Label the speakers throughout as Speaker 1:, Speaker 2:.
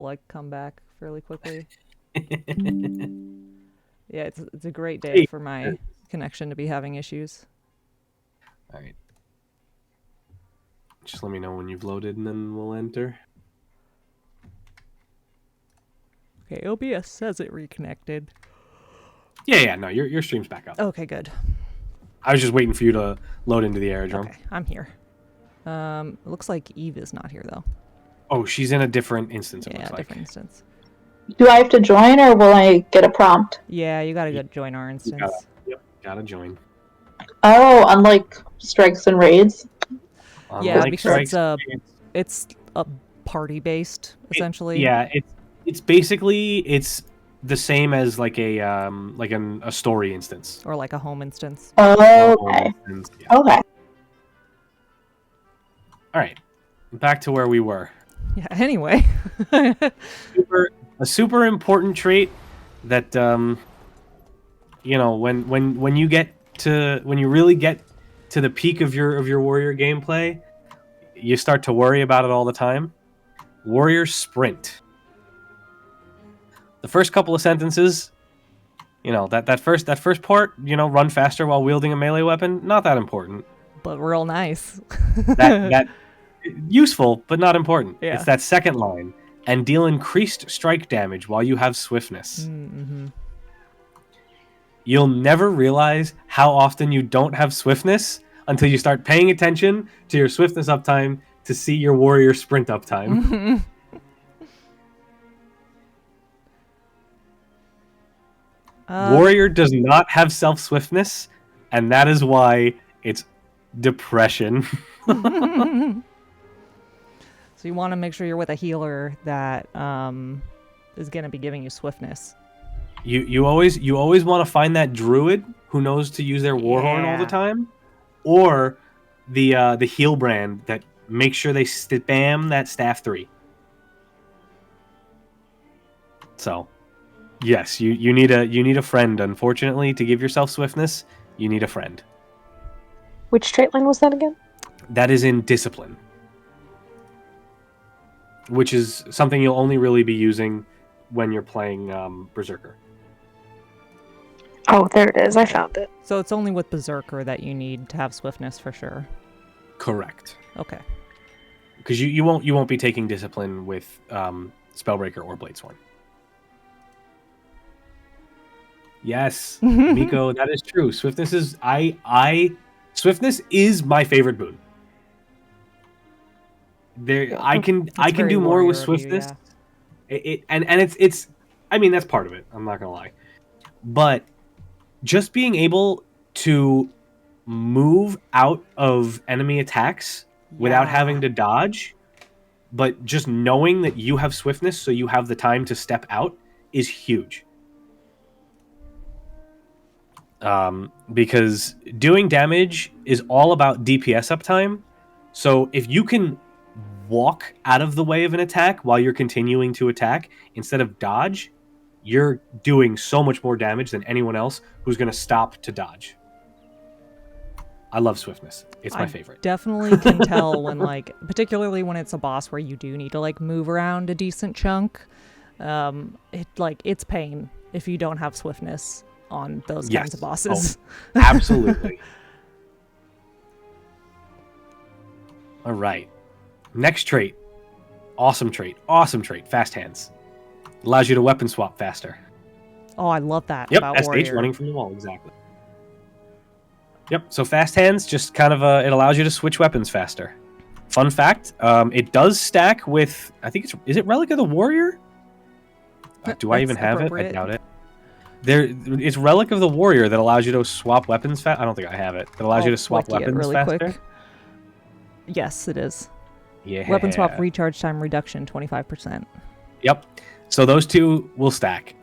Speaker 1: like come back fairly quickly.
Speaker 2: Hey,
Speaker 1: Yeah, it's a great day for my connection to be having issues.
Speaker 2: all right. Just let me know when you've loaded, and then we'll enter.
Speaker 1: Okay, OBS says it reconnected.
Speaker 2: Yeah. No, your stream's back up.
Speaker 1: Okay, good.
Speaker 2: I was just waiting for you to load into the aerodrome.
Speaker 1: Okay, I'm here. It looks like Eve is not here though.
Speaker 2: Oh, she's in a different instance. It
Speaker 1: Yeah,
Speaker 2: looks like.
Speaker 1: different instance.
Speaker 3: Do I have to join or will I get a prompt?
Speaker 1: Yeah, you gotta go join our instance.
Speaker 2: Gotta join.
Speaker 3: Oh, unlike strikes and raids.
Speaker 1: Yeah,
Speaker 2: Unlike
Speaker 1: because
Speaker 2: strikes,
Speaker 1: it's a party based essentially.
Speaker 2: it's basically the same as like a story instance
Speaker 1: or like a home instance.
Speaker 3: Oh, okay.
Speaker 2: Yeah.
Speaker 3: Okay.
Speaker 2: All right, back to where we were.
Speaker 1: Yeah. Anyway,
Speaker 2: a super important trait that when you really get to the peak of your warrior gameplay, you start to worry about it all the time. Warrior sprint. The first couple of sentences, that first part, run faster while wielding a melee weapon, not that important.
Speaker 1: But real nice.
Speaker 2: that useful, but not important.
Speaker 1: Yeah.
Speaker 2: It's that second line, and deal increased strike damage while you have swiftness.
Speaker 1: Mm-hmm.
Speaker 2: You'll never realize how often you don't have swiftness until you start paying attention to your swiftness uptime to see your warrior sprint uptime.
Speaker 1: Mm-hmm.
Speaker 2: Warrior does not have self-swiftness, and that is why it's depression.
Speaker 1: So you want to make sure you're with a healer that is going to be giving you swiftness.
Speaker 2: You always want to find that druid who knows to use their warhorn all the time, or the heal brand that makes sure they spam that staff 3. So, yes, you need a friend. Unfortunately, to give yourself swiftness, you need a friend.
Speaker 4: Which trait line was that again?
Speaker 2: That is in discipline, which is something you'll only really be using when you're playing Berserker.
Speaker 4: Oh, there it is. I found it.
Speaker 1: So it's only with Berserker that you need to have swiftness for sure.
Speaker 2: Correct.
Speaker 1: Okay.
Speaker 2: Because you won't be taking discipline with Spellbreaker or Bladesworn. Yes, Miko, that is true. Swiftness is Swiftness is my favorite boon. I can do more with swiftness. It's I mean, that's part of it. I'm not gonna lie, but just being able to move out of enemy attacks without having to dodge, but just knowing that you have swiftness, so you have the time to step out, is huge. Because doing damage is all about DPS uptime. So if you can walk out of the way of an attack while you're continuing to attack instead of dodge, you're doing so much more damage than anyone else who's going to stop to dodge. I love swiftness. It's my favorite.
Speaker 1: Definitely can tell when, like, particularly when it's a boss where you do need to, like, move around a decent chunk. It's pain if you don't have swiftness on those kinds of bosses.
Speaker 2: Oh, absolutely. All right. Next trait. Awesome trait. Fast hands. Allows you to weapon swap faster.
Speaker 1: Oh, I love that.
Speaker 2: Yep,
Speaker 1: about
Speaker 2: SH
Speaker 1: Warrior.
Speaker 2: running from the wall, exactly. Yep, so fast hands just kind of it allows you to switch weapons faster. Fun fact, it does stack with, I think is it Relic of the Warrior? Do I even have it? I doubt it. It's Relic of the Warrior that allows you to swap weapons fast. I don't think I have it. That allows you to swap weapons
Speaker 1: really
Speaker 2: faster.
Speaker 1: Quick. Yes, it is.
Speaker 2: Yeah.
Speaker 1: Weapon swap recharge time reduction 25%.
Speaker 2: Yep. So those two will stack.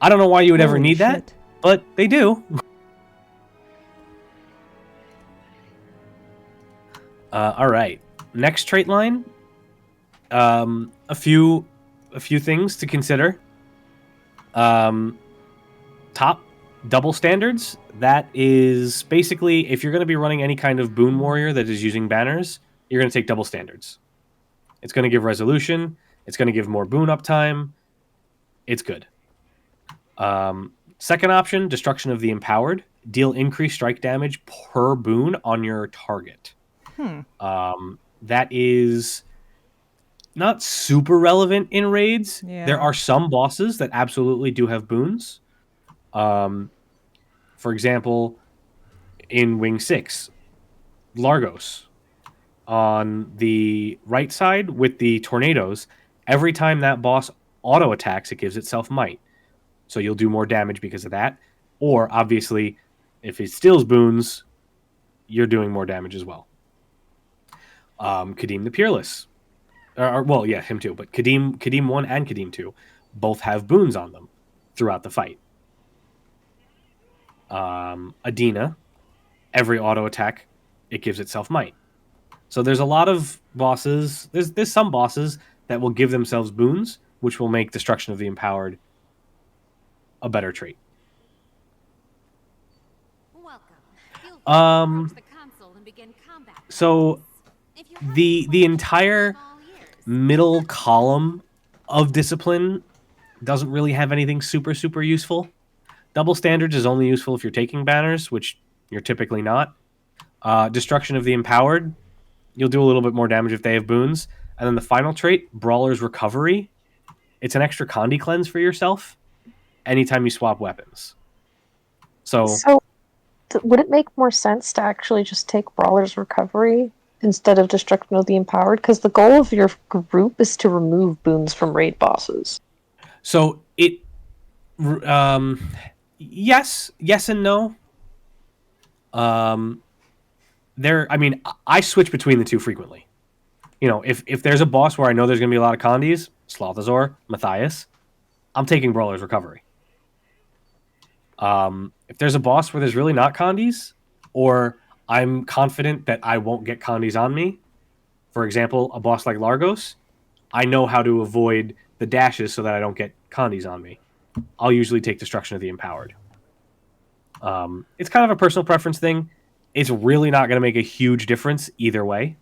Speaker 2: I don't know why you would ever need that, but they do. All right. Next trait line. A few things to consider. Top double standards. That is basically, if you're going to be running any kind of boon warrior that is using banners, you're going to take double standards. It's going to give resolution. It's going to give more boon uptime. It's good. Second option, Destruction of the Empowered. Deal increased strike damage per boon on your target. That is not super relevant in raids.
Speaker 1: Yeah.
Speaker 2: There are some bosses that absolutely do have boons. For example, in Wing 6, Largos. On the right side with the tornadoes, every time that boss auto attacks, it gives itself might. So you'll do more damage because of that. Or, obviously, if it steals boons, you're doing more damage as well. Kadim the Peerless. Well, yeah, him too. But Kadim 1 and Kadim 2 both have boons on them throughout the fight. Adina, every auto attack, it gives itself might. So there's a lot of bosses. There's some bosses that will give themselves boons, which will make Destruction of the Empowered a better trait. So the entire middle column of discipline doesn't really have anything super useful. Double standards is only useful if you're taking banners, which you're typically not. Destruction of the Empowered, you'll do a little bit more damage if they have boons. And then the final trait, Brawler's Recovery. It's an extra Condi cleanse for yourself anytime you swap weapons. So
Speaker 4: would it make more sense to actually just take Brawler's Recovery instead of Destruction of the Empowered? Because the goal of your group is to remove boons from raid bosses.
Speaker 2: So it... yes and no. I switch between the two frequently. If there's a boss where I know there's going to be a lot of Condis, Slothazor, Matthias, I'm taking Brawler's Recovery. If there's a boss where there's really not Condis, or I'm confident that I won't get Condis on me, for example, a boss like Largos, I know how to avoid the dashes so that I don't get Condis on me. I'll usually take Destruction of the Empowered. It's kind of a personal preference thing. It's really not going to make a huge difference either way.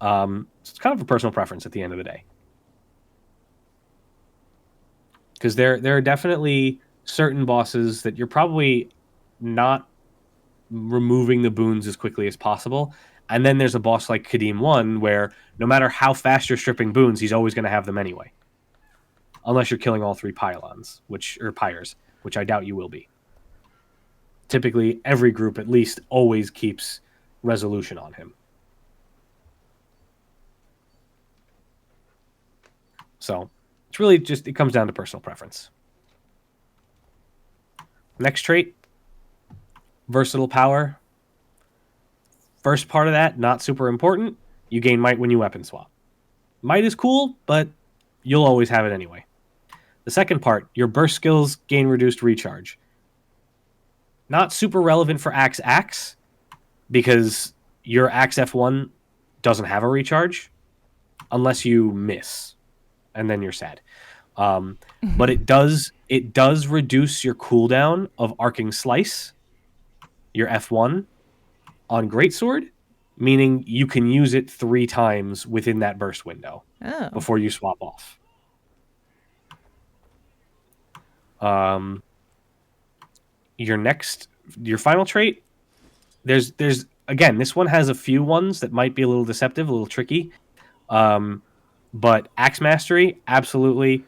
Speaker 2: It's kind of a personal preference at the end of the day. Because there are definitely certain bosses that you're probably not removing the boons as quickly as possible. And then there's a boss like Kadim 1 where no matter how fast you're stripping boons, he's always going to have them anyway. Unless you're killing all 3 pylons, or pyres, which I doubt you will be. Typically, every group at least always keeps resolution on him. So, it's really just, it comes down to personal preference. Next trait, Versatile Power. First part of that, not super important. You gain might when you weapon swap. Might is cool, but you'll always have it anyway. The second part, your burst skills gain reduced recharge. Not super relevant for Axe, because your Axe F1 doesn't have a recharge unless you miss, and then you're sad. But it does reduce your cooldown of Arcing Slice, your F1, on Greatsword, meaning you can use it 3 times within that burst window before you swap off. Your final trait, there's again, this one has a few ones that might be a little deceptive, a little tricky. But Axe Mastery, absolutely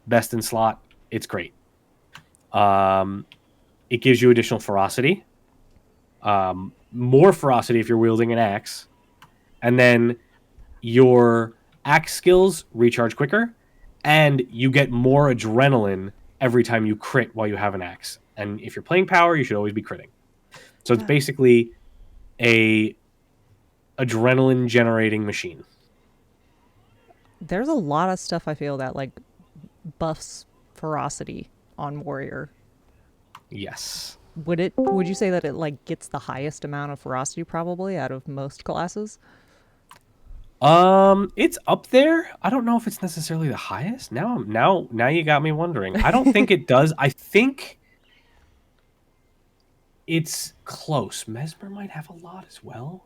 Speaker 2: best in slot. It's great. It gives you additional ferocity. More ferocity if you're wielding an axe. And then your axe skills recharge quicker, and you get more adrenaline every time you crit while you have an axe. And if you're playing power, you should always be critting. So it's basically a adrenaline generating machine.
Speaker 1: There's a lot of stuff I feel that like buffs ferocity on warrior.
Speaker 2: Yes.
Speaker 1: Would you say that it like gets the highest amount of ferocity probably out of most classes?
Speaker 2: It's up there. I don't know if it's necessarily the highest. Now you got me wondering. I don't think it does. I think it's close. Mesmer might have a lot as well.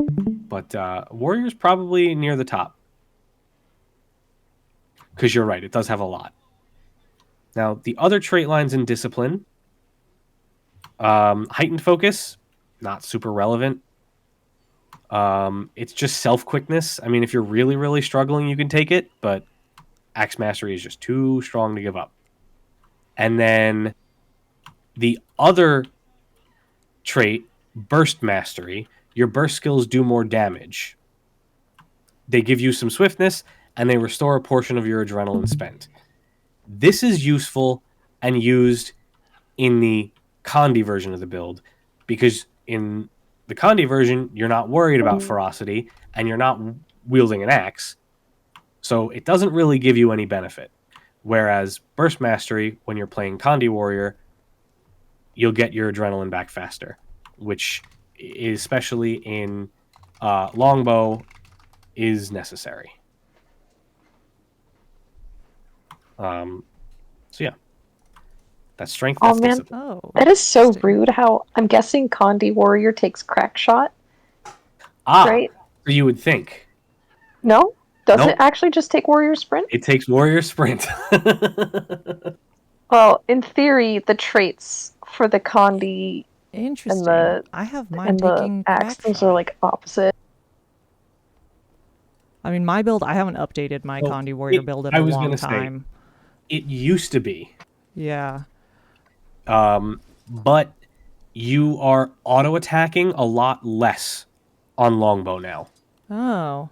Speaker 2: But Warrior's probably near the top. because you're right, it does have a lot. Now, the other trait lines in Discipline, heightened focus, not super relevant. It's just self-quickness. I mean, if you're really, really struggling, you can take it, but Axe Mastery is just too strong to give up. And then the other trait, Burst Mastery, your burst skills do more damage. They give you some swiftness, and they restore a portion of your adrenaline spent. This is useful and used in the Condi version of the build, because in the Condi version, you're not worried about ferocity, and you're not wielding an axe, so it doesn't really give you any benefit. Whereas Burst Mastery, when you're playing Condi Warrior, you'll get your adrenaline back faster, which, especially in Longbow, is necessary. So yeah, that's strength.
Speaker 4: Oh
Speaker 2: That's
Speaker 4: man,
Speaker 2: discipline.
Speaker 4: that is so rude. How I'm guessing Condi Warrior takes crack shot. Right?
Speaker 2: You would think.
Speaker 4: No, doesn't it actually just take Warrior Sprint?
Speaker 2: It takes Warrior Sprint.
Speaker 4: Well, in theory, the traits for the Condi
Speaker 1: Interesting. I have mine
Speaker 4: and
Speaker 1: taking
Speaker 4: the axes are like opposite.
Speaker 1: I mean, my build, I haven't updated my Condi Warrior build in a long time.
Speaker 2: It used to be.
Speaker 1: Yeah.
Speaker 2: But you are auto-attacking a lot less on Longbow now.
Speaker 1: Oh.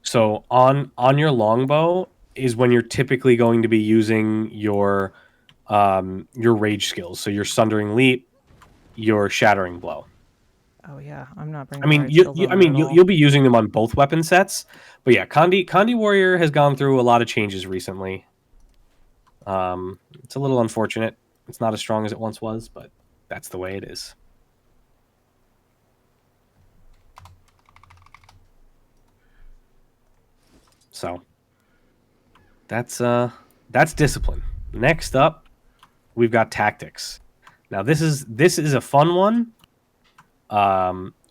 Speaker 2: So on your Longbow is when you're typically going to be using your rage skills. So your Sundering Leap, your Shattering Blow.
Speaker 1: Oh yeah, I'm not bringing.
Speaker 2: I mean, you'll be using them on both weapon sets, but yeah, Condi Warrior has gone through a lot of changes recently. It's a little unfortunate. It's not as strong as it once was, but that's the way it is. So that's discipline. Next up, we've got tactics. Now this is a fun one.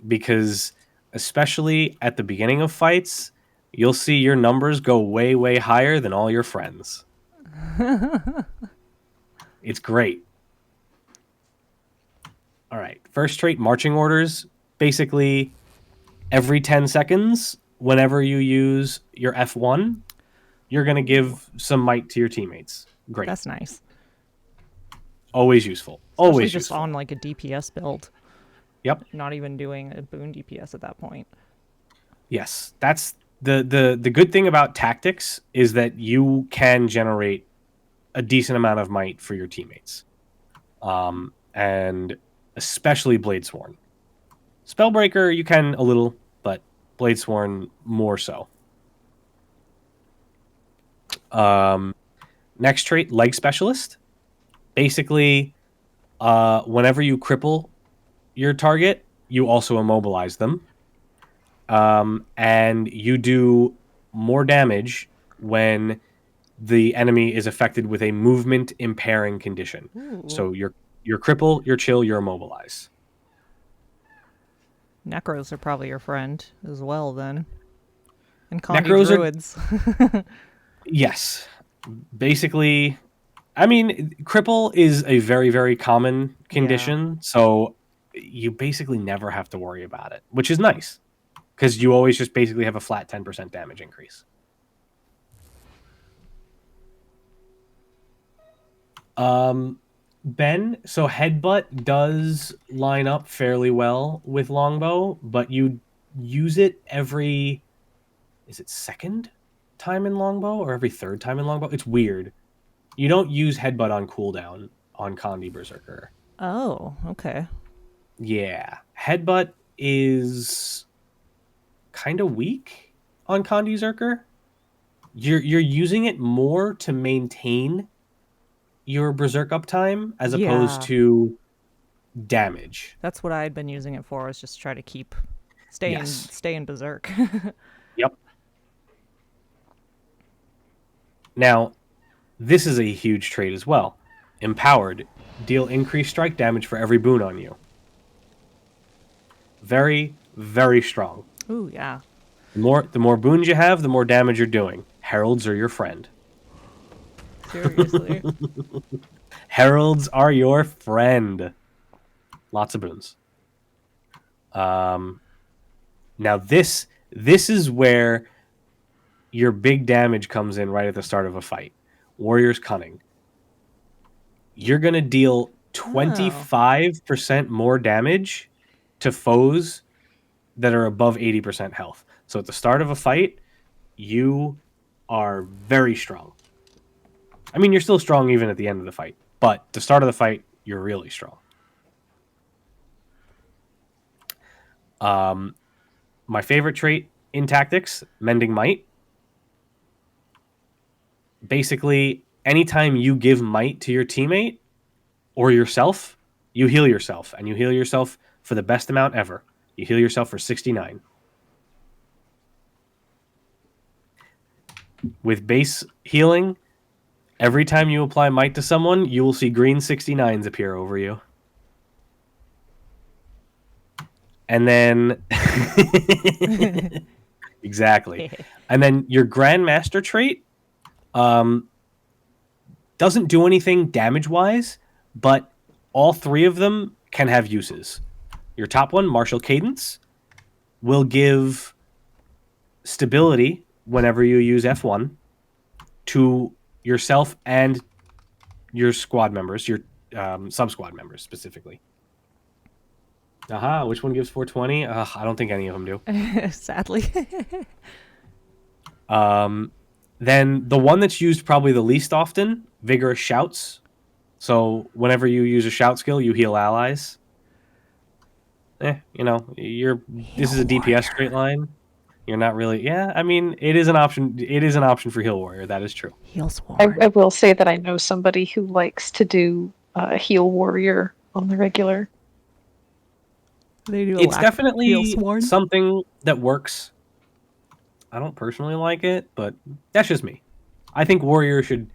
Speaker 2: Because especially at the beginning of fights, you'll see your numbers go way, way higher than all your friends. It's great. All right. First trait, marching orders. Basically, every 10 seconds, whenever you use your F1, you're going to give some might to your teammates. Great.
Speaker 1: That's nice.
Speaker 2: Always useful.
Speaker 1: Especially
Speaker 2: Always
Speaker 1: just
Speaker 2: useful.
Speaker 1: On like a DPS build.
Speaker 2: Yep.
Speaker 1: Not even doing a boon DPS at that point.
Speaker 2: Yes, that's the good thing about tactics is that you can generate a decent amount of might for your teammates, and especially Bladesworn. Spellbreaker you can a little, but Bladesworn more so. Next trait, Leg Specialist. Basically, whenever you cripple your target, you also immobilize them. And you do more damage when the enemy is affected with a movement impairing condition. Ooh. So you're cripple, you're chill, you're immobilize.
Speaker 1: Necros are probably your friend as well then. And Condi Druids.
Speaker 2: Yes. Basically, I mean, cripple is a very, very common condition, so you basically never have to worry about it, which is nice, because you always just basically have a flat 10% damage increase. Ben, so Headbutt does line up fairly well with Longbow, but you use it every, is it second time in Longbow or every third time in Longbow? It's weird. You don't use Headbutt on cooldown on Condi Berserker.
Speaker 1: Oh, okay.
Speaker 2: Yeah. Headbutt is kind of weak on Condi Berserker. You're using it more to maintain your Berserk uptime as opposed to damage.
Speaker 1: That's what I had been using it for, was just try to keep stay in Berserk.
Speaker 2: Yep. Now, this is a huge trait as well. Empowered. Deal increased strike damage for every boon on you. Very, very strong.
Speaker 1: Ooh, yeah.
Speaker 2: The more boons you have, the more damage you're doing. Heralds are your friend.
Speaker 1: Seriously.
Speaker 2: Heralds are your friend. Lots of boons. Now this is where your big damage comes in right at the start of a fight. Warrior's Cunning. You're going to deal 25% more damage to foes that are above 80% health. So at the start of a fight, you are very strong. I mean, you're still strong even at the end of the fight, but the start of the fight, you're really strong. My favorite trait in tactics, Mending Might. Basically, anytime you give might to your teammate or yourself, you heal yourself, and you heal yourself for the best amount ever. You heal yourself for 69. With base healing, every time you apply might to someone, you will see green 69s appear over you. And then exactly. And then your Grandmaster trait doesn't do anything damage-wise, but all three of them can have uses. Your top one, Martial Cadence, will give stability whenever you use F1 to yourself and your squad members, your sub-squad members specifically. Which one gives 420? I don't think any of them do.
Speaker 1: Sadly.
Speaker 2: Then the one that's used probably the least often, Vigorous Shouts. So whenever you use a shout skill, you heal allies. This is a DPS straight line. You're not really. Yeah, I mean, it is an option. It is an option for Heal Warrior. That is true.
Speaker 1: Heal Sworn.
Speaker 4: I will say that I know somebody who likes to do Heal Warrior on the regular.
Speaker 2: It's definitely something that works. I don't personally like it, but that's just me. I think Warrior should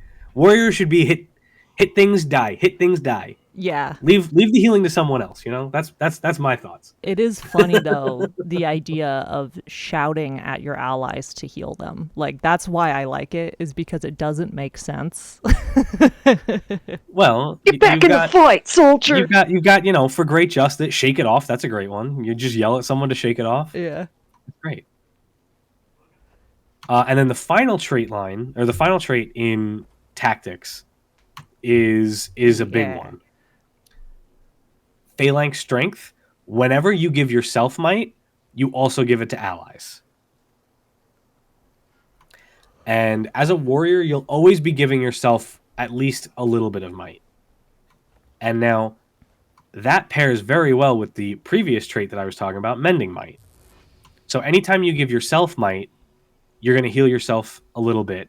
Speaker 2: be hit things, die. Hit things, die.
Speaker 1: Yeah.
Speaker 2: Leave the healing to someone else, That's my thoughts.
Speaker 1: It is funny though, the idea of shouting at your allies to heal them. Like that's why I like it, is because it doesn't make sense.
Speaker 2: Well,
Speaker 4: get back in the fight, soldier.
Speaker 2: You've got, for great justice, shake it off. That's a great one. You just yell at someone to shake it off.
Speaker 1: Yeah.
Speaker 2: That's great. And then the final trait in tactics is a big one. Phalanx Strength. Whenever you give yourself might, you also give it to allies. And as a warrior, you'll always be giving yourself at least a little bit of might. And now, that pairs very well with the previous trait that I was talking about, Mending Might. So anytime you give yourself might, you're going to heal yourself a little bit.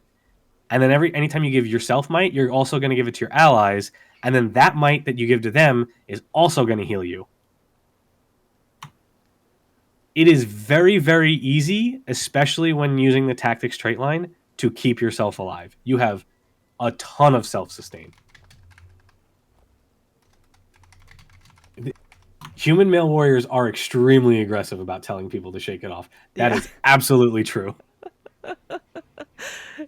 Speaker 2: And then anytime you give yourself might, you're also going to give it to your allies. And then that might that you give to them is also going to heal you. It is very, very easy, especially when using the tactics trait line, to keep yourself alive. You have a ton of self-sustain. Human male warriors are extremely aggressive about telling people to shake it off. That is absolutely true.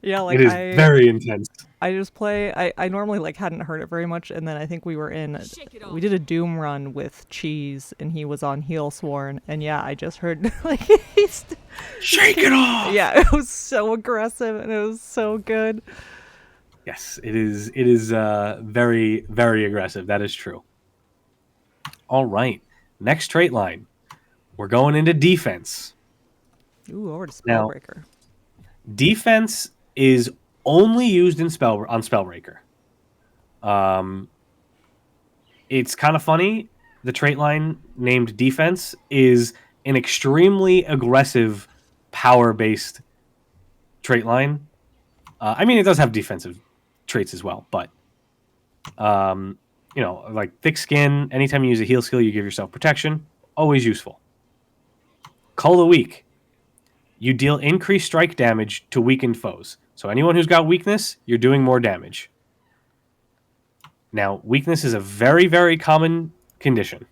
Speaker 1: Yeah, like
Speaker 2: it is very intense.
Speaker 1: I just play. I normally hadn't heard it very much, and then I think we we did a Doom run with Cheese, and he was on Heal Sworn, and yeah, I just heard
Speaker 2: shake it off.
Speaker 1: Yeah, it was so aggressive, and it was so good.
Speaker 2: Yes, it is. It is very, very aggressive. That is true. All right, next trait line. We're going into defense.
Speaker 1: Ooh, over to Spellbreaker.
Speaker 2: Now, defense is only used on Spellbreaker. It's kind of funny. The trait line named Defense is an extremely aggressive, power-based trait line. I mean, it does have defensive traits as well, but like Thick Skin. Anytime you use a heal skill, you give yourself protection. Always useful. Cull the Weak. You deal increased strike damage to weakened foes. So anyone who's got weakness, you're doing more damage. Now, weakness is a very, very common condition.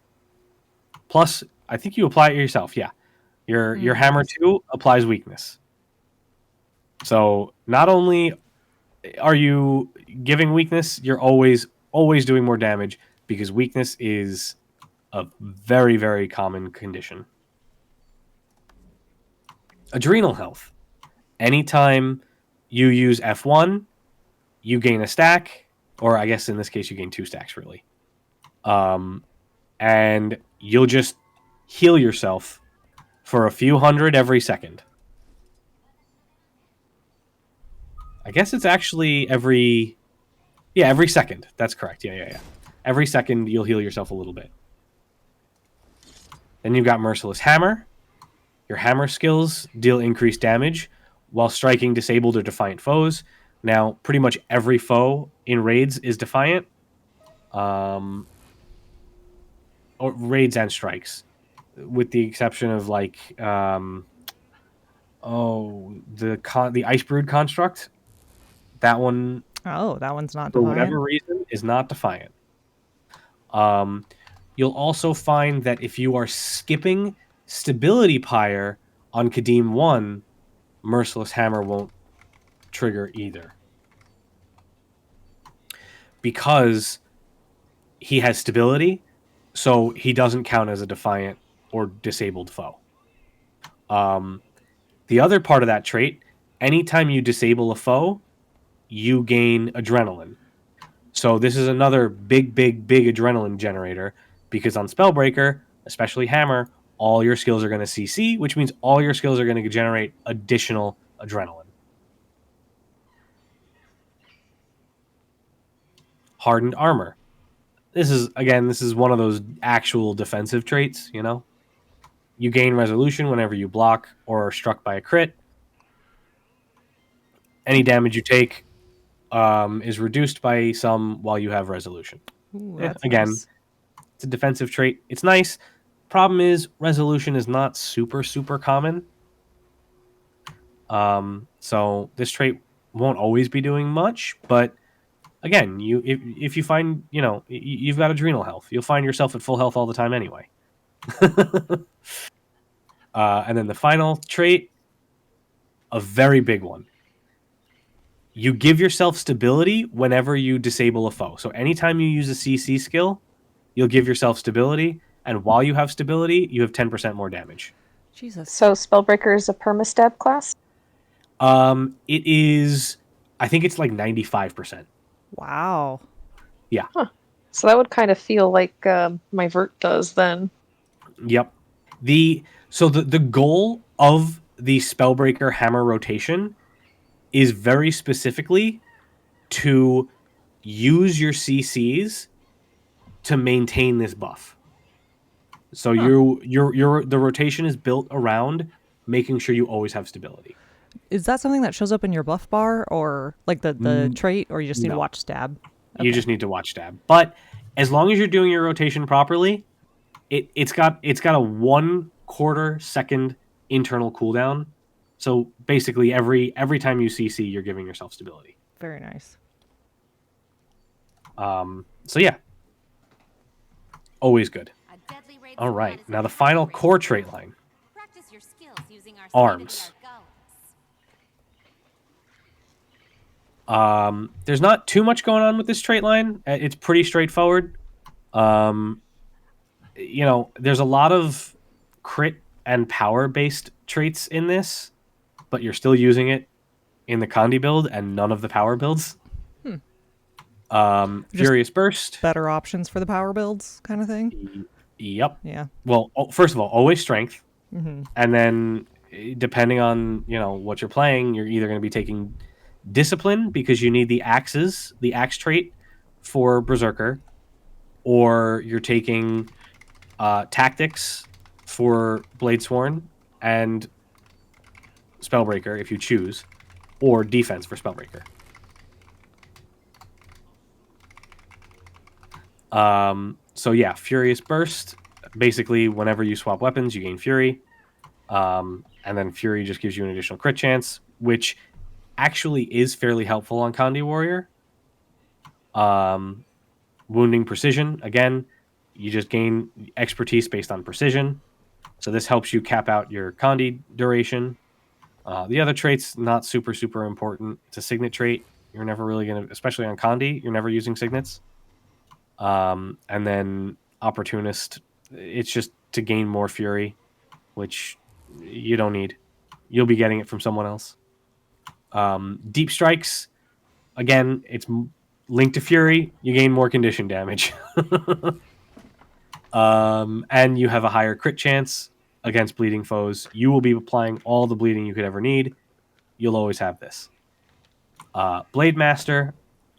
Speaker 2: Plus, I think you apply it yourself, yeah. Your hammer 2 applies weakness. So not only are you giving weakness, you're always doing more damage because weakness is a very, very common condition. Adrenal health. Anytime you use F1, you gain a stack, or I guess in this case you gain 2 stacks really. And you'll just heal yourself for a few hundred every second. I guess it's actually every second. That's correct. Yeah. Every second you'll heal yourself a little bit. Then you've got Merciless Hammer. Your hammer skills deal increased damage while striking disabled or defiant foes. Now, pretty much every foe in raids is defiant. Or raids and strikes. With the exception of like the Ice Brood construct. That one
Speaker 1: that one's not
Speaker 2: for
Speaker 1: defiant.
Speaker 2: whatever reason is not defiant. You'll also find that if you are skipping Stability Pyre on Kadim 1, Merciless Hammer won't trigger either. Because he has stability, so he doesn't count as a defiant or disabled foe. The other part of that trait, anytime you disable a foe, you gain adrenaline. So this is another big adrenaline generator, because on Spellbreaker, especially Hammer, all your skills are going to CC, which means all your skills are going to generate additional adrenaline. Hardened Armor. This is one of those actual defensive traits, you know? You gain resolution whenever you block or are struck by a crit. Any damage you take is reduced by some while you have resolution.
Speaker 1: Ooh,
Speaker 2: Again,
Speaker 1: nice.
Speaker 2: it's a defensive trait. It's nice. Problem is, resolution is not super common. So this trait won't always be doing much, but again, if you find, you've got adrenal health, you'll find yourself at full health all the time anyway. And then the final trait, a very big one. You give yourself stability whenever you disable a foe. So anytime you use a CC skill, you'll give yourself stability, and while you have stability, you have 10% more damage.
Speaker 1: Jesus.
Speaker 4: So Spellbreaker is a permastab class?
Speaker 2: It is, I think it's like 95%.
Speaker 1: Wow.
Speaker 2: Yeah.
Speaker 4: Huh. So that would kind of feel like my Vert does then.
Speaker 2: Yep. The goal of the Spellbreaker Hammer rotation is very specifically to use your CCs to maintain this buff. So the rotation is built around making sure you always have stability.
Speaker 1: Is that something that shows up in your buff bar, or like the trait, or you just need to watch stab? Okay.
Speaker 2: You just need to watch stab. But as long as you're doing your rotation properly, it's got a 1/4 second internal cooldown. So basically every time you CC, you're giving yourself stability.
Speaker 1: Very nice.
Speaker 2: So yeah. Always good. All right. Now the final core trait line. Arms. There's not too much going on with this trait line. It's pretty straightforward. There's a lot of crit and power based traits in this, but you're still using it in the Condi build and none of the power builds. Furious Burst.
Speaker 1: Better options for the power builds kind of thing?
Speaker 2: Yep.
Speaker 1: Yeah.
Speaker 2: Well, first of all, always strength.
Speaker 1: Mm-hmm.
Speaker 2: And then depending on, what you're playing, you're either going to be taking discipline because you need the axe trait for Berserker, or you're taking tactics for Bladesworn and Spellbreaker if you choose, or defense for Spellbreaker. So yeah, Furious Burst. Basically, whenever you swap weapons, you gain Fury. And then Fury just gives you an additional crit chance, which actually is fairly helpful on Condi Warrior. Wounding Precision. Again, you just gain expertise based on precision. So this helps you cap out your Condi duration. The other trait's not super, super important. It's a signet trait. You're never really going to, especially on Condi, you're never using signets. And then Opportunist, it's just to gain more fury, which you don't need. You'll be getting it from someone else. Deep Strikes, again, it's linked to fury. You gain more condition damage. And you have a higher crit chance against bleeding foes. You will be applying all the bleeding you could ever need. You'll always have this. Blade Master,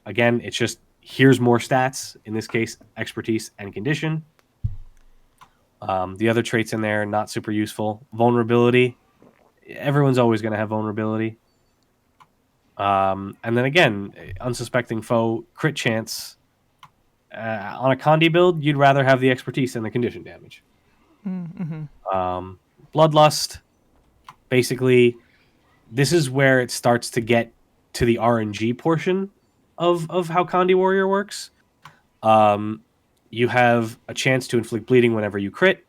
Speaker 2: again, it's just here's more stats. In this case, expertise and condition. The other traits in there, not super useful. Vulnerability. Everyone's always going to have vulnerability. And then again, unsuspecting foe, crit chance. On a Condi build, you'd rather have the expertise and the condition damage.
Speaker 1: Mm-hmm.
Speaker 2: Bloodlust, basically, this is where it starts to get to the RNG portion of how Condi Warrior works. You have a chance to inflict bleeding whenever you crit,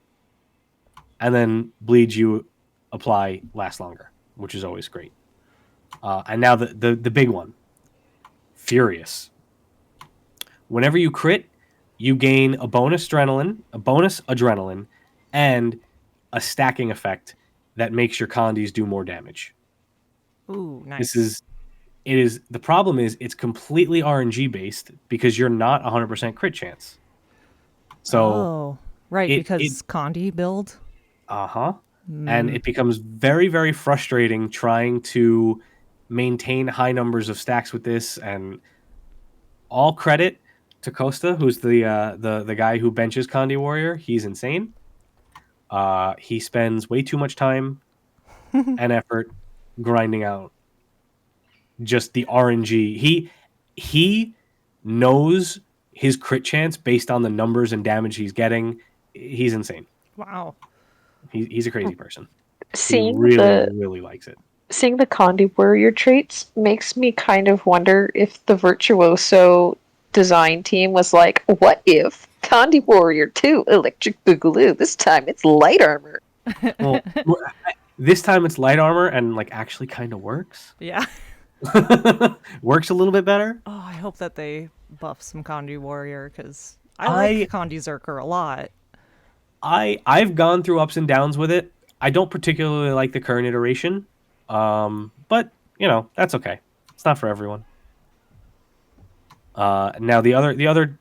Speaker 2: and then bleeds you apply last longer, which is always great. And now the big one, Furious. Whenever you crit, you gain a bonus adrenaline, and a stacking effect that makes your Condis do more damage.
Speaker 1: Ooh, nice.
Speaker 2: The problem is it's completely RNG based because you're not 100% crit chance. So
Speaker 1: right, because Condi build.
Speaker 2: And it becomes very, very frustrating trying to maintain high numbers of stacks with this. And all credit to Costa, who's the guy who benches Condi Warrior. He's insane. He spends way too much time and effort grinding out just the RNG. He knows his crit chance based on the numbers and damage he's getting. He's insane.
Speaker 1: Wow.
Speaker 2: He's a crazy person.
Speaker 4: Seeing
Speaker 2: he really likes it.
Speaker 4: Seeing the Condi Warrior traits makes me kind of wonder if the Virtuoso design team was like, what if Condi Warrior 2 Electric Boogaloo? This time it's light armor.
Speaker 2: Well, this time it's light armor and like actually kind of works.
Speaker 1: Yeah.
Speaker 2: Works a little bit better.
Speaker 1: Oh, I hope that they buff some Condi Warrior because I like Condi Zerker a lot.
Speaker 2: I've gone through ups and downs with it. I don't particularly like the current iteration, but you know that's okay. It's not for everyone. Now the other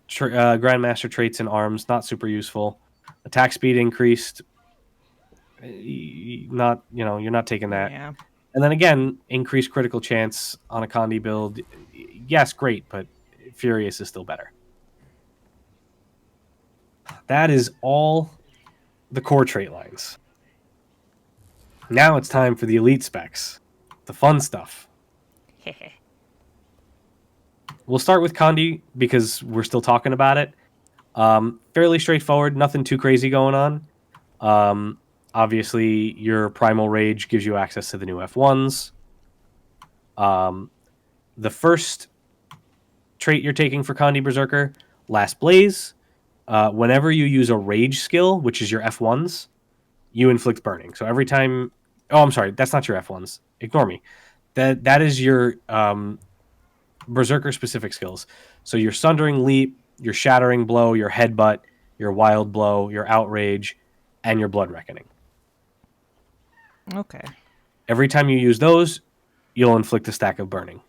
Speaker 2: Grandmaster traits and arms not super useful. Attack speed increased. You're not taking that.
Speaker 1: Yeah.
Speaker 2: And then again, increased critical chance on a Condi build. Yes, great, but Furious is still better. That is all the core trait lines. Now it's time for the elite specs. The fun stuff. We'll start with Condi because we're still talking about it. Fairly straightforward, nothing too crazy going on. Obviously, your Primal Rage gives you access to the new F1s. The first trait you're taking for Condi Berserker, Last Blaze. Whenever you use a Rage skill, which is your F1s, you inflict burning. So every time... Oh, I'm sorry. That's not your F1s. Ignore me. That is your Berserker-specific skills. So your Sundering Leap, your Shattering Blow, your Headbutt, your Wild Blow, your Outrage, and your Blood Reckoning.
Speaker 1: Okay.
Speaker 2: Every time you use those, you'll inflict a stack of burning.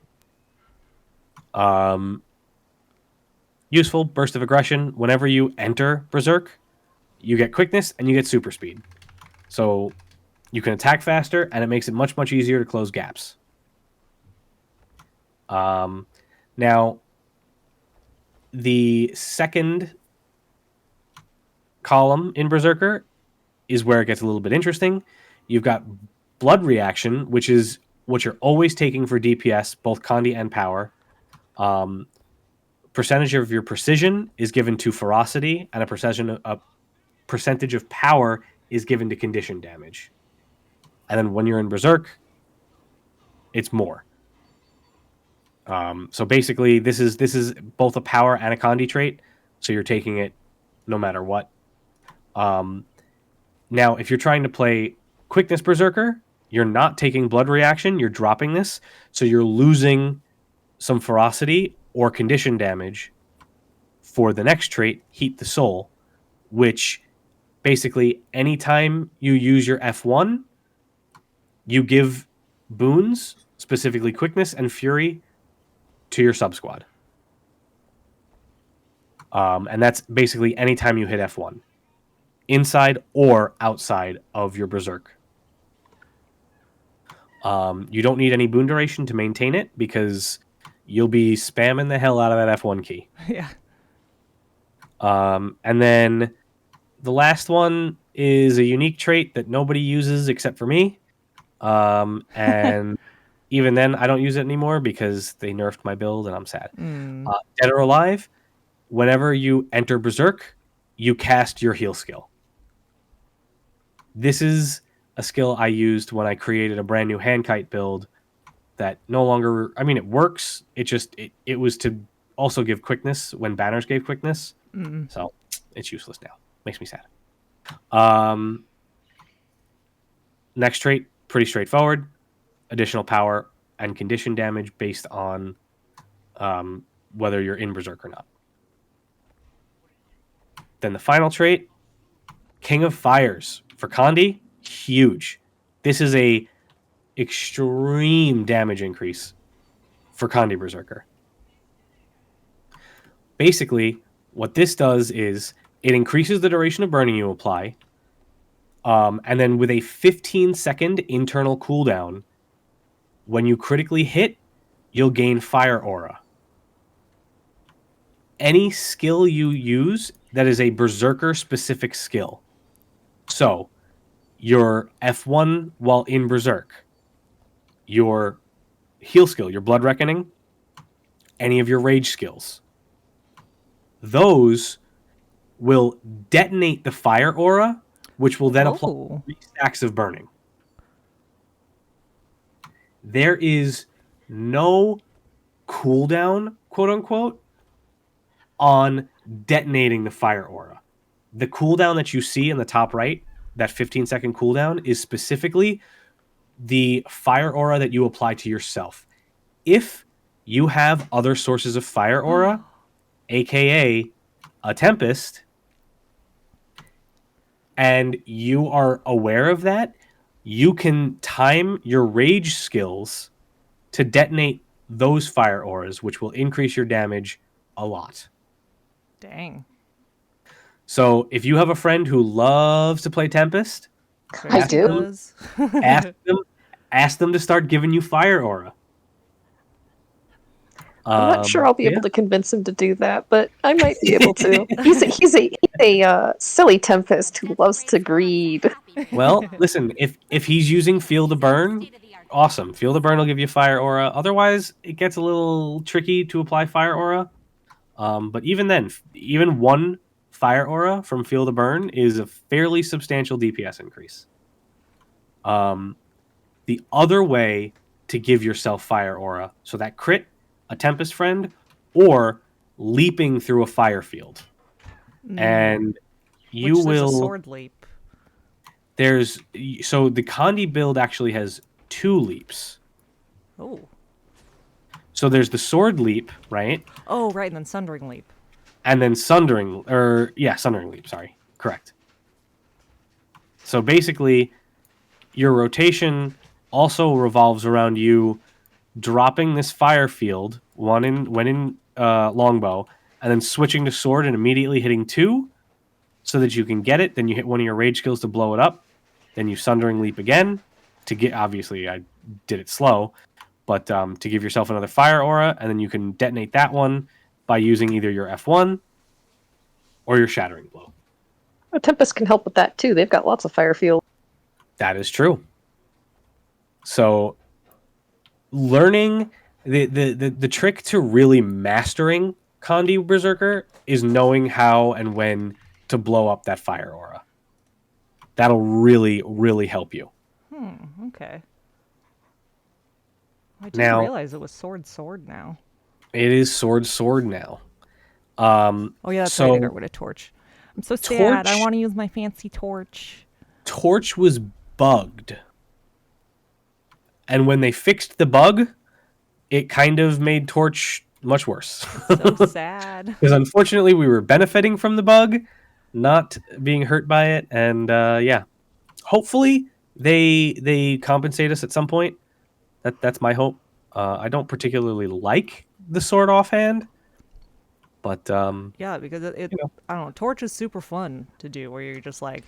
Speaker 2: Useful, Burst of Aggression. Whenever you enter Berserk, you get quickness and you get super speed. So you can attack faster, and it makes it much, much easier to close gaps. Now, the second column in Berserker is where it gets a little bit interesting. You've got Blood Reaction, which is what you're always taking for DPS, both Condi and Power. Percentage of your precision is given to ferocity, and a percentage of power is given to condition damage. And then when you're in Berserk, it's more. So basically, this is both a power and a Condi trait, so you're taking it no matter what. Now, if you're trying to play Quickness Berserker, you're not taking Blood Reaction, you're dropping this, so you're losing some ferocity or condition damage for the next trait, Heat the Soul, which basically anytime you use your F1, you give boons, specifically Quickness and Fury, to your sub-squad. And that's basically anytime you hit F1, inside or outside of your Berserk. You don't need any boon duration to maintain it because you'll be spamming the hell out of that F1 key.
Speaker 1: Yeah.
Speaker 2: And then the last one is a unique trait that nobody uses except for me. And even then, I don't use it anymore because they nerfed my build and I'm sad. Dead or Alive, whenever you enter Berserk, you cast your heal skill. This is a skill I used when I created a brand new Handkite build that no longer... I mean, it works. It was to also give quickness when banners gave quickness. So it's useless now. Makes me sad. Next trait, pretty straightforward. Additional power and condition damage based on whether you're in Berserk or not. Then the final trait, King of Fires. For Kandi, huge. This is a extreme damage increase for Kandi Berserker. Basically, what this does is it increases the duration of burning you apply, and then with a 15-second internal cooldown, when you critically hit, you'll gain Fire Aura. Any skill you use that is a Berserker-specific skill. So, your F1 while in Berserk, your heal skill, your Blood Reckoning, any of your rage skills. Those will detonate the Fire Aura, which will then apply 3 stacks of burning. There is no cooldown, quote unquote, on detonating the Fire Aura. The cooldown that you see in the top right, that 15-second cooldown, is specifically the Fire Aura that you apply to yourself. If you have other sources of Fire Aura, aka a Tempest, and you are aware of that, you can time your rage skills to detonate those Fire Auras, which will increase your damage a lot.
Speaker 1: Dang.
Speaker 2: So if you have a friend who loves to play Tempest,
Speaker 4: I do.
Speaker 2: ask them to start giving you Fire Aura.
Speaker 4: I'm not sure I'll be able to convince him to do that, but I might be able to. He's a silly Tempest who loves to greed.
Speaker 2: Well, listen, if he's using Feel the Burn, awesome. Feel the Burn will give you Fire Aura. Otherwise, it gets a little tricky to apply Fire Aura. But even then, even one Fire Aura from Feel the Burn is a fairly substantial DPS increase. The other way to give yourself Fire Aura, so that crit, a Tempest friend, or leaping through a fire field. And you will...
Speaker 1: There's a sword leap.
Speaker 2: So the Kandi build actually has 2 leaps.
Speaker 1: Oh.
Speaker 2: So there's the sword leap, right?
Speaker 1: Oh, right, and then Sundering Leap.
Speaker 2: And then Sundering Leap, sorry. Correct. So basically, your rotation also revolves around you dropping this fire field when in longbow, and then switching to sword and immediately hitting 2 so that you can get it. Then you hit one of your rage skills to blow it up. Then you Sundering Leap again to get... Obviously, I did it slow, but to give yourself another Fire Aura, and then you can detonate that one by using either your F1 or your Shattering Blow.
Speaker 4: A Tempest can help with that too. They've got lots of fire field.
Speaker 2: That is true. So, learning the trick to really mastering Kandi Berserker is knowing how and when to blow up that Fire Aura. That'll really, really help you.
Speaker 1: Okay. I didn't realize it was sword now.
Speaker 2: It is sword now.
Speaker 1: Oh yeah, that's right. I got rid of torch. I'm so sad. I want to use my fancy torch.
Speaker 2: Torch was bugged. And when they fixed the bug, it kind of made Torch much worse.
Speaker 1: So sad.
Speaker 2: Because unfortunately, we were benefiting from the bug, not being hurt by it. And yeah, hopefully they compensate us at some point. That's my hope. I don't particularly like the sword offhand, but
Speaker 1: yeah, because it I don't know, Torch is super fun to do, where you're just like,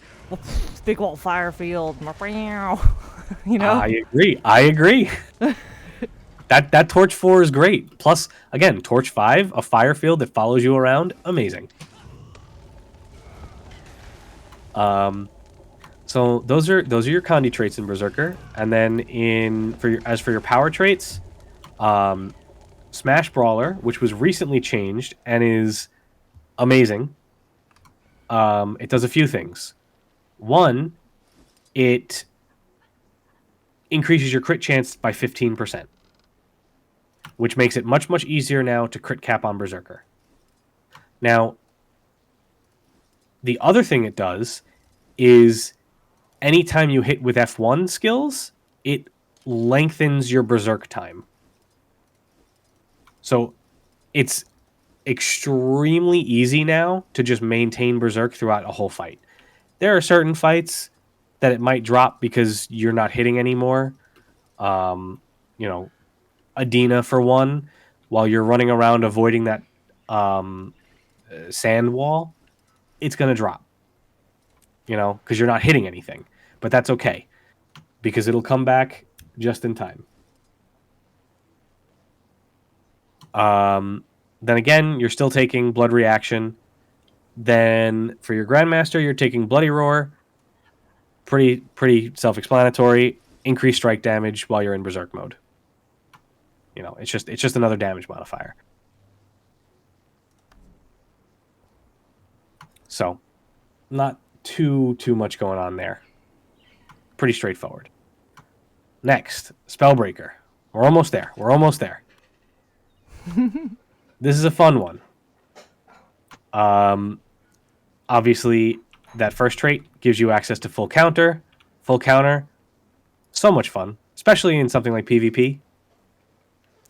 Speaker 1: big old fire field, you know.
Speaker 2: I agree. That Torch 4 is great. Plus, again, Torch 5, a fire field that follows you around, amazing. So those are your Condi traits in Berserker, and then for your power traits, Smash Brawler, which was recently changed and is amazing. It does a few things. One, it increases your crit chance by 15%, which makes it much, much easier now to crit cap on Berserker. Now, the other thing it does is anytime you hit with F1 skills, it lengthens your Berserk time. So it's extremely easy now to just maintain Berserk throughout a whole fight. There are certain fights that it might drop because you're not hitting anymore. You know, Adina for one, while you're running around avoiding that sand wall, it's going to drop. You know, because you're not hitting anything. But that's okay, because it'll come back just in time. Then again, you're still taking Blood Reaction. Then for your Grandmaster, you're taking Bloody Roar. Pretty self-explanatory. Increased strike damage while you're in Berserk mode. You know, it's just another damage modifier. So, not too much going on there. Pretty straightforward. Next, Spellbreaker. We're almost there. This is a fun one. Obviously, that first trait gives you access to full counter. Full counter, so much fun, especially in something like PvP.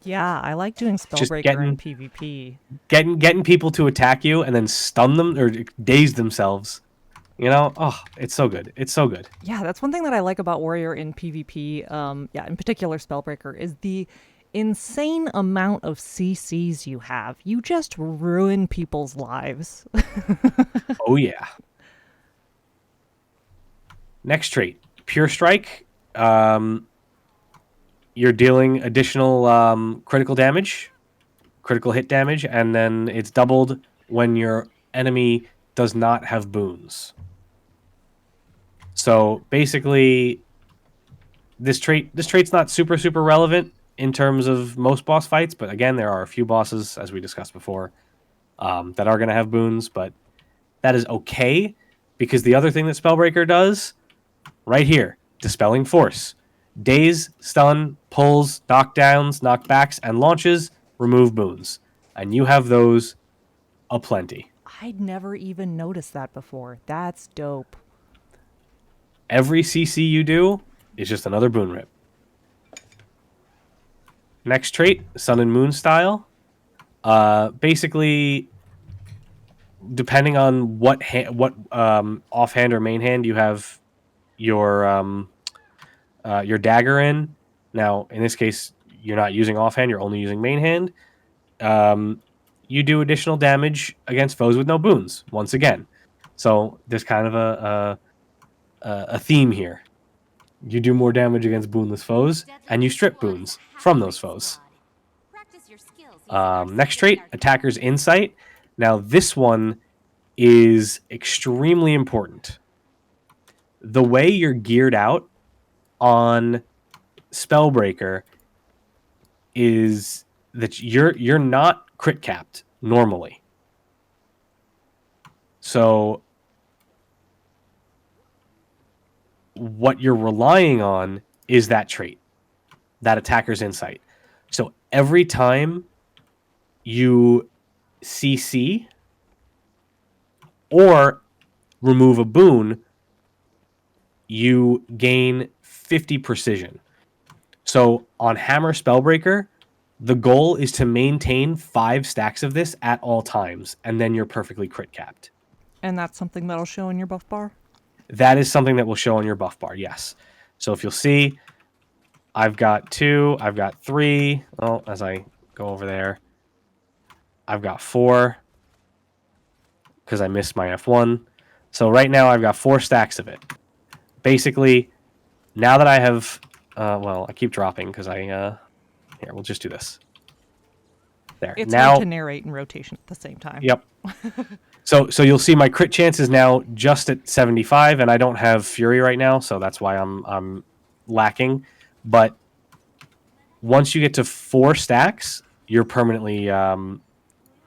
Speaker 1: Yeah, I like doing Spellbreaker in PvP.
Speaker 2: Getting people to attack you and then stun them or daze themselves. You know, oh, it's so good. It's so good.
Speaker 1: Yeah, that's one thing that I like about Warrior in PvP. Yeah, in particular Spellbreaker, is the insane amount of CCs you have. You just ruin people's lives.
Speaker 2: Oh yeah. Next trait, Pure Strike. You're dealing additional critical damage, critical hit damage, and then it's doubled when your enemy does not have boons. So basically, this trait's not super relevant in terms of most boss fights, but again, there are a few bosses, as we discussed before, that are going to have boons, but that is okay, because the other thing that Spellbreaker does, right here, Dispelling Force. Daze, stun, pulls, knockdowns, knockbacks, and launches remove boons. And you have those aplenty.
Speaker 1: I'd never even noticed that before. That's dope.
Speaker 2: Every CC you do is just another boon rip. Next trait, Sun and Moon style. Basically, depending on what offhand or main hand you have your dagger in. Now, in this case, you're not using offhand; you're only using main hand. You do additional damage against foes with no boons. Once again, so there's kind of a theme here. You do more damage against boonless foes, and you strip boons from those foes. Next trait, Attacker's Insight. Now, this one is extremely important. The way you're geared out on Spellbreaker is that you're not crit capped normally. So what you're relying on is that trait, that Attacker's Insight. So every time you CC or remove a boon, you gain 50 precision. So on Hammer Spellbreaker, the goal is to maintain 5 stacks of this at all times, and then you're perfectly crit capped.
Speaker 1: And that's something that'll show in your buff bar?
Speaker 2: That is something that will show on your buff bar, yes. So if you'll see, I've got 2, I've got 3. Oh, as I go over there, I've got 4 because I missed my F1. So right now I've got 4 stacks of it. Basically, now that I have, I keep dropping because here, we'll just do this. There.
Speaker 1: It's
Speaker 2: now,
Speaker 1: hard to narrate and rotation at the same time.
Speaker 2: Yep. So you'll see my crit chance is now just at 75, and I don't have Fury right now, so that's why I'm lacking. But once you get to 4 stacks, you're permanently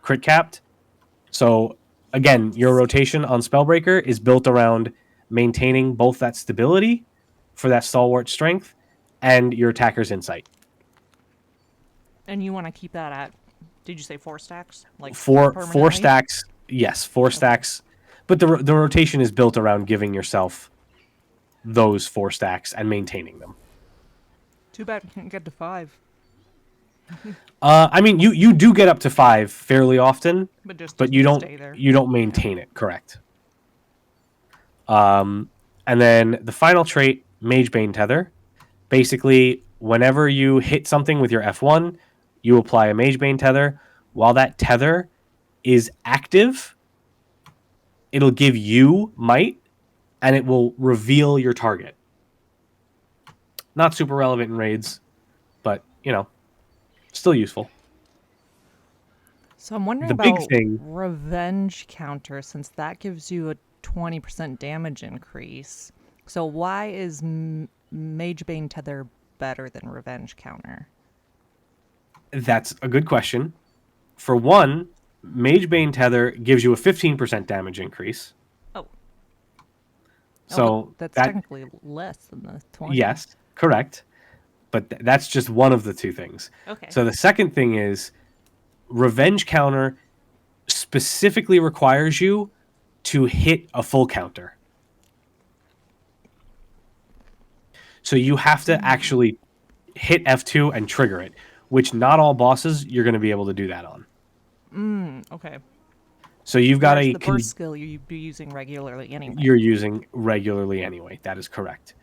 Speaker 2: crit capped. So again, your rotation on Spellbreaker is built around maintaining both that stability for that stalwart strength and your attacker's insight.
Speaker 1: And you want to keep that at, did you say 4 stacks? Like
Speaker 2: four
Speaker 1: permanently?
Speaker 2: stacks. Yes, 4 stacks. But the rotation is built around giving yourself those 4 stacks and maintaining them.
Speaker 1: Too bad you can't get to 5.
Speaker 2: I mean, you do get up to 5 fairly often, but you don't
Speaker 1: stay there.
Speaker 2: You don't maintain it. Correct. And then the final trait, Magebane Tether. Basically, whenever you hit something with your F1, you apply a Magebane Tether. While that tether is active, it'll give you might, and it will reveal your target. Not super relevant in raids, but, still useful.
Speaker 1: So I'm wondering about revenge counter, since that gives you a 20% damage increase. So why is Magebane Tether better than revenge counter?
Speaker 2: That's a good question. For one, Magebane Tether gives you a 15% damage increase.
Speaker 1: Oh.
Speaker 2: So
Speaker 1: that's technically less than the 20.
Speaker 2: Yes, correct. But that's just one of the 2 things.
Speaker 1: Okay.
Speaker 2: So the second thing is revenge counter specifically requires you to hit a full counter. So you have to actually hit F2 and trigger it, which not all bosses you're going to be able to do that on.
Speaker 1: Okay.
Speaker 2: So you've got
Speaker 1: the burst skill you'd be using regularly anyway.
Speaker 2: You're using regularly anyway. That is correct.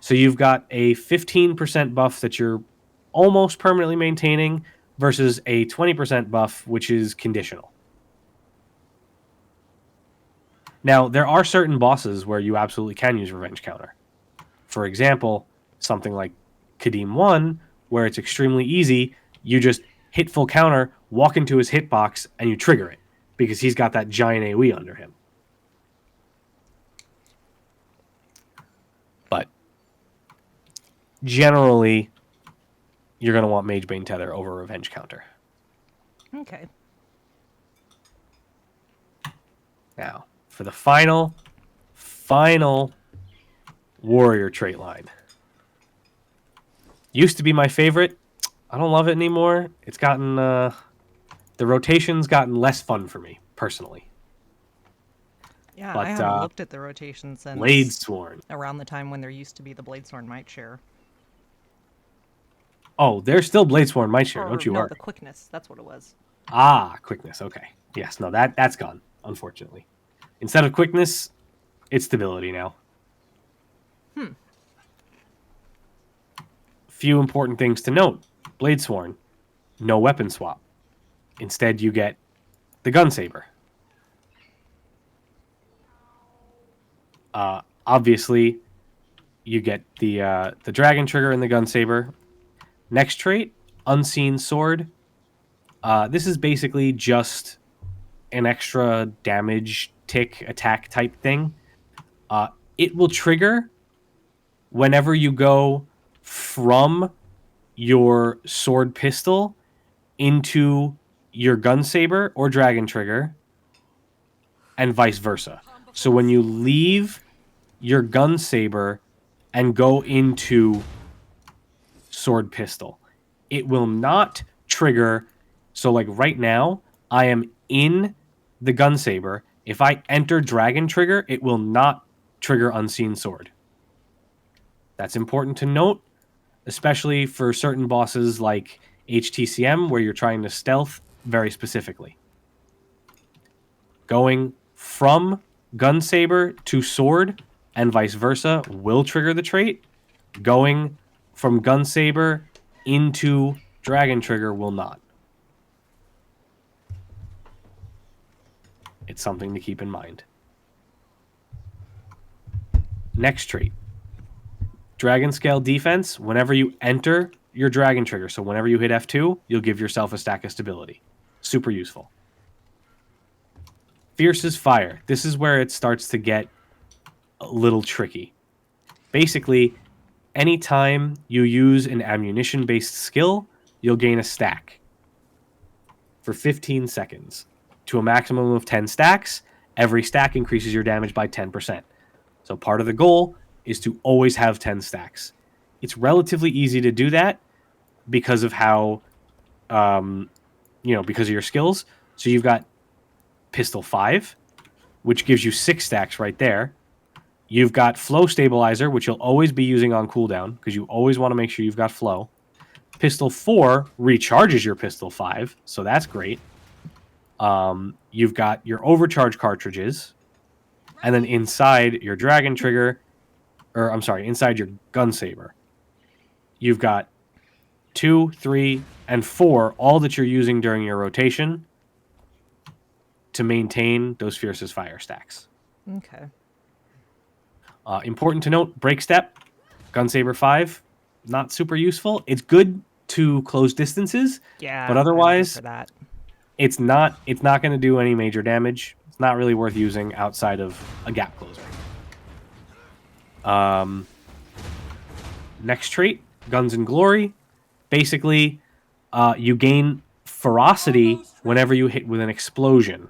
Speaker 2: So you've got a 15% buff that you're almost permanently maintaining versus a 20% buff, which is conditional. Now, there are certain bosses where you absolutely can use Revenge Counter. For example, something like Kadim 1, where it's extremely easy, you just hit full counter, walk into his hitbox, and you trigger it, because he's got that giant AoE under him. But generally, you're going to want Magebane Tether over Revenge Counter.
Speaker 1: Okay.
Speaker 2: Now, for the final warrior trait line. Used to be my favorite. I don't love it anymore. It's gotten the rotation's gotten less fun for me personally.
Speaker 1: Yeah, but, I haven't looked at the rotation since
Speaker 2: Bladesworn.
Speaker 1: Around the time when there used to be the Bladesworn Might Share.
Speaker 2: Oh, there's still Bladesworn Might Share, don't you worry.
Speaker 1: The quickness, that's what it was.
Speaker 2: Ah, quickness, okay. Yes, no, that's gone, unfortunately. Instead of quickness, it's stability now. Few important things to note. Bladesworn, no weapon swap. Instead, you get the gun saber. Obviously, you get the dragon trigger and the gun saber. Next trait, unseen sword. This is basically just an extra damage tick attack type thing. It will trigger whenever you go from your sword pistol into your gun saber or dragon trigger, and vice versa. So when you leave your gun saber and go into sword pistol, it will not trigger. So like right now, I am in the gun saber. If I enter dragon trigger, it will not trigger unseen sword. That's important to note, especially for certain bosses like HTCM, where you're trying to stealth very specifically. Going from Gunsaber to Sword and vice versa will trigger the trait. Going from Gunsaber into Dragon Trigger will not. It's something to keep in mind. Next trait. Dragon Scale Defense, whenever you enter your Dragon Trigger, so whenever you hit F2, you'll give yourself a stack of stability. Super useful. Fierce as Fire. This is where it starts to get a little tricky. Basically, anytime you use an ammunition-based skill, you'll gain a stack for 15 seconds. To a maximum of 10 stacks, every stack increases your damage by 10%. So part of the goal is to always have 10 stacks. It's relatively easy to do that because of how, because of your skills. So you've got Pistol 5, which gives you 6 stacks right there. You've got Flow Stabilizer, which you'll always be using on cooldown because you always want to make sure you've got flow. Pistol 4 recharges your Pistol 5, so that's great. You've got your overcharge cartridges, and then inside your Dragon Trigger, inside your Gunsaber, you've got 2, 3, and 4, all that you're using during your rotation to maintain those Fierce as Fire stacks.
Speaker 1: Okay.
Speaker 2: Important to note, Break Step, Gunsaber 5, not super useful. It's good to close distances, but otherwise,
Speaker 1: for that.
Speaker 2: it's not going to do any major damage. It's not really worth using outside of a gap closer. Next trait, Guns and Glory. Basically, you gain ferocity whenever you hit with an explosion.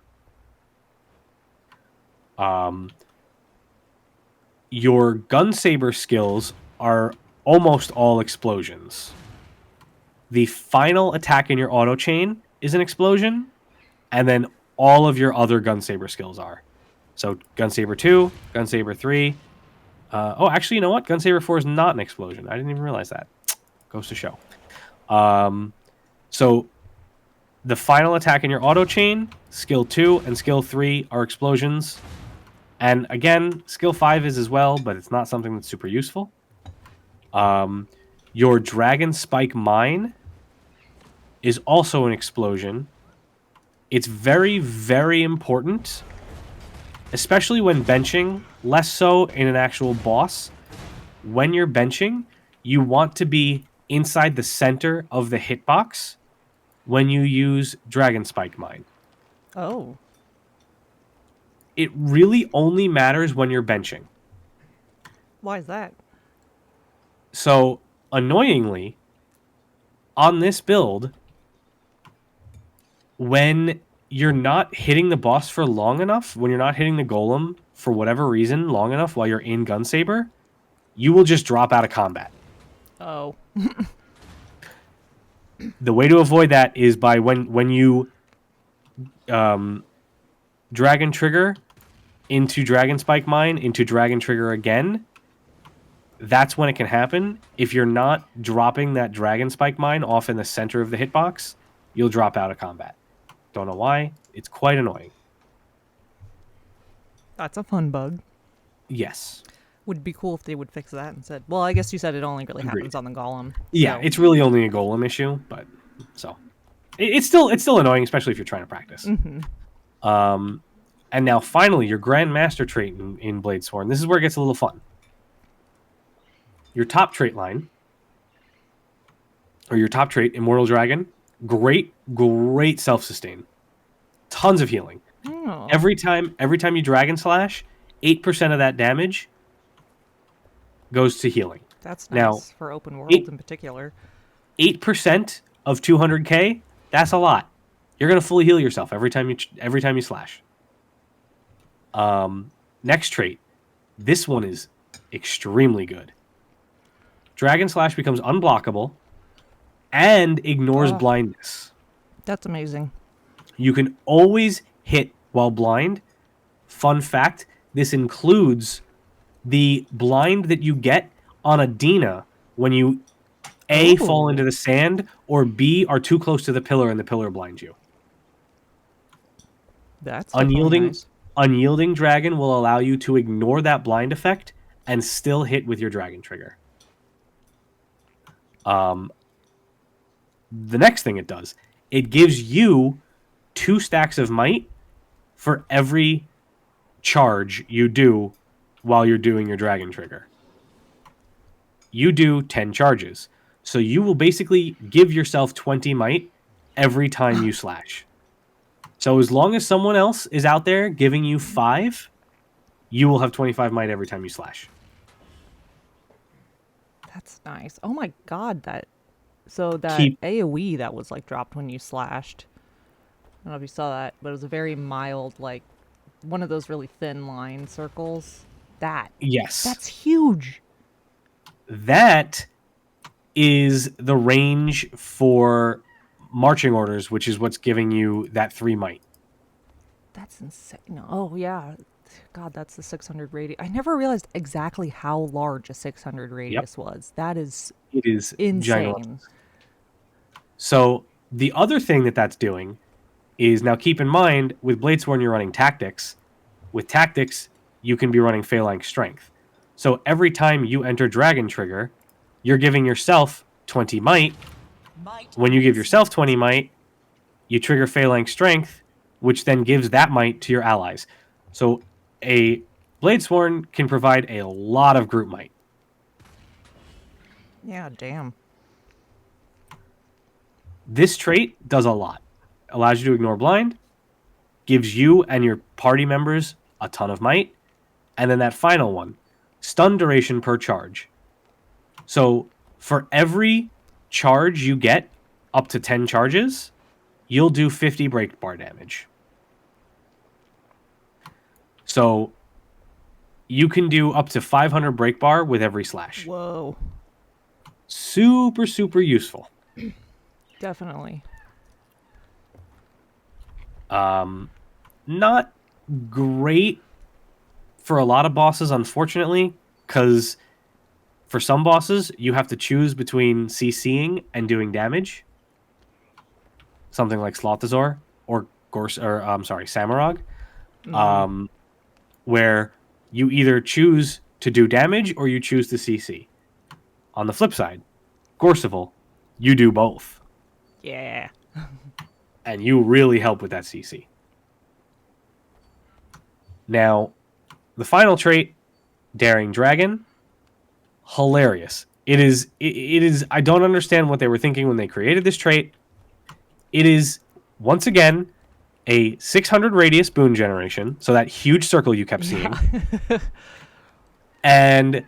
Speaker 2: Your Gunsaber skills are almost all explosions. The final attack in your auto chain is an explosion, and then all of your other Gunsaber skills are. So Gunsaber 2, Gunsaber 3. Actually, you know what? Gunsaber 4 is not an explosion. I didn't even realize that. Goes to show. So the final attack in your auto chain, skill 2 and skill 3 are explosions. And again, skill 5 is as well, but it's not something that's super useful. Your Dragon Spike Mine is also an explosion. It's very, very important, especially when benching, less so in an actual boss. When you're benching, you want to be inside the center of the hitbox when you use Dragon Spike Mine.
Speaker 1: Oh.
Speaker 2: It really only matters when you're benching.
Speaker 1: Why is that?
Speaker 2: So, annoyingly, on this build, when you're not hitting the boss for long enough, when you're not hitting the golem for whatever reason long enough while you're in Gunsaber, you will just drop out of combat.
Speaker 1: Oh.
Speaker 2: The way to avoid that is by when you Dragon Trigger into Dragon Spike Mine into Dragon Trigger again, that's when it can happen. If you're not dropping that Dragon Spike Mine off in the center of the hitbox, you'll drop out of combat. Don't know why. It's quite annoying.
Speaker 1: That's a fun bug.
Speaker 2: Yes.
Speaker 1: Would be cool if they would fix that and said, well, I guess you said it only really
Speaker 2: Agreed.
Speaker 1: happens on the golem.
Speaker 2: Yeah,
Speaker 1: so.
Speaker 2: It's really only a golem issue, but so it's still annoying, especially if you're trying to practice.
Speaker 1: Mm-hmm.
Speaker 2: And now finally, your Grandmaster trait in Bladesworn. This is where it gets a little fun. Your top trait line, or your top trait, Immortal Dragon, great self-sustain. Tons of healing.
Speaker 1: Oh.
Speaker 2: Every time you Dragon Slash, 8% of that damage goes to healing.
Speaker 1: That's nice
Speaker 2: Now,
Speaker 1: for open world in particular.
Speaker 2: 8% of 200k, that's a lot. You're going to fully heal yourself every time you slash. Next trait. This one is extremely good. Dragon Slash becomes unblockable and ignores blindness.
Speaker 1: That's amazing.
Speaker 2: You can always hit while blind. Fun fact, this includes the blind that you get on a Dina when you A, fall into the sand, or B, are too close to the pillar and the pillar blinds you.
Speaker 1: That's nice.
Speaker 2: Unyielding Dragon will allow you to ignore that blind effect and still hit with your Dragon trigger. The next thing it does, it gives you 2 stacks of might for every charge you do while you're doing your Dragon trigger. You do 10 charges. So you will basically give yourself 20 might every time you slash. So as long as someone else is out there giving you 5, you will have 25 might every time you slash.
Speaker 1: That's nice. Oh my god, AoE that was like dropped when you slashed. I don't know if you saw that, but it was a very mild, like one of those really thin line circles.
Speaker 2: Yes.
Speaker 1: That's huge.
Speaker 2: That is the range for marching orders, which is what's giving you that 3 might.
Speaker 1: That's insane. No, oh yeah. God, that's the 600 radius. I never realized exactly how large a 600 radius was. It is insane.
Speaker 2: Ginormous. So the other thing that's doing is, now keep in mind, with Bladesworn you're running tactics. With tactics, you can be running Phalanx Strength. So every time you enter Dragon Trigger, you're giving yourself 20 might. When you give yourself 20 might, you trigger Phalanx Strength, which then gives that might to your allies. So a Bladesworn can provide a lot of group might.
Speaker 1: Yeah, damn.
Speaker 2: This trait does a lot. Allows you to ignore blind, gives you and your party members a ton of might, and then that final one, stun duration per charge. So for every charge you get up to 10 charges, you'll do 50 break bar damage. So you can do up to 500 break bar with every slash.
Speaker 1: Whoa.
Speaker 2: Super, super useful.
Speaker 1: Definitely.
Speaker 2: Not great for a lot of bosses, unfortunately, because for some bosses, you have to choose between CCing and doing damage. Something like Slothazor or Samurag.
Speaker 1: Mm-hmm.
Speaker 2: Where you either choose to do damage or you choose to CC. On the flip side, Gorseval, you do both.
Speaker 1: Yeah.
Speaker 2: And you really help with that CC. Now, the final trait, Daring Dragon, hilarious. It is. I don't understand what they were thinking when they created this trait. It is, once again, a 600 radius boon generation, so that huge circle you kept seeing. And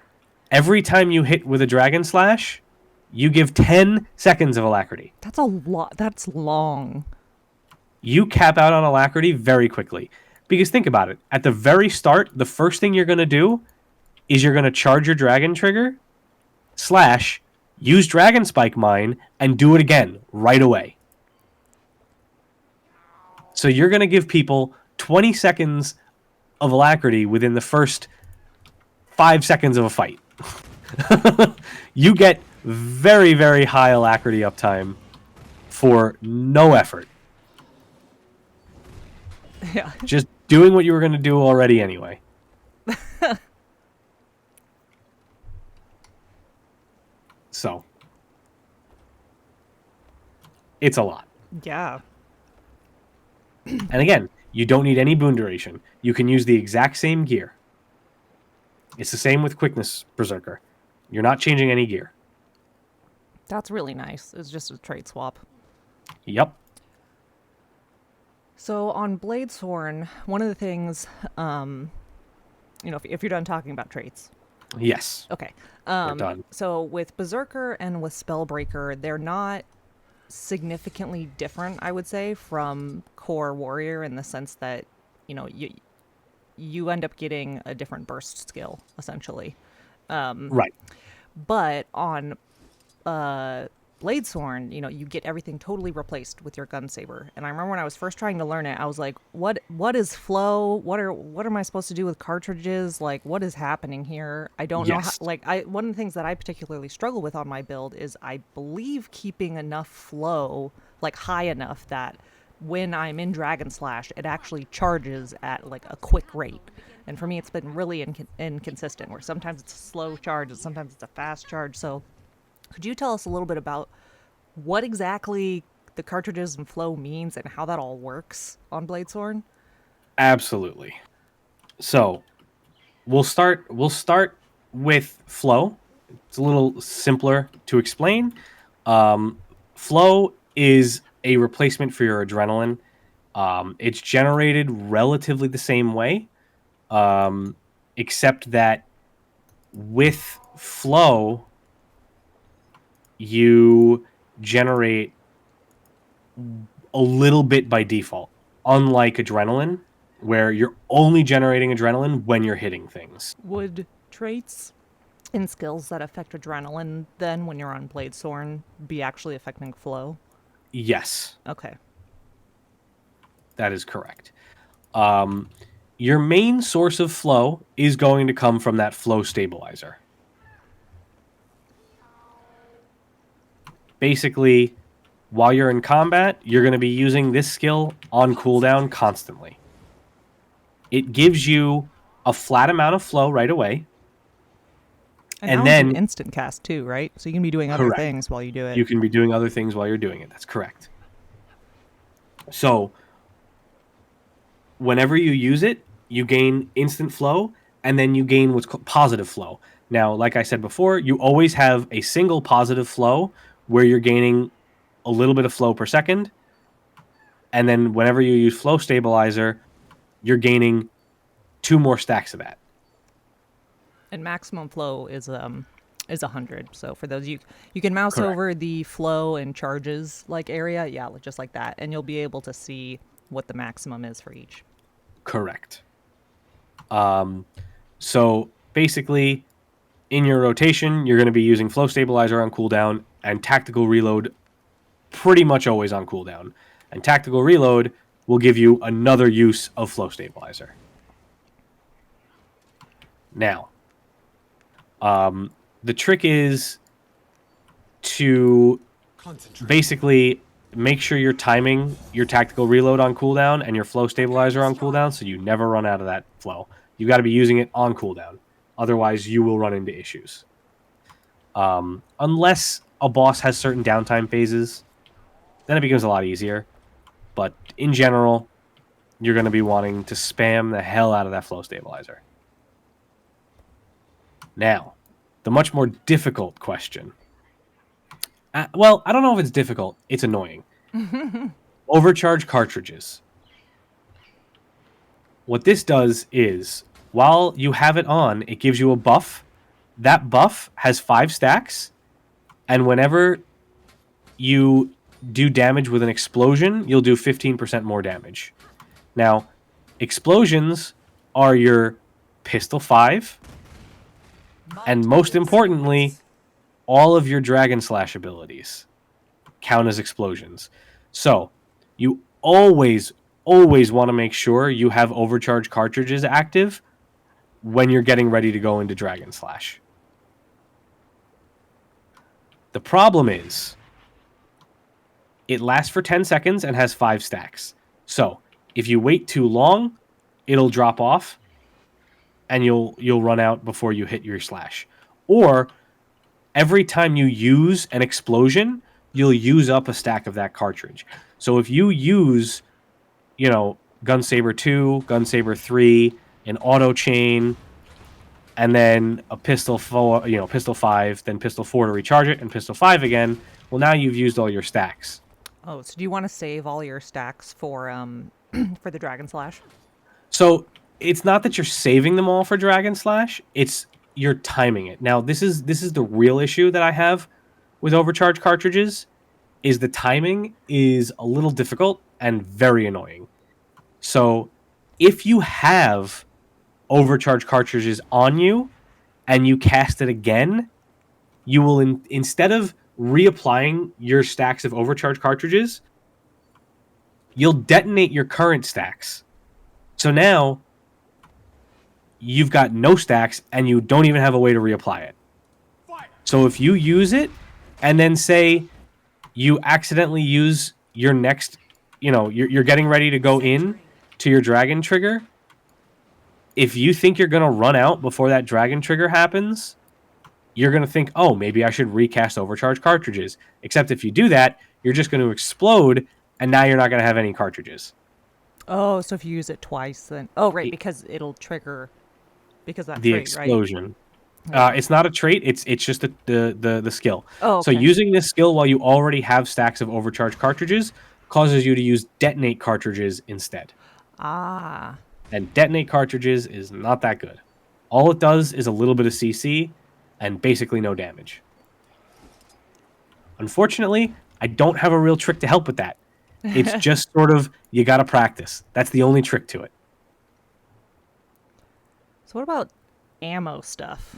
Speaker 2: every time you hit with a Dragon Slash, you give 10 seconds of alacrity.
Speaker 1: That's a lot. That's long.
Speaker 2: You cap out on alacrity very quickly. Because think about it. At the very start, the first thing you're going to do is you're going to charge your Dragon Trigger, slash, use Dragon Spike Mine, and do it again right away. So you're going to give people 20 seconds of alacrity within the first 5 seconds of a fight. You get very, very high alacrity uptime for no effort.
Speaker 1: Yeah.
Speaker 2: Just doing what you were going to do already anyway. So, it's a lot.
Speaker 1: Yeah.
Speaker 2: And again, you don't need any boon duration. You can use the exact same gear. It's the same with Quickness Berserker. You're not changing any gear.
Speaker 1: That's really nice. It's just a trait swap.
Speaker 2: Yep.
Speaker 1: So on Bladesworn, one of the things, if you're done talking about traits.
Speaker 2: Yes.
Speaker 1: Okay.
Speaker 2: We're done.
Speaker 1: So with Berserker and with Spellbreaker, they're not significantly different, I would say, from core warrior in the sense that, you end up getting a different burst skill, essentially.
Speaker 2: Right.
Speaker 1: But on Bladesworn, you get everything totally replaced with your gun saber. And I remember when I was first trying to learn it, I was like, what is flow? What am I supposed to do with cartridges? Like, what is happening here? I don't know how, like, one of the things that I particularly struggle with on my build is I believe keeping enough flow, like high enough that when I'm in Dragon Slash, it actually charges at like a quick rate. And for me, it's been really inconsistent, where sometimes it's a slow charge and sometimes it's a fast charge. So could you tell us a little bit about what exactly the cartridges and flow means and how that all works on Bladesworn?
Speaker 2: Absolutely. So we'll start with flow. It's a little simpler to explain. Flow is a replacement for your adrenaline. It's generated relatively the same way, except that with flow, you generate a little bit by default, unlike adrenaline, where you're only generating adrenaline when you're hitting things.
Speaker 1: Would traits and skills that affect adrenaline then, when you're on Bladesworn, be actually affecting flow?
Speaker 2: Yes.
Speaker 1: Okay.
Speaker 2: That is correct. Your main source of flow is going to come from that flow stabilizer. Basically, while you're in combat, you're going to be using this skill on cooldown constantly. It gives you a flat amount of flow right away.
Speaker 1: And then instant cast too, right? So you can be doing other things while you do it.
Speaker 2: You can be doing other things while you're doing it. That's correct. So whenever you use it, you gain instant flow, and then you gain what's called positive flow. Now, like I said before, you always have a single positive flow where you're gaining a little bit of flow per second. And then whenever you use flow stabilizer, you're gaining 2 more stacks of that.
Speaker 1: And maximum flow is 100. So for those, you can mouse over the flow and charges like area, just like that, and you'll be able to see what the maximum is for each.
Speaker 2: Correct. So basically, in your rotation, you're going to be using flow stabilizer on cooldown and tactical reload pretty much always on cooldown. And tactical reload will give you another use of flow stabilizer. Now, the trick is to basically make sure you're timing your tactical reload on cooldown and your flow stabilizer on cooldown so you never run out of that flow. You got to be using it on cooldown. Otherwise, you will run into issues. Unless a boss has certain downtime phases, then it becomes a lot easier. But in general, you're going to be wanting to spam the hell out of that flow stabilizer. Now, the much more difficult question. Well, I don't know if it's difficult. It's annoying. Overcharge cartridges. What this does is, while you have it on, it gives you a buff. That buff has 5 stacks, and whenever you do damage with an explosion, you'll do 15% more damage. Now, explosions are your Pistol 5, and most importantly, all of your Dragon Slash abilities count as explosions. So, you always want to make sure you have overcharge cartridges active when you're getting ready to go into Dragon Slash. The problem is, it lasts for 10 seconds and has 5 stacks. So, if you wait too long, it'll drop off, and you'll run out before you hit your slash. Or, every time you use an explosion, you'll use up a stack of that cartridge. So if you use, Gun Saber 2, Gun Saber 3, an auto chain, and then a Pistol 4, Pistol 5, then Pistol 4 to recharge it, and Pistol 5 again, well, now you've used all your stacks.
Speaker 1: Oh, so do you want to save all your stacks for for the Dragon Slash?
Speaker 2: So it's not that you're saving them all for Dragon Slash, it's you're timing it. Now, this is the real issue that I have with overcharge cartridges, is the timing is a little difficult and very annoying. So if you have overcharge cartridges on you and you cast it again, you will instead of reapplying your stacks of overcharge cartridges, you'll detonate your current stacks. So now you've got no stacks and you don't even have a way to reapply it. So if you use it and then say you accidentally use your next, you're getting ready to go in to your dragon trigger, if you think you're going to run out before that dragon trigger happens, you're going to think, oh, maybe I should recast overcharge cartridges. Except if you do that, you're just going to explode, and now you're not going to have any cartridges.
Speaker 1: Oh, so if you use it twice, then... Oh, right, because it'll trigger... Because that
Speaker 2: the
Speaker 1: trait,
Speaker 2: explosion.
Speaker 1: Right?
Speaker 2: It's not a trait. It's just the skill.
Speaker 1: Oh, okay.
Speaker 2: So using this skill while you already have stacks of overcharge cartridges causes you to use detonate cartridges instead.
Speaker 1: Ah.
Speaker 2: And detonate cartridges is not that good. All it does is a little bit of CC and basically no damage. Unfortunately, I don't have a real trick to help with that. It's just sort of, you gotta practice. That's the only trick to it.
Speaker 1: So what about ammo stuff?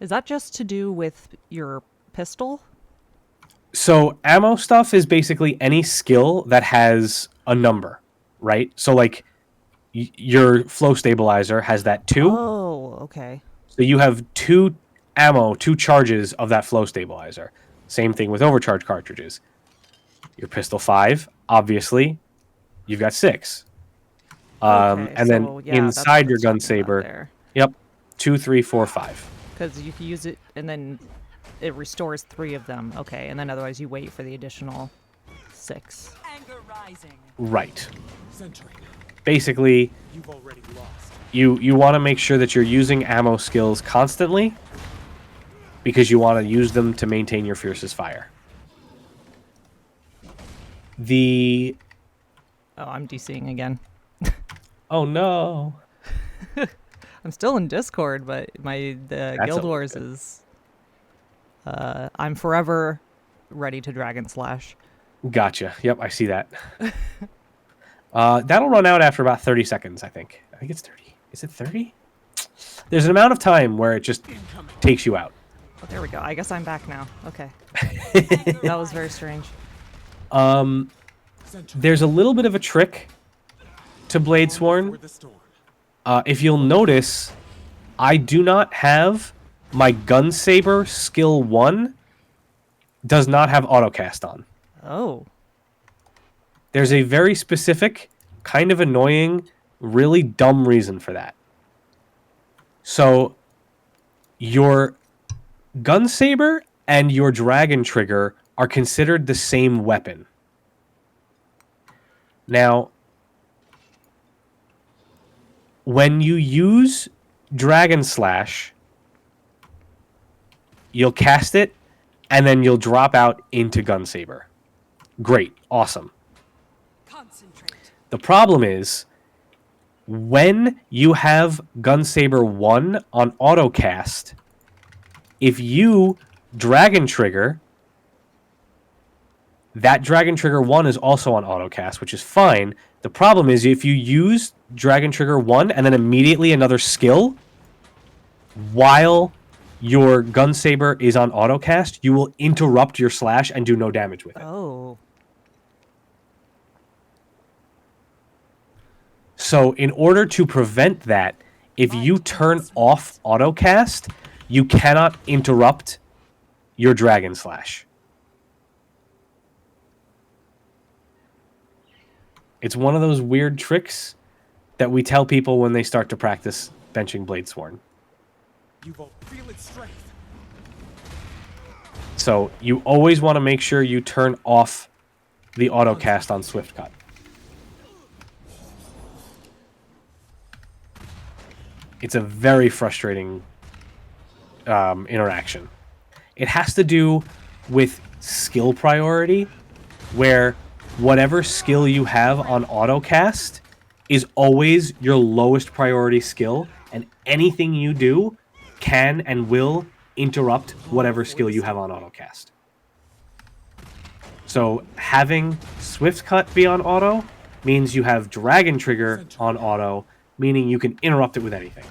Speaker 1: Is that just to do with your pistol?
Speaker 2: So ammo stuff is basically any skill that has a number, right? So like your flow stabilizer has that 2.
Speaker 1: Oh, okay.
Speaker 2: So you have 2 charges of that flow stabilizer. Same thing with overcharge cartridges. Your pistol 5, obviously, you've got 6.
Speaker 1: Okay,
Speaker 2: and then inside your gun saber, yep, 2, 3, 4, 5.
Speaker 1: Because you can use it and then it restores 3 of them. Okay, and then otherwise you wait for the additional 6.
Speaker 5: Anger rising.
Speaker 2: Right. Basically,
Speaker 5: You've already lost.
Speaker 2: you want to make sure that you're using ammo skills constantly because you want to use them to maintain your fiercest fire. Oh,
Speaker 1: I'm DCing again.
Speaker 2: Oh no.
Speaker 1: I'm still in Discord, but the Guild Wars is I'm forever ready to Dragon Slash.
Speaker 2: Gotcha. Yep, I see that. That'll run out after about 30 seconds, I think. I think it's 30. Is it 30? There's an amount of time where it just takes you out.
Speaker 1: Oh, there we go. I guess I'm back now. Okay. That was very strange.
Speaker 2: There's a little bit of a trick to Bladesworn. If you'll notice, I do not have my gun saber skill 1 does not have autocast on.
Speaker 1: Oh.
Speaker 2: There's a very specific, kind of annoying, really dumb reason for that. So, your gun saber and your dragon trigger are considered the same weapon. Now, when you use Dragon Slash, you'll cast it, and then you'll drop out into Gun Saber. Great. Awesome.
Speaker 5: Concentrate.
Speaker 2: The problem is, when you have Gun Saber 1 on autocast, if you Dragon Trigger, that Dragon Trigger 1 is also on autocast, which is fine. The problem is if you use Dragon Trigger 1 and then immediately another skill, while your Gun Saber is on autocast, you will interrupt your slash and do no damage with it.
Speaker 1: Oh.
Speaker 2: So in order to prevent that, if you turn off autocast, you cannot interrupt your Dragon Slash. It's one of those weird tricks that we tell people when they start to practice benching Bladesworn.
Speaker 5: You will feel its strength.
Speaker 2: So you always want to make sure you turn off the autocast on Swift Cut. It's a very frustrating interaction. It has to do with skill priority, where whatever skill you have on autocast is always your lowest priority skill, and anything you do can and will interrupt whatever skill you have on autocast. So having Swift Cut be on auto means you have Dragon Trigger on auto, meaning you can interrupt it with anything.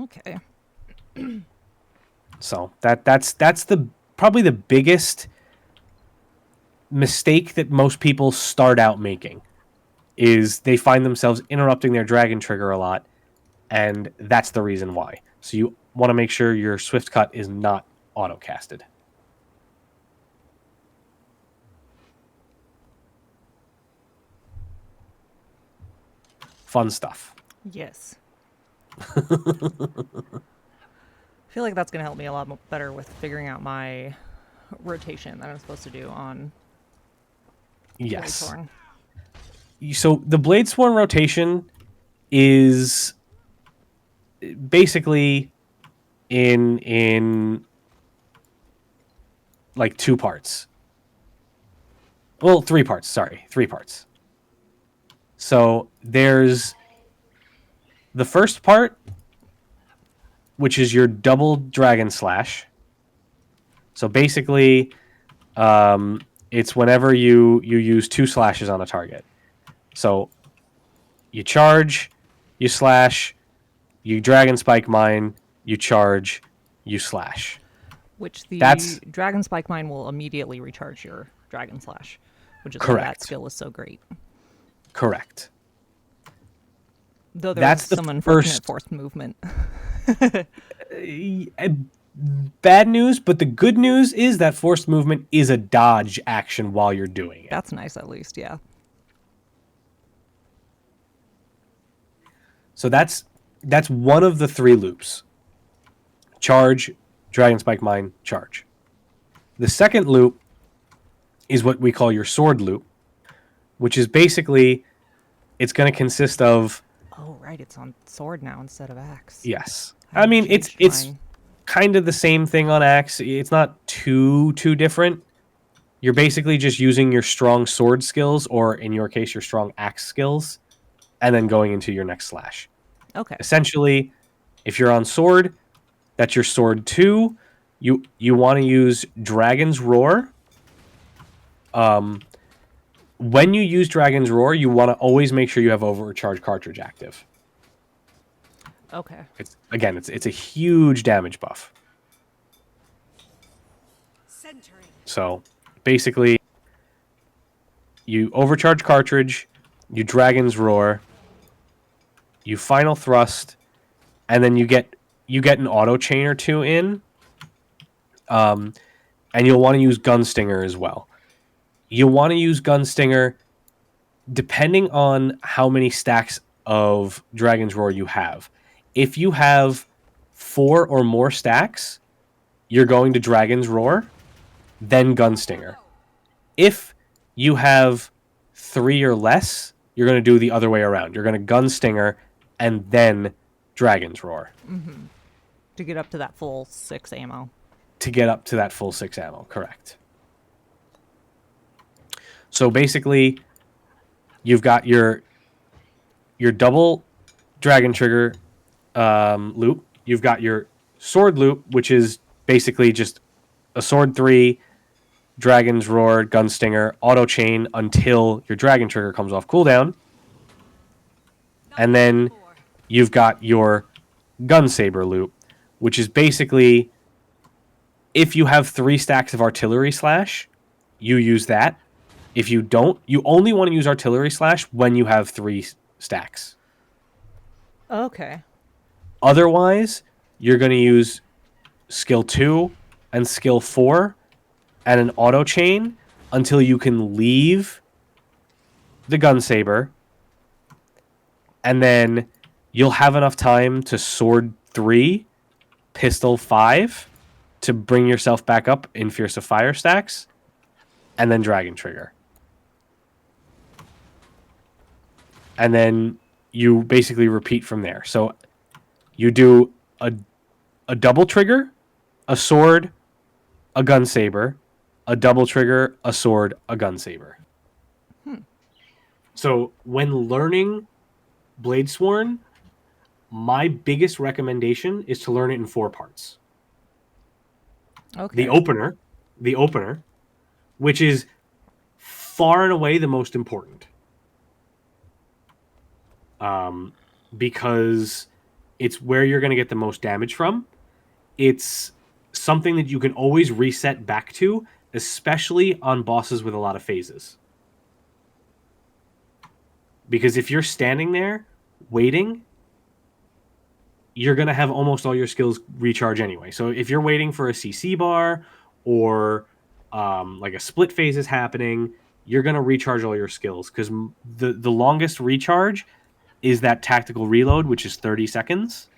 Speaker 1: Okay.
Speaker 2: So that's the probably the biggest mistake that most people start out making is they find themselves interrupting their dragon trigger a lot, and that's the reason why. So you want to make sure your swift cut is not auto casted. Fun stuff.
Speaker 1: Yes. I feel like that's going to help me a lot better with figuring out my rotation that I'm supposed to do on
Speaker 2: Yes.
Speaker 1: Bladesworn.
Speaker 2: So the Bladesworn rotation is basically in like two parts. Well, three parts. Sorry, three parts. So there's the first part, which is your double dragon slash. So basically, it's whenever you use two slashes on a target. So you charge, you slash, you dragon spike mine, you charge, you slash.
Speaker 1: Which the
Speaker 2: That's
Speaker 1: Dragon Spike Mine will immediately recharge your Dragon Slash, which is why
Speaker 2: correct.
Speaker 1: that skill is so great.
Speaker 2: Correct.
Speaker 1: Though
Speaker 2: That's
Speaker 1: there's
Speaker 2: the
Speaker 1: some unfortunate
Speaker 2: first
Speaker 1: forced movement.
Speaker 2: bad news, but the good news is that forced movement is a dodge action while you're doing it.
Speaker 1: That's nice, at least, yeah.
Speaker 2: So that's one of the three loops. Charge, Dragon Spike Mine, charge. The second loop is what we call your sword loop, which is basically, it's going to consist of...
Speaker 1: Oh, right, it's on sword now instead of axe.
Speaker 2: Yes.
Speaker 1: I
Speaker 2: I mean,
Speaker 1: changed
Speaker 2: it's
Speaker 1: mine.
Speaker 2: kind of the same thing on axe. It's not too different. You're basically just using your strong sword skills, or in your case, your strong axe skills, and then going into your next slash.
Speaker 1: Okay.
Speaker 2: Essentially, if you're on sword, that's your sword 2. You want to use Dragon's Roar. When you use Dragon's Roar, you want to always make sure you have Overcharge cartridge active.
Speaker 1: Okay.
Speaker 2: It's a huge damage buff.
Speaker 5: Centering.
Speaker 2: So basically, you overcharge cartridge, you Dragon's Roar, you Final Thrust, and then you get an auto chain or two in. And you'll want to use Gunstinger as well. You'll want to use Gunstinger depending on how many stacks of Dragon's Roar you have. If you have 4 or more stacks, you're going to Dragon's Roar, then Gunstinger. If you have 3 or less, you're going to do the other way around. You're going to Gunstinger and then Dragon's Roar.
Speaker 1: Mm-hmm. To get up to that full 6 ammo.
Speaker 2: To get up to that full 6 ammo, correct. So basically, you've got your double dragon trigger loop. You've got your sword loop, which is basically just a sword 3, Dragon's Roar, Gunstinger, auto chain until your dragon trigger comes off cooldown. And then you've got your Gunsaber loop, which is basically, if you have 3 stacks of artillery slash, you use that. If you don't, you only want to use artillery slash when you have 3 stacks.
Speaker 1: Okay.
Speaker 2: Otherwise, you're going to use skill 2 and skill 4 and an auto chain until you can leave the Gunsaber. And then you'll have enough time to sword 3, pistol 5 to bring yourself back up in Fierce of Fire stacks, and then Dragon Trigger. And then you basically repeat from there. So you do a double trigger, a sword, a Gunsaber, a double trigger, a sword, a Gunsaber. So when learning Bladesworn, my biggest recommendation is to learn it in 4 parts.
Speaker 1: Okay.
Speaker 2: The opener, which is far and away the most important. Because It's where you're going to get the most damage from. It's something that you can always reset back to, especially on bosses with a lot of phases. Because if you're standing there waiting, you're going to have almost all your skills recharge anyway. So if you're waiting for a CC bar or like a split phase is happening, you're going to recharge all your skills because the longest recharge is that tactical reload, which is 30 seconds.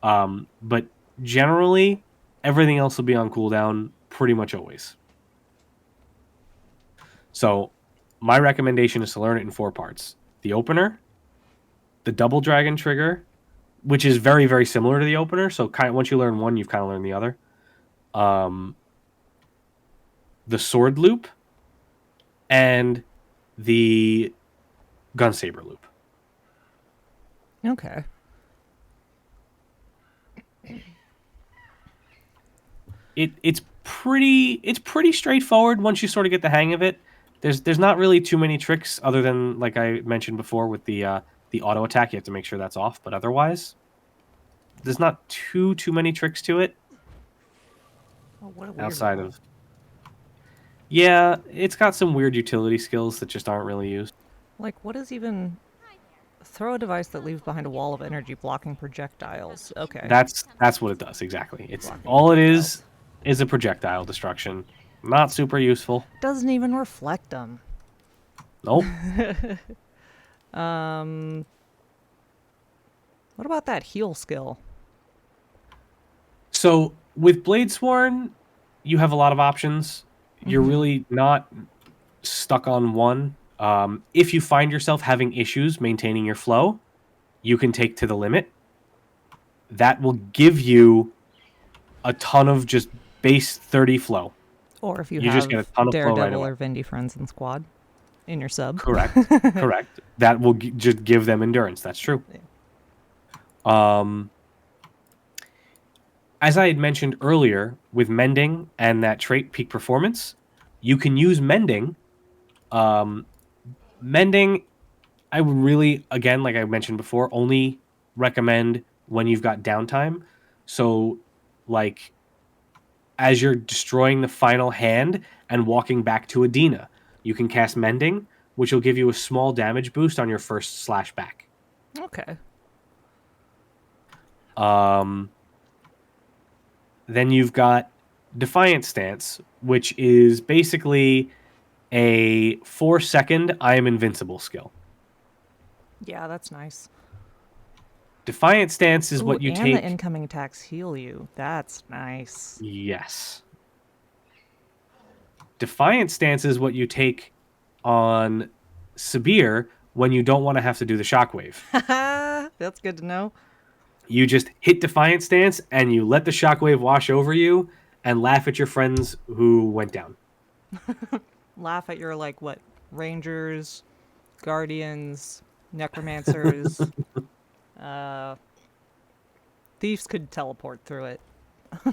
Speaker 2: But generally, everything else will be on cooldown pretty much always. So my recommendation is to learn it in 4 parts. The opener, the double dragon trigger, which is very, very similar to the opener. So kind of, once you learn one, you've kind of learned the other. The sword loop and the gun saber loop.
Speaker 1: Okay.
Speaker 2: It's pretty straightforward once you sort of get the hang of it. There's not really too many tricks other than, like I mentioned before, with the auto attack. You have to make sure that's off, but otherwise, there's not too many tricks to it.
Speaker 1: Oh, what a weird
Speaker 2: Outside
Speaker 1: one.
Speaker 2: of, yeah, it's got some weird utility skills that just aren't really used.
Speaker 1: Like, what is even... Throw a device that leaves behind a wall of energy blocking projectiles. Okay.
Speaker 2: That's what it does exactly. It's
Speaker 1: Blocking
Speaker 2: all it
Speaker 1: projectiles.
Speaker 2: is a projectile destruction. Not super useful.
Speaker 1: Doesn't even reflect them.
Speaker 2: Nope.
Speaker 1: What about that heal skill?
Speaker 2: So with Bladesworn, you have a lot of options. You're really not stuck on one. If you find yourself having issues maintaining your flow, you can take to the limit. That will give you a ton of just base 30 flow.
Speaker 1: Or if you
Speaker 2: You
Speaker 1: have
Speaker 2: just get a ton of flow
Speaker 1: Daredevil
Speaker 2: right away.
Speaker 1: or Vindy friends in squad in your sub.
Speaker 2: Correct. Correct. That will just give them endurance. That's true. As I had mentioned earlier, with mending and that trait peak performance, you can use mending. Mending, I would really, again, like I mentioned before, only recommend when you've got downtime. So, like, as you're destroying the final hand and walking back to Adina, you can cast Mending, which will give you a small damage boost on your first slash back.
Speaker 1: Okay.
Speaker 2: Then you've got Defiant Stance, which is basically a 4-second I am invincible skill.
Speaker 1: Yeah, that's nice.
Speaker 2: Defiant Stance is what you
Speaker 1: and
Speaker 2: take.
Speaker 1: the incoming attacks heal you. That's nice.
Speaker 2: Yes. Defiant Stance is what you take on Sabir when you don't want to have to do the shockwave.
Speaker 1: That's good to know.
Speaker 2: You just hit Defiant Stance and you let the shockwave wash over you and laugh at your friends who went down.
Speaker 1: Laugh at your, like, what? Rangers, Guardians, Necromancers. Thieves could teleport through it.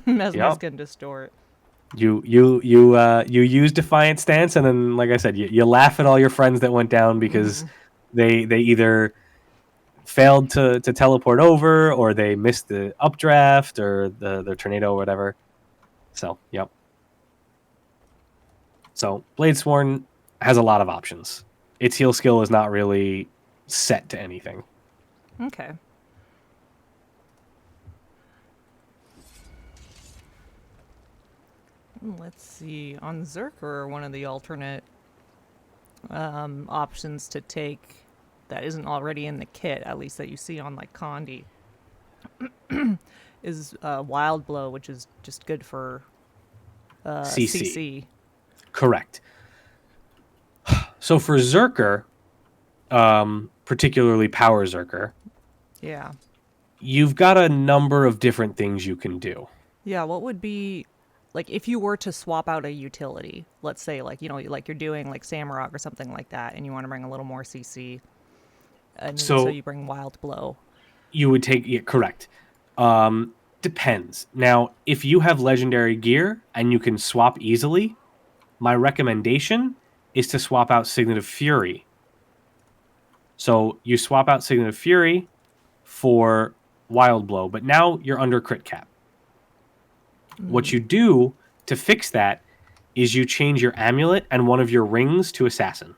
Speaker 1: Mesmers can distort.
Speaker 2: You use Defiant Stance, and then, like I said, you laugh at all your friends that went down because they either failed to teleport over, or they missed the updraft, or the tornado, or whatever. So, yep. So, Bladesworn has a lot of options. Its heal skill is not really set to anything.
Speaker 1: Okay. Let's see. On Zerker, one of the alternate options to take that isn't already in the kit, at least that you see on, like, Condi, is Wild Blow, which is just good for CC.
Speaker 2: Correct. So for Zerker, particularly Power Zerker,
Speaker 1: Yeah.
Speaker 2: you've got a number of different things you can do.
Speaker 1: Yeah, what would be, like, if you were to swap out a utility, let's say, like, you know, like you're doing, like, Samurok or something like that, and you want to bring a little more CC, and so you bring Wild Blow.
Speaker 2: You would take, yeah, correct. Depends. Now, if you have legendary gear and you can swap easily, my recommendation is to swap out Signet of Fury. So you swap out Signet of Fury, for Wild Blow, but now you're under crit cap. What you do to fix that is you change your amulet and one of your rings to assassin.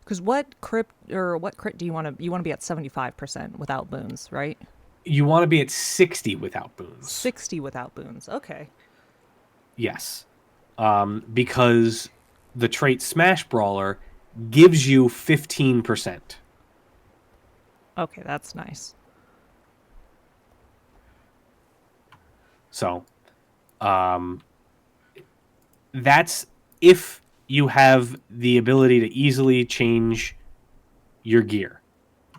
Speaker 1: Because what crit do you want to? You want to be at 75% without boons, right?
Speaker 2: You want to be at 60 without boons.
Speaker 1: 60 without boons. Okay.
Speaker 2: Yes. Because the trait Smash Brawler gives you 15%.
Speaker 1: Okay, that's nice.
Speaker 2: So, that's if you have the ability to easily change your gear.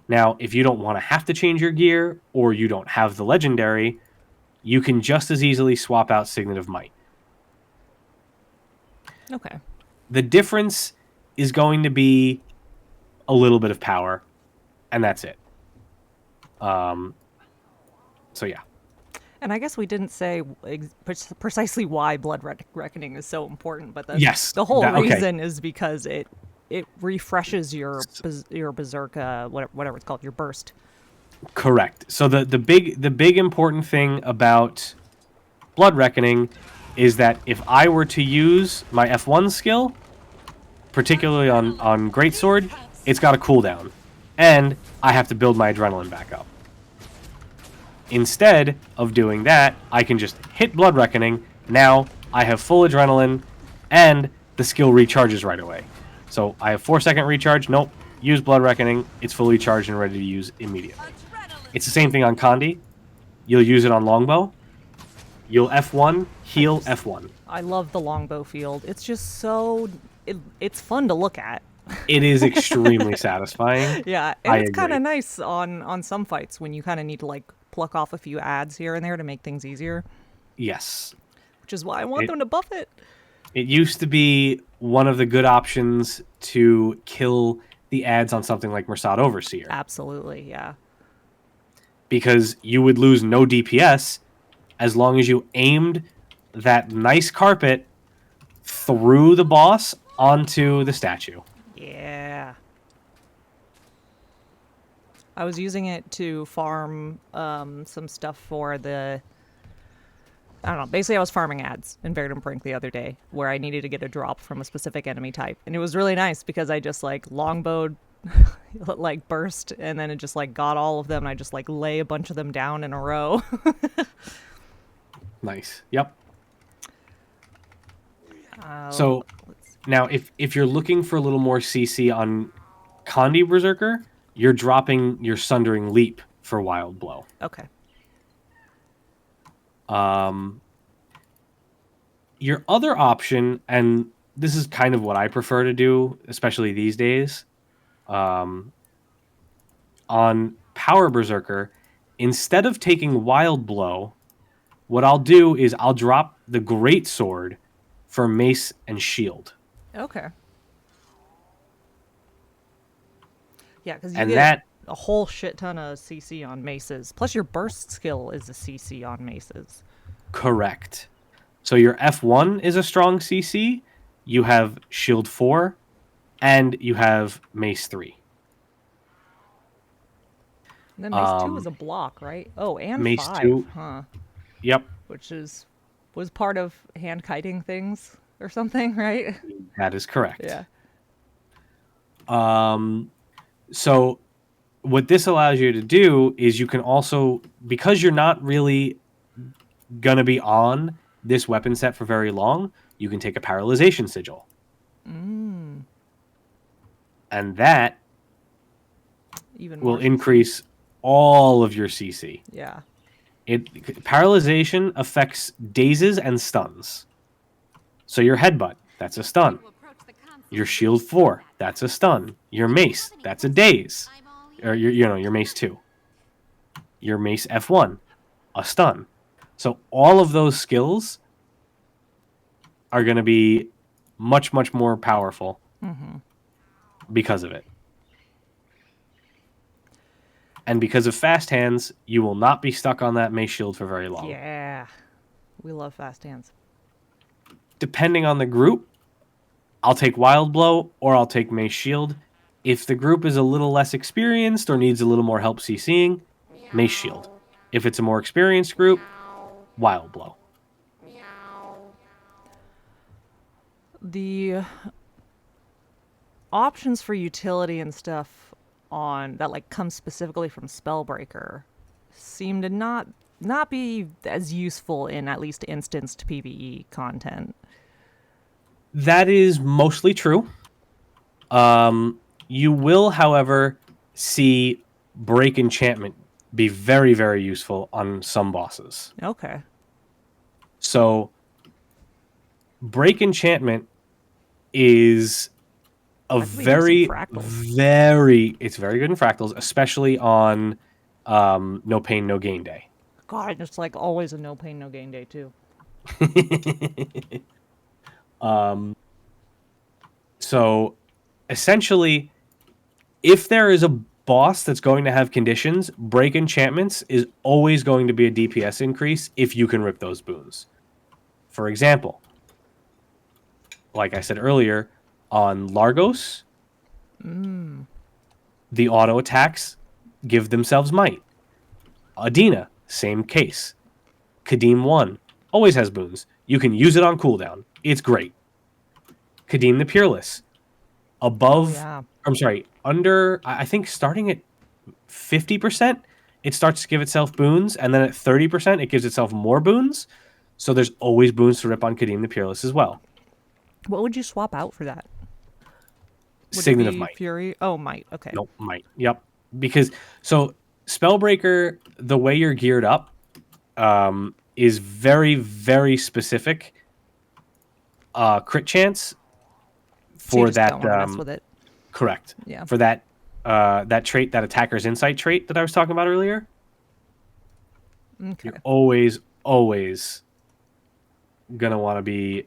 Speaker 2: Now, if you don't want to have to change your gear, or you don't have the legendary, you can just as easily swap out Signet of Might.
Speaker 1: Okay.
Speaker 2: The difference is going to be a little bit of power, and that's it. So yeah.
Speaker 1: And I guess we didn't say precisely why Blood Reckoning is so important, but
Speaker 2: yes,
Speaker 1: the whole reason is because it refreshes your berserk, whatever it's called, your burst.
Speaker 2: Correct. So the big important thing about Blood Reckoning is that if I were to use my F1 skill, particularly on Greatsword, it's got a cooldown, and I have to build my adrenaline back up. Instead of doing that, I can just hit Blood Reckoning. Now I have full adrenaline, and the skill recharges right away. So I have 4-second recharge. Nope. Use Blood Reckoning. It's fully charged and ready to use immediately. It's the same thing on Condi. You'll use it on Longbow. You'll F1, heal F1.
Speaker 1: I love the Longbow field. It's just so... It's fun to look at.
Speaker 2: It is extremely satisfying.
Speaker 1: Yeah, and it's kind of nice on some fights when you kind of need to like pluck off a few ads here and there to make things easier.
Speaker 2: Yes.
Speaker 1: Which is why I want them to buff it.
Speaker 2: It used to be one of the good options to kill the ads on something like Mersad Overseer.
Speaker 1: Absolutely, yeah.
Speaker 2: Because you would lose no DPS as long as you aimed that nice carpet through the boss onto the statue.
Speaker 1: Yeah. I was using it to farm some stuff for the... I don't know. Basically, I was farming ads in Verdant Brink the other day where I needed to get a drop from a specific enemy type. And it was really nice because I just, like, longbowed, like, burst, and then it just, like, got all of them. And I just, like, lay a bunch of them down in a row.
Speaker 2: Nice. Yep. So, now, if you're looking for a little more CC on Condi Berserker, you're dropping your Sundering Leap for Wild Blow.
Speaker 1: Okay.
Speaker 2: Your other option, and this is kind of what I prefer to do, especially these days, on Power Berserker, instead of taking Wild Blow, what I'll do is I'll drop the Great Sword for Mace and Shield.
Speaker 1: Okay. Yeah, because you get a whole shit ton of CC on maces. Plus your burst skill is a CC on maces.
Speaker 2: Correct. So your F1 is a strong CC, you have Shield 4, and you have Mace 3.
Speaker 1: And then Mace 2 is a block, right? Oh, and
Speaker 2: Mace
Speaker 1: 5.
Speaker 2: 2.
Speaker 1: Huh.
Speaker 2: Yep.
Speaker 1: Which was part of hand kiting things or something, right?
Speaker 2: That is correct.
Speaker 1: Yeah.
Speaker 2: So what this allows you to do is you can also, because you're not really going to be on this weapon set for very long, you can take a Paralyzation Sigil. And that will increase all of your CC.
Speaker 1: Yeah.
Speaker 2: Paralyzation affects dazes and stuns. So your Headbutt, that's a stun. Your Shield 4, that's a stun. Your Mace, that's a daze. Or your Mace 2. Your Mace F1, a stun. So all of those skills are going to be much, much more powerful because of it. And because of fast hands, you will not be stuck on that Mace Shield for very long.
Speaker 1: Yeah. We love fast hands.
Speaker 2: Depending on the group, I'll take Wild Blow or I'll take Mace Shield. If the group is a little less experienced or needs a little more help CCing, Mace Shield. If it's a more experienced group, Wild Blow.
Speaker 1: The options for utility and stuff on that like come specifically from Spellbreaker seem to not be as useful in at least instanced PvE content.
Speaker 2: That is mostly true. You will, however, see Break Enchantment be very, very useful on some bosses.
Speaker 1: Okay.
Speaker 2: So, Break Enchantment is a
Speaker 1: That could be used in fractals.
Speaker 2: it's very good in fractals, especially on No Pain, No Gain Day.
Speaker 1: God, it's like always a no pain, no gain day too.
Speaker 2: So, essentially, if there is a boss that's going to have conditions, Break Enchantments is always going to be a DPS increase if you can rip those boons. For example, like I said earlier, on Largos, the auto attacks give themselves might. Adina, same case. Kadim 1 always has boons. You can use it on cooldown. It's great. Kadim the Peerless. Under, I think starting at 50%, it starts to give itself boons, and then at 30%, it gives itself more boons. So there's always boons to rip on Kadim the Peerless as well.
Speaker 1: What would you swap out for that? Would
Speaker 2: Signet
Speaker 1: it
Speaker 2: of
Speaker 1: be
Speaker 2: Might.
Speaker 1: Fury? Oh, Might. Okay.
Speaker 2: Nope, Might. Yep. Because, so, Spellbreaker, the way you're geared up, is very, very specific crit chance
Speaker 1: So you
Speaker 2: for
Speaker 1: just
Speaker 2: that.
Speaker 1: don't wanna mess with it.
Speaker 2: Correct.
Speaker 1: Yeah.
Speaker 2: For that that trait, that attacker's insight trait that I was talking about earlier.
Speaker 1: Okay.
Speaker 2: You're always gonna want to be,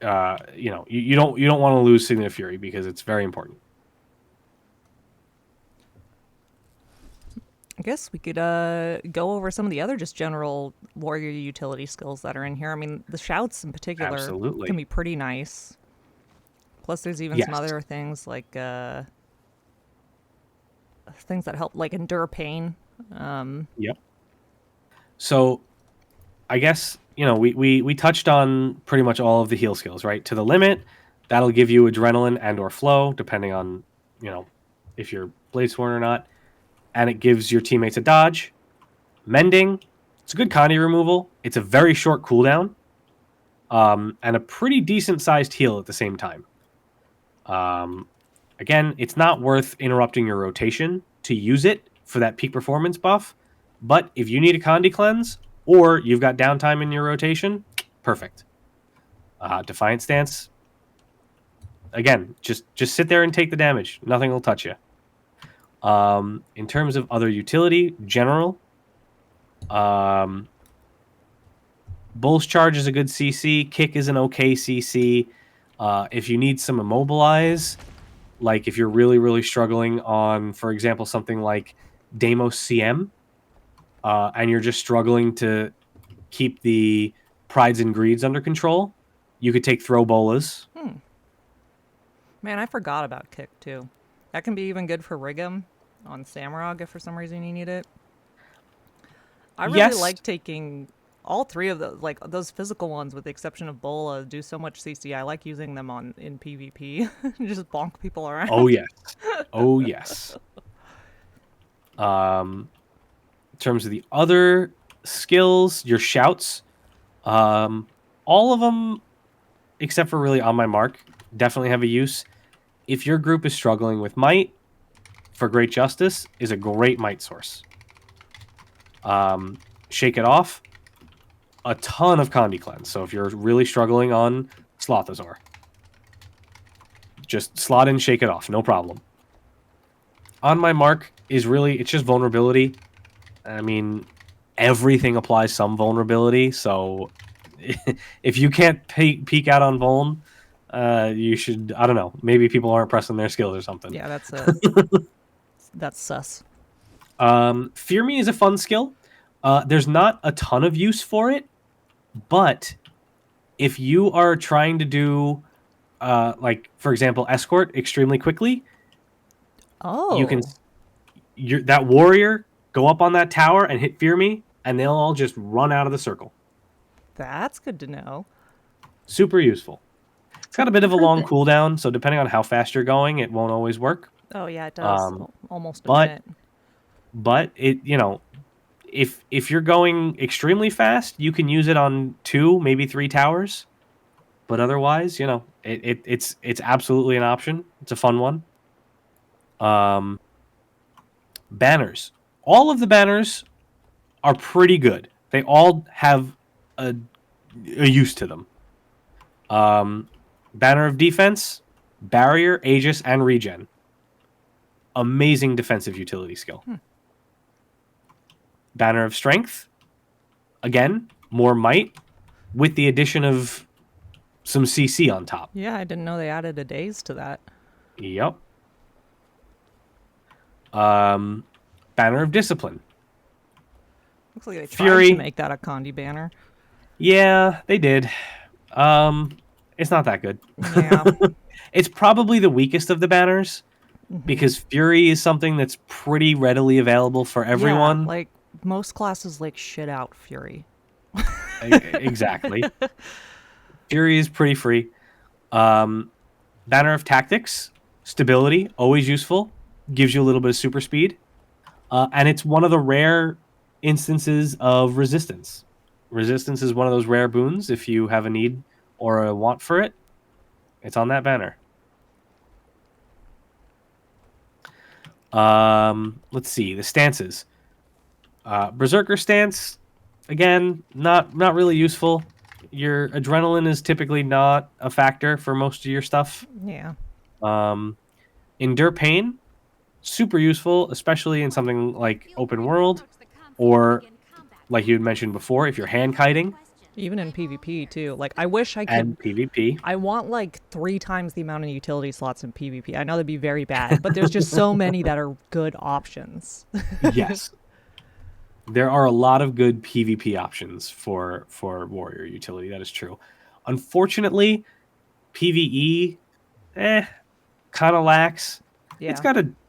Speaker 2: you don't want to lose Signet of Fury because it's very important.
Speaker 1: I guess we could go over some of the other just general warrior utility skills that are in here. I mean, the shouts in particular
Speaker 2: Absolutely.
Speaker 1: can be pretty nice. Plus, there's even some
Speaker 2: Yes.
Speaker 1: other things like things that help, like endure pain.
Speaker 2: Yep. So, I guess we touched on pretty much all of the heal skills, right? To the limit, that'll give you adrenaline and/or flow, depending on if you're Bladesworn or not, and it gives your teammates a dodge. Mending, it's a good Connie removal. It's a very short cooldown, and a pretty decent sized heal at the same time. Again, it's not worth interrupting your rotation to use it for that peak performance buff, but if you need a Condi cleanse or you've got downtime in your rotation, perfect. Defiant Stance, again, just sit there and take the damage. Nothing will touch you. In terms of other utility, general, Bull's Charge is a good CC. Kick is an okay CC. If you need some immobilize, like if you're really, really struggling on, for example, something like Deimos CM, and you're just struggling to keep the prides and greeds under control, you could take Throw Bolas.
Speaker 1: Man, I forgot about Kick too. That can be even good for Rig'em on Samurag if for some reason you need it. I really like taking all three of those, like those physical ones, with the exception of Bola, do so much CC. I like using them in PvP. Just bonk people around.
Speaker 2: Oh yes. Oh yes. In terms of the other skills, your shouts, all of them, except for really On My Mark, definitely have a use. If your group is struggling with might, for Great Justice is a great might source. Shake It Off, a ton of Condi cleanse. So if you're really struggling on Slothazor, just slot in Shake It Off, no problem. On My Mark is really, it's just vulnerability. I mean, everything applies some vulnerability, so if you can't peek out on vuln, you should, I don't know, maybe people aren't pressing their skills or something.
Speaker 1: Yeah, that's sus.
Speaker 2: Fear Me is a fun skill. There's not a ton of use for it, but if you are trying to do, like, for example, Escort extremely quickly,
Speaker 1: Oh.
Speaker 2: you can, that warrior Go up on that tower and hit Fear Me, and they'll all just run out of the circle.
Speaker 1: That's good to know.
Speaker 2: Super useful. It's got a bit of a long cooldown, so depending on how fast you're going, it won't always work.
Speaker 1: Oh yeah, it does. Almost a
Speaker 2: but
Speaker 1: minute.
Speaker 2: But it, if you're going extremely fast, you can use it on 2, maybe 3 towers. But otherwise, it's absolutely an option. It's a fun one. Banners. All of the banners are pretty good. They all have a use to them. Banner of Defense, Barrier, Aegis, and Regen. Amazing defensive utility skill. Banner of Strength. Again, more might with the addition of some CC on top.
Speaker 1: Yeah, I didn't know they added a daze to that.
Speaker 2: Yep. Banner of Discipline.
Speaker 1: Looks like they tried
Speaker 2: Fury.
Speaker 1: to make that a Condi banner.
Speaker 2: Yeah, they did. It's not that good.
Speaker 1: Yeah.
Speaker 2: It's probably the weakest of the banners because Fury is something that's pretty readily available for everyone.
Speaker 1: Yeah, like most classes like shit out Fury.
Speaker 2: Exactly. Fury is pretty free. Banner of Tactics, stability, always useful. Gives you a little bit of super speed. And it's one of the rare instances of resistance. Resistance is one of those rare boons. If you have a need or a want for it, it's on that banner. Let's see the stances. Berserker stance, again, not really useful. Your adrenaline is typically not a factor for most of your stuff.
Speaker 1: Yeah.
Speaker 2: Endure pain, super useful, especially in something like open world, or like you had mentioned before, if you're hand kiting.
Speaker 1: Even in PvP too. Like I wish I could.
Speaker 2: And PvP.
Speaker 1: I want like 3 times the amount of utility slots in PvP. I know that'd be very bad, but there's just so many that are good options.
Speaker 2: Yes. There are a lot of good PvP options for warrior utility. That is true. Unfortunately, PvE, kind of lacks.
Speaker 1: Yeah.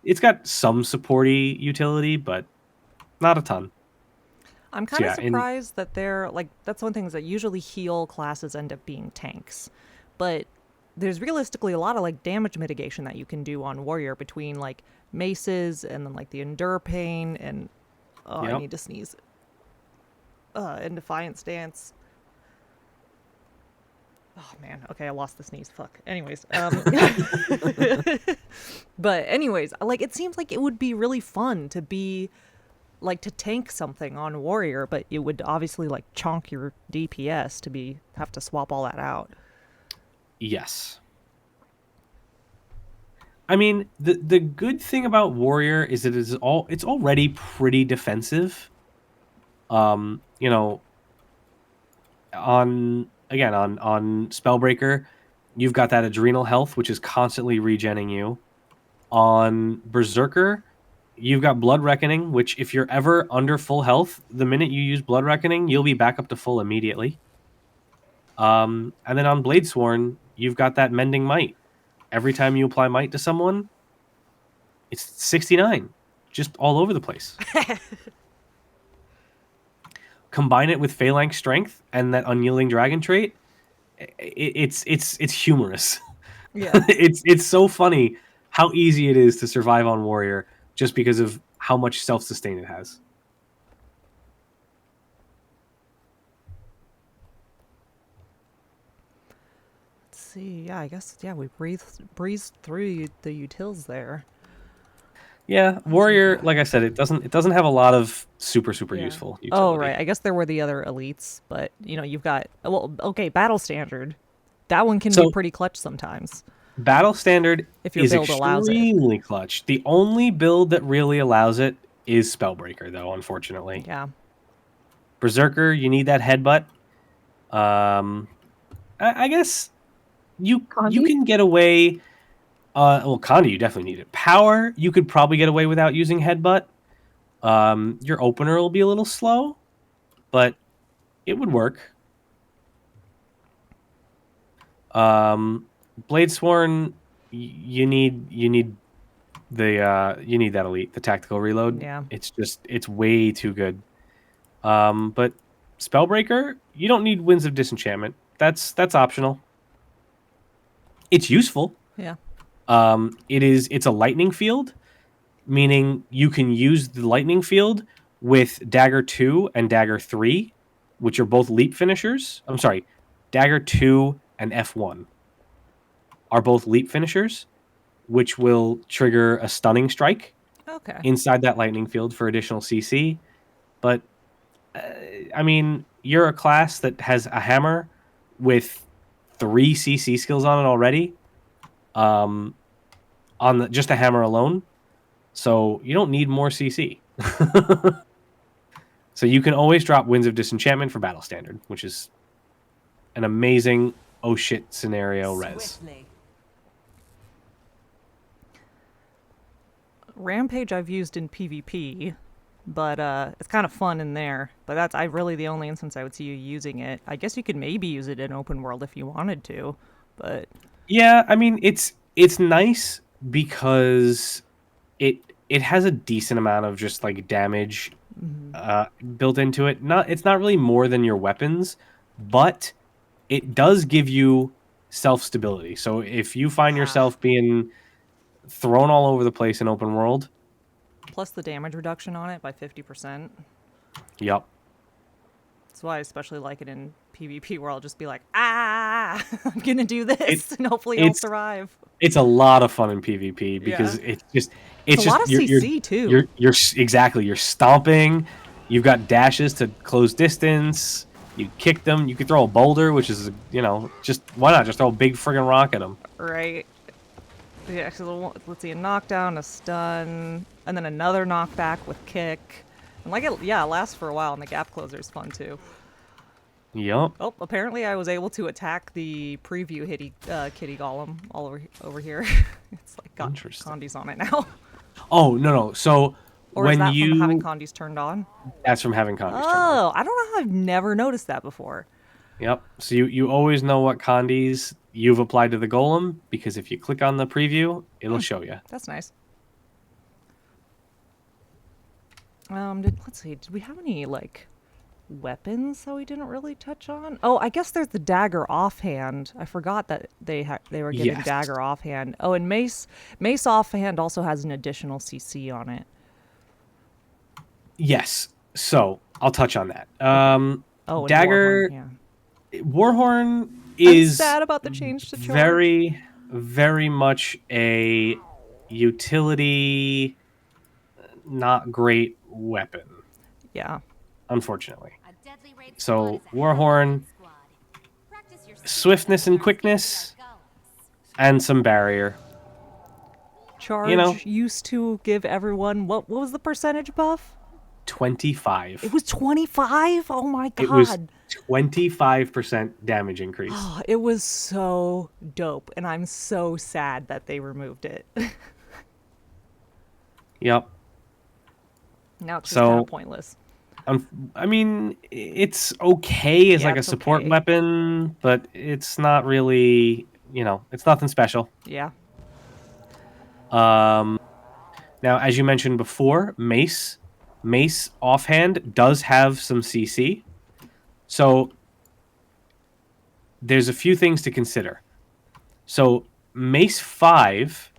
Speaker 2: It's got some supporty utility, but not a ton.
Speaker 1: I'm kind of surprised that they're like that's one thing is that usually heal classes end up being tanks, but there's realistically a lot of like damage mitigation that you can do on warrior between like maces and then like the endure pain and
Speaker 2: Yep.
Speaker 1: I need to sneeze. And defiant stance. Oh man, okay, I lost the sneeze. Fuck. Anyways, but anyways, like it seems like it would be really fun to be like to tank something on warrior, but it would obviously like chonk your DPS to have to swap all that out.
Speaker 2: Yes. I mean, the good thing about warrior is that it's already pretty defensive. On Spellbreaker, you've got that adrenal health, which is constantly regenning you. On Berserker, you've got Blood Reckoning, which if you're ever under full health, the minute you use Blood Reckoning, you'll be back up to full immediately. And then on Bladesworn, you've got that Mending Might. Every time you apply Might to someone, it's 69, just all over the place. Combine it with Phalanx Strength and that Unyielding Dragon trait, it's humorous.
Speaker 1: Yeah.
Speaker 2: It's so funny how easy it is to survive on Warrior just because of how much self-sustain it has.
Speaker 1: Let's see. Yeah, I guess we breezed through the utils there.
Speaker 2: Yeah, Warrior, like I said, it doesn't have a lot of super useful utility.
Speaker 1: Oh right, I guess there were the other elites, but you've got Battle Standard. That one can be pretty clutch sometimes.
Speaker 2: Battle Standard
Speaker 1: if your build allows it.
Speaker 2: Extremely clutch. The only build that really allows it is Spellbreaker, though, unfortunately.
Speaker 1: Yeah.
Speaker 2: Berserker, you need that headbutt. I guess you can get away. Condi, you definitely need it. Power, you could probably get away without using headbutt. Your opener will be a little slow, but it would work. Bladesworn, you need You need that elite, the tactical reload.
Speaker 1: Yeah.
Speaker 2: It's way too good. But Spellbreaker, you don't need Winds of Disenchantment. That's optional. It's useful.
Speaker 1: Yeah.
Speaker 2: It's a lightning field, meaning you can use the lightning field with Dagger 2 and Dagger 3, which are both leap finishers. I'm sorry, Dagger 2 and F1 are both leap finishers, which will trigger a stunning strike
Speaker 1: Okay.
Speaker 2: inside that lightning field for additional CC. But I mean, you're a class that has a hammer with 3 CC skills on it already. Just a hammer alone. So you don't need more CC. So you can always drop Winds of Disenchantment for Battle Standard, which is an amazing oh shit scenario res.
Speaker 5: Swiftly.
Speaker 1: Rampage I've used in PvP, but it's kind of fun in there. But that's really the only instance I would see you using it. I guess you could maybe use it in open world if you wanted to, but
Speaker 2: yeah, I mean it's nice because it has a decent amount of just like damage built into it. It's not really more than your weapons, but it does give you self stability. So if you find yourself being thrown all over the place in open world,
Speaker 1: plus the damage reduction on it by 50%.
Speaker 2: Yep.
Speaker 1: That's why I especially like it in PvP, where I'll just be like, I'm gonna do this, and hopefully I'll survive.
Speaker 2: It's a lot of fun in PvP because it's just
Speaker 1: a lot of CC too.
Speaker 2: You're stomping. You've got dashes to close distance. You kick them. You could throw a boulder, which is just why not just throw a big friggin' rock at them?
Speaker 1: Right. Yeah. So let's see, a knockdown, a stun, and then another knockback with kick. And it lasts for a while, and the gap closer is fun too.
Speaker 2: Yep.
Speaker 1: Oh, apparently I was able to attack the preview kitty golem all over here. It's like got condies on it now.
Speaker 2: Oh no! So
Speaker 1: or
Speaker 2: when
Speaker 1: is that
Speaker 2: you
Speaker 1: from having condies turned on?
Speaker 2: That's from having condies turned on.
Speaker 1: Oh, I don't know how I've never noticed that before.
Speaker 2: Yep. So you always know what condies you've applied to the golem because if you click on the preview, it'll show you.
Speaker 1: That's nice. Let's see. Did we have any weapons that we didn't really touch on? Oh, I guess there's the dagger offhand. I forgot that they were giving dagger offhand. Oh, and mace offhand also has an additional CC on it.
Speaker 2: Yes. So I'll touch on that.
Speaker 1: Dagger.
Speaker 2: Warhorn is
Speaker 1: I'm sad about the change to charge.
Speaker 2: Very, very much a utility, not great weapon.
Speaker 1: Yeah.
Speaker 2: Unfortunately. So Warhorn, swiftness and quickness, and some barrier.
Speaker 1: Charge used to give everyone what was the percentage buff?
Speaker 2: 25.
Speaker 1: It was 25? Oh my god.
Speaker 2: It was 25% damage increase.
Speaker 1: Oh, it was so dope, and I'm so sad that they removed it.
Speaker 2: Yep.
Speaker 1: Now it's just kind of pointless.
Speaker 2: I mean, it's okay as a support weapon, but it's not really, it's nothing special.
Speaker 1: Yeah.
Speaker 2: Now, as you mentioned before, Mace offhand does have some CC. So there's a few things to consider. So Mace 5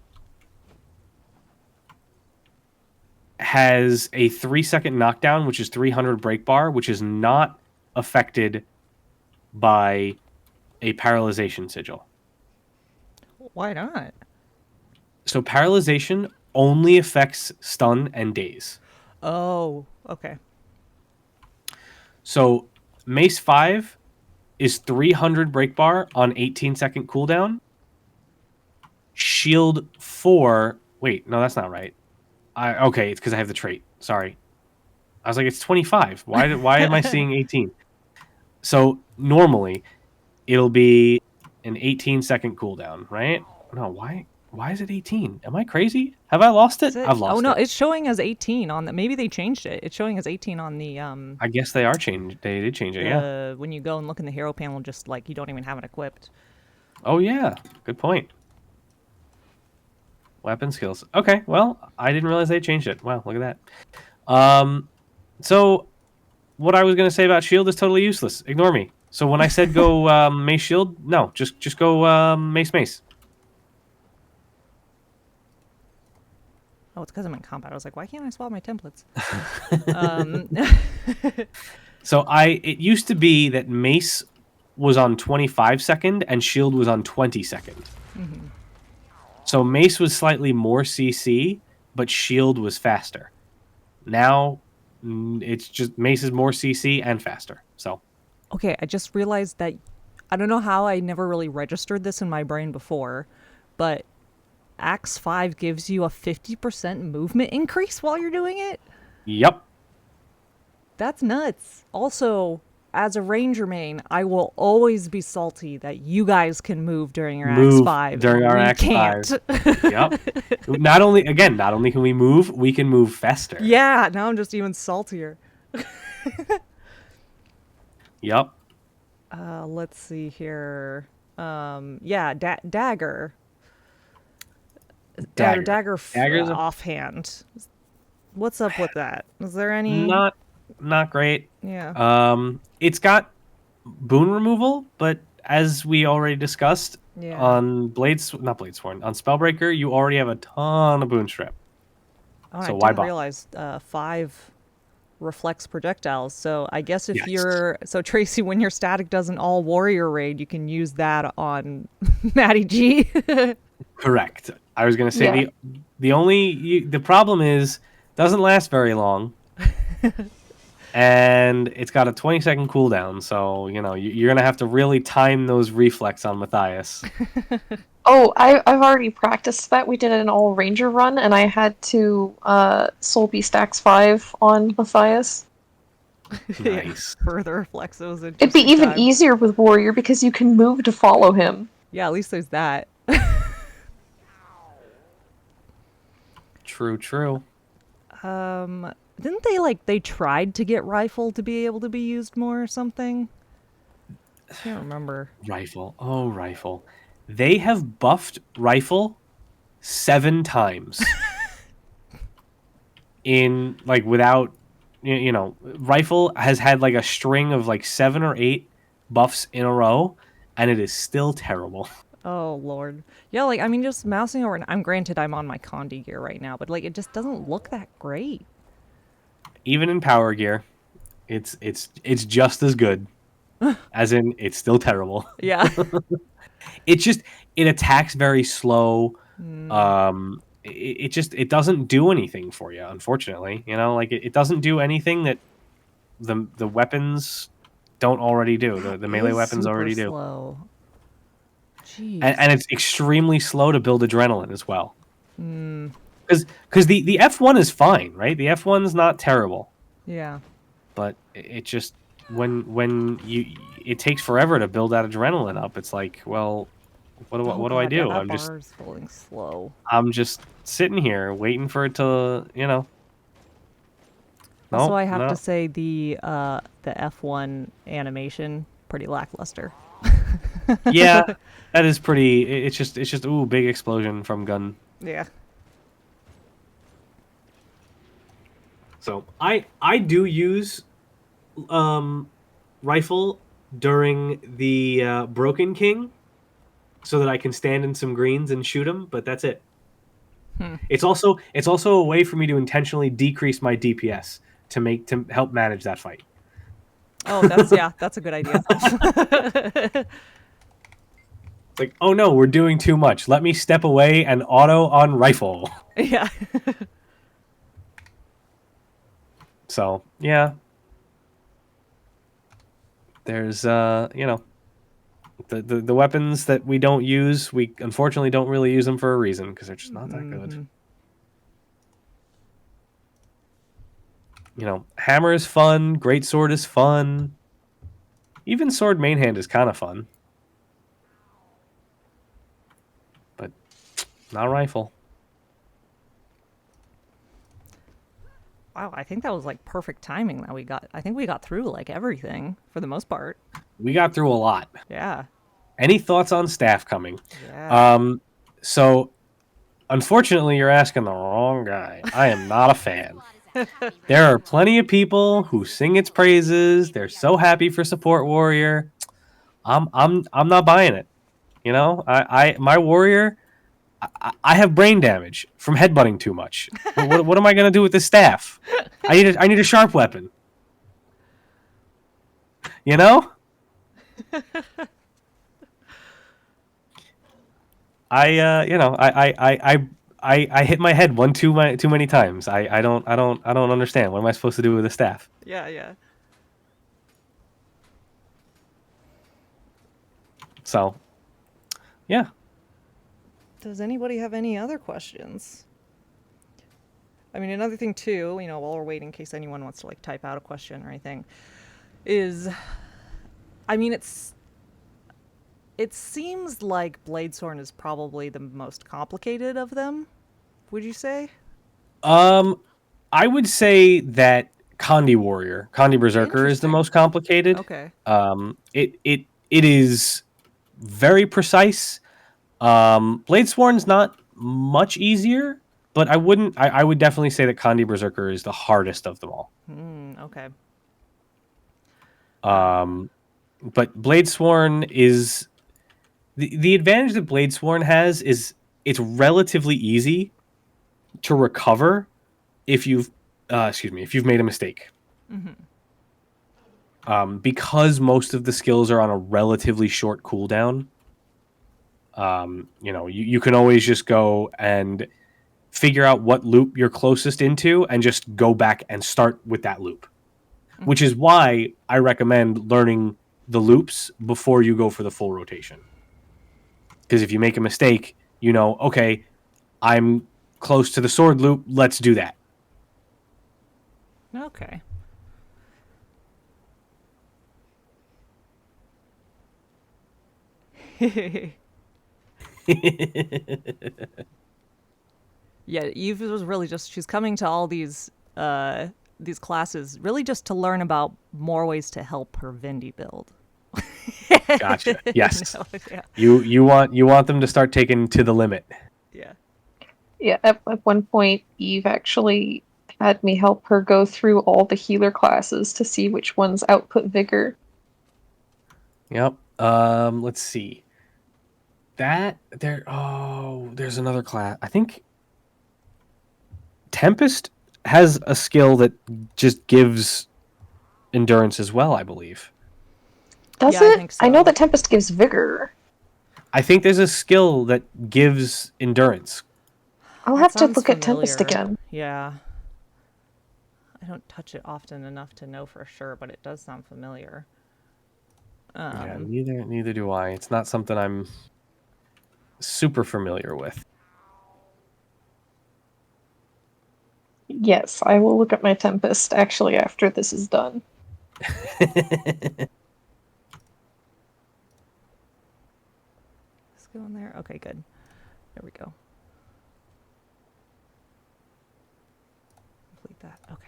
Speaker 2: has a 3-second knockdown, which is 300 break bar, which is not affected by a paralyzation sigil.
Speaker 1: Why not?
Speaker 2: So paralyzation only affects stun and daze.
Speaker 1: Oh, okay.
Speaker 2: So Mace 5 is 300 break bar on 18-second cooldown. Shield 4... Wait, no, that's not right. Okay, it's because I have the trait. Sorry. I was like, it's 25. Why am I seeing 18? So normally, it'll be an 18-second cooldown, right? No, why is it 18? Am I crazy? Have I lost it? I've lost it.
Speaker 1: Oh no, it's showing as 18 on the. Maybe they changed it. It's showing as 18 on the.
Speaker 2: I guess they are changed. They did change it. Yeah.
Speaker 1: When you go and look in the hero panel, just you don't even have it equipped.
Speaker 2: Oh yeah, good point. Weapon skills. Okay, well, I didn't realize they changed it. Wow, look at that. So what I was going to say about shield is totally useless. Ignore me. So when I said go mace shield, no, just go mace.
Speaker 1: Oh, it's because I'm in combat. I was like, why can't I swap my templates? um,
Speaker 2: So it used to be that mace was on 25 second and shield was on 20 second.
Speaker 1: mm-hmm.
Speaker 2: So mace was slightly more CC, but shield was faster. Now it's just mace is more CC and faster. So
Speaker 1: Okay, I just realized that I don't know how I never really registered this in my brain before, but Axe 5 gives you a 50% movement increase while you're doing it?
Speaker 2: yep.
Speaker 1: That's nuts. Also, as a ranger main, I will always be salty that you guys can move during your Axe 5.
Speaker 2: During our
Speaker 1: we
Speaker 2: Axe
Speaker 1: can't.
Speaker 2: 5. Yep. Not only can we move, we can move faster.
Speaker 1: Yeah, now I'm just even saltier.
Speaker 2: Yep.
Speaker 1: Let's see here. Yeah, dagger. Dagger
Speaker 2: Dagger's
Speaker 1: offhand. What's up with that? Is there any?
Speaker 2: Not great.
Speaker 1: Yeah.
Speaker 2: It's got boon removal, but as we already discussed
Speaker 1: Yeah.
Speaker 2: on Bladesworn, on Spellbreaker, you already have a ton of boon strip.
Speaker 1: Oh,
Speaker 2: So
Speaker 1: I
Speaker 2: why
Speaker 1: didn't
Speaker 2: bother?
Speaker 1: realize 5 reflects projectiles. So I guess if
Speaker 2: Yes.
Speaker 1: Tracy, when your static does an all warrior raid, you can use that on Matty G.
Speaker 2: Correct. I was gonna say
Speaker 3: Yeah.
Speaker 2: the problem is doesn't last very long. And it's got a 20-second cooldown, so you're gonna have to really time those reflex on Matthias.
Speaker 4: Oh, I've already practiced that. We did an all ranger run, and I had to Soul Beast Axe 5 on Matthias.
Speaker 2: Nice.
Speaker 1: Further reflects those.
Speaker 4: It'd be even easier with Warrior because you can move to follow him.
Speaker 1: Yeah, at least there's that.
Speaker 2: True.
Speaker 1: Didn't they tried to get rifle to be able to be used more or something? I can't remember.
Speaker 2: Rifle. Oh, rifle. They have buffed rifle 7 times. Without rifle has had a string of 7 or 8 buffs in a row, and it is still terrible.
Speaker 1: Oh Lord. Yeah, just mousing over. I'm granted I'm on my Condi gear right now, but it just doesn't look that great.
Speaker 2: Even in power gear, it's just as good. As in, it's still terrible.
Speaker 1: Yeah.
Speaker 2: It attacks very slow. It doesn't do anything for you, unfortunately. It doesn't do anything that the weapons don't already do. The melee weapons already do.
Speaker 1: Slow. Jeez.
Speaker 2: And it's extremely slow to build adrenaline as well. Because the F1 is fine, right? The F1's not terrible.
Speaker 1: Yeah.
Speaker 2: But it just it takes forever to build that adrenaline up. It's like, well, what do I do?
Speaker 1: Yeah, that bar's going slow.
Speaker 2: I'm just sitting here waiting for it to,
Speaker 1: Also, I have to say the F1 animation pretty lackluster.
Speaker 2: Yeah, that is pretty. It's just ooh, big explosion from gun.
Speaker 1: Yeah.
Speaker 2: So I do use rifle during the Broken King, so that I can stand in some greens and shoot him. But that's it. It's also a way for me to intentionally decrease my DPS to help manage that fight.
Speaker 1: Oh, that's a good idea.
Speaker 2: Like, oh no, we're doing too much. Let me step away and auto on rifle.
Speaker 1: Yeah.
Speaker 2: So yeah, there's the weapons that we don't use. We unfortunately don't really use them for a reason because they're just not that good. Hammer is fun. Great sword is fun. Even sword main hand is kind of fun, but not rifle.
Speaker 1: Wow, I think that was perfect timing that we got. I think we got through everything for the most part.
Speaker 2: We got through a lot.
Speaker 1: Yeah.
Speaker 2: Any thoughts on staff coming?
Speaker 1: Yeah.
Speaker 2: So Unfortunately, you're asking the wrong guy. I am not a fan. There are plenty of people who sing its praises. They're so happy for support warrior. I'm not buying it. You know, my warrior. I have brain damage from headbutting too much. What am I gonna do with this staff? I need a sharp weapon. You know. I hit my head too many times. I don't understand. What am I supposed to do with a staff?
Speaker 1: Yeah.
Speaker 2: So, yeah.
Speaker 1: Does anybody have any other questions? I mean, another thing too, while we're waiting in case anyone wants to like type out a question or anything, is, I mean, it seems like Bladesworn is probably the most complicated of them. Would you say?
Speaker 2: I would say that Kandi Berserker is the most complicated.
Speaker 1: Okay.
Speaker 2: It is very precise. Bladesworn's not much easier, but I would definitely say that Kandi Berserker is the hardest of them all.
Speaker 1: Okay.
Speaker 2: But Bladesworn is the advantage that Bladesworn has is it's relatively easy to recover if you've made a mistake. Because most of the skills are on a relatively short cooldown. You can always just go and figure out what loop you're closest into and just go back and start with that loop. Which is why I recommend learning the loops before you go for the full rotation. Because if you make a mistake, okay, I'm close to the sword loop, let's do that.
Speaker 1: Okay. Yeah, Eve was really she's coming to all these classes really just to learn about more ways to help her Vindy build.
Speaker 2: Gotcha. Yes.
Speaker 1: Yeah.
Speaker 2: You want them to start taking to the limit.
Speaker 1: Yeah.
Speaker 4: Yeah, at one point, Eve actually had me help her go through all the healer classes to see which ones output vigor.
Speaker 2: Yep. Let's see. There's another class. I think Tempest has a skill that just gives endurance as well, I believe.
Speaker 4: Does
Speaker 1: Yeah,
Speaker 4: it?
Speaker 1: I think so.
Speaker 4: I know that Tempest gives vigor.
Speaker 2: I think there's a skill that gives endurance.
Speaker 4: I'll
Speaker 1: That
Speaker 4: have to
Speaker 1: sounds
Speaker 4: look at Tempest
Speaker 1: familiar.
Speaker 4: again.
Speaker 1: Yeah. I don't touch it often enough to know for sure, but it does sound familiar.
Speaker 2: Yeah, neither do I. It's not something I'm super familiar with.
Speaker 4: Yes, I will look at my Tempest actually after this is done.
Speaker 1: Let's go in there. Okay, good. There we go. Complete that. Okay.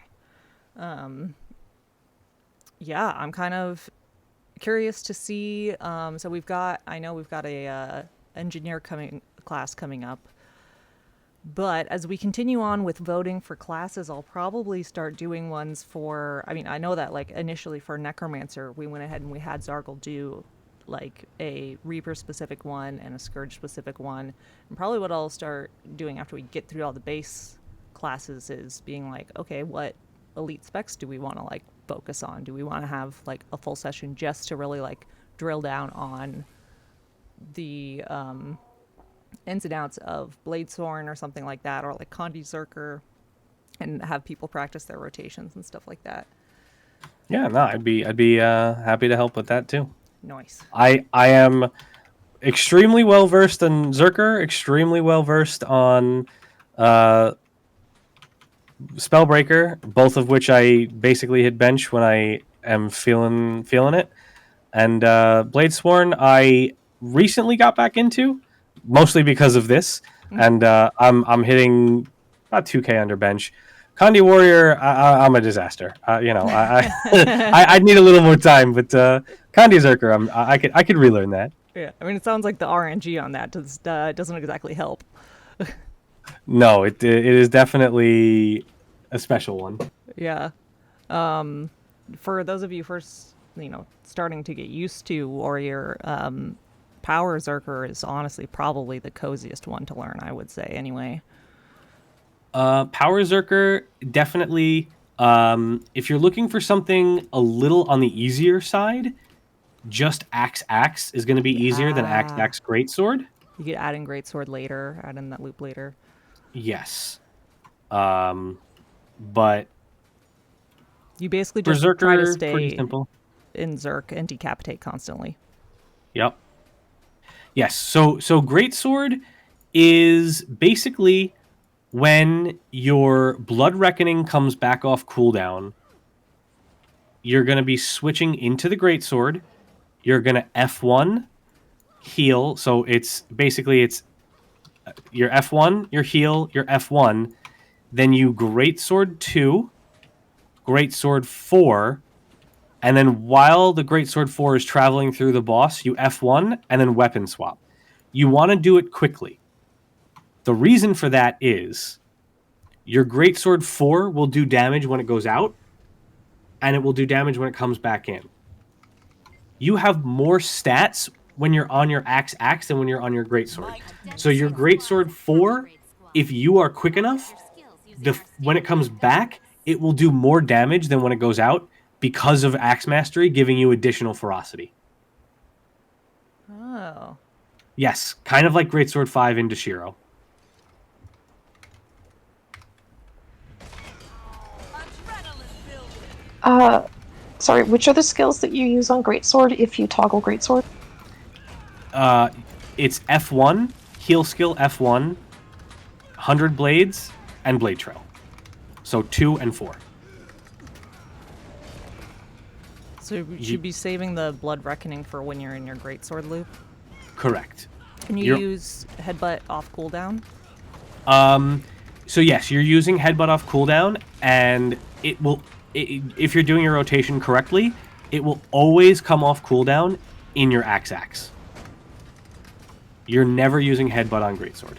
Speaker 1: Yeah, I'm kind of curious to see. So I know we've got a engineer class coming up. But as we continue on with voting for classes, I'll probably start doing ones for, I know that like initially for Necromancer, we went ahead and we had Zargle do like a Reaper specific one and a Scourge specific one. And probably what I'll start doing after we get through all the base classes is being like, okay, what elite specs do we want to like focus on? Do we want to have like a full session just to really like drill down on the ins and outs of Bladesworn or something like that, or like Kandi Zerker, and have people practice their rotations and stuff like that?
Speaker 2: Yeah, no, I'd be happy to help with that too.
Speaker 1: Nice.
Speaker 2: I am extremely well versed in Zerker, extremely well versed on Spellbreaker, both of which I basically hit bench when I am feeling it. And Bladesworn I recently got back into, mostly because of this, and I'm hitting about 2K under bench. Kandi Warrior, I'm a disaster. I'd need a little more time, but Kandi Zerker, I could relearn that.
Speaker 1: Yeah, it sounds like the RNG on that doesn't exactly help.
Speaker 2: No, it is definitely a special one.
Speaker 1: Yeah. For those of you first, starting to get used to Warrior, Power Zerker is honestly probably the coziest one to learn, I would say, anyway.
Speaker 2: Power Zerker, definitely. If you're looking for something a little on the easier side, just Axe is going to be easier than Axe Greatsword.
Speaker 1: You could add in Greatsword later, add in that loop later.
Speaker 2: Yes. But
Speaker 1: you basically just
Speaker 2: Berserker,
Speaker 1: try to stay
Speaker 2: pretty simple.
Speaker 1: in Zerk and decapitate constantly.
Speaker 2: Yep. Yes. So Greatsword is basically when your Blood Reckoning comes back off cooldown, you're going to be switching into the Greatsword. You're going to F1 heal. So it's your F1, your heal, your F1. Then you Greatsword 2, Greatsword 4, and then while the Greatsword 4 is traveling through the boss, you F1 and then weapon swap. You want to do it quickly. The reason for that is your Greatsword 4 will do damage when it goes out, and it will do damage when it comes back in. You have more stats when you're on your Axe than when you're on your Greatsword. So your Greatsword 4, if you are quick enough, when it comes back, it will do more damage than when it goes out because of Axe Mastery giving you additional ferocity.
Speaker 1: Oh.
Speaker 2: Yes, kind of like Greatsword 5 in Dashiro.
Speaker 4: Sorry, which are the skills that you use on Greatsword if you toggle Greatsword?
Speaker 2: It's F1, heal skill F1, 100 blades, and blade trail. So 2 and 4.
Speaker 1: So you should be saving the Blood Reckoning for when you're in your Greatsword loop?
Speaker 2: Correct.
Speaker 1: Can you use Headbutt off cooldown?
Speaker 2: So yes, you're using Headbutt off cooldown, and if you're doing your rotation correctly, it will always come off cooldown in your Axe. You're never using Headbutt on Greatsword.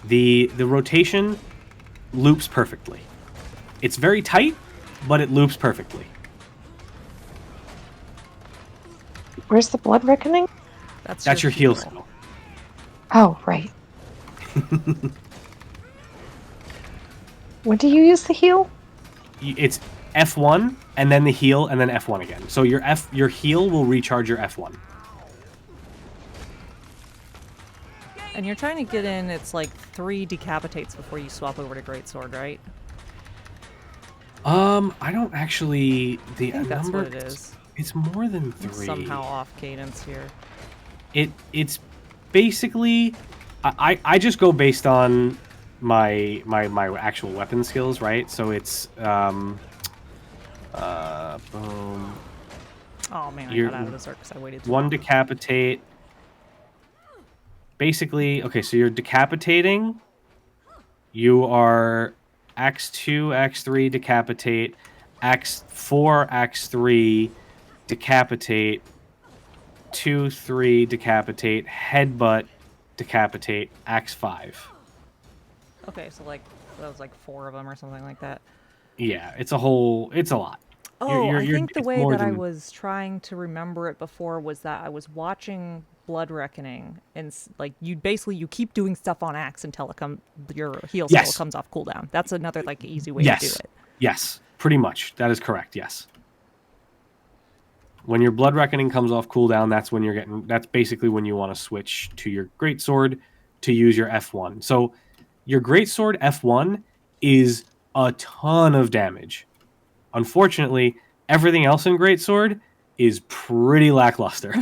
Speaker 2: The rotation loops perfectly. It's very tight, but it loops perfectly.
Speaker 4: Where's the Blood Reckoning?
Speaker 2: That's your heal skill.
Speaker 4: Oh, right. When do you use the heal?
Speaker 2: It's F1 and then the heal and then F1 again. So your heal will recharge your F1.
Speaker 1: And you're trying to get in, it's like 3 decapitates before you swap over to Greatsword, right?
Speaker 2: I don't actually...
Speaker 1: I think that's what it is.
Speaker 2: It's more than 3.
Speaker 1: It's somehow off cadence here.
Speaker 2: It's basically... I just go based on my actual weapon skills, right? So it's... boom...
Speaker 1: Oh man, I got out of the Zerk because I waited too long.
Speaker 2: 1 decapitate... Basically, okay, so you're decapitating. You are X2, X3, decapitate. X4, X3, decapitate. 2, 3, decapitate. Headbutt, decapitate. X5.
Speaker 1: Okay, so like that was like 4 of them or something like that.
Speaker 2: Yeah, it's a lot.
Speaker 1: Oh, I think the way that I was trying to remember it before was that I was watching Blood Reckoning, and like you keep doing stuff on Axe until your heal skill comes off cooldown. That's another like easy way to do it.
Speaker 2: Yes, pretty much. That is correct. Yes. When your Blood Reckoning comes off cooldown, that's basically when you want to switch to your Greatsword to use your F1. So your Greatsword F1 is a ton of damage. Unfortunately, everything else in Greatsword is pretty lackluster.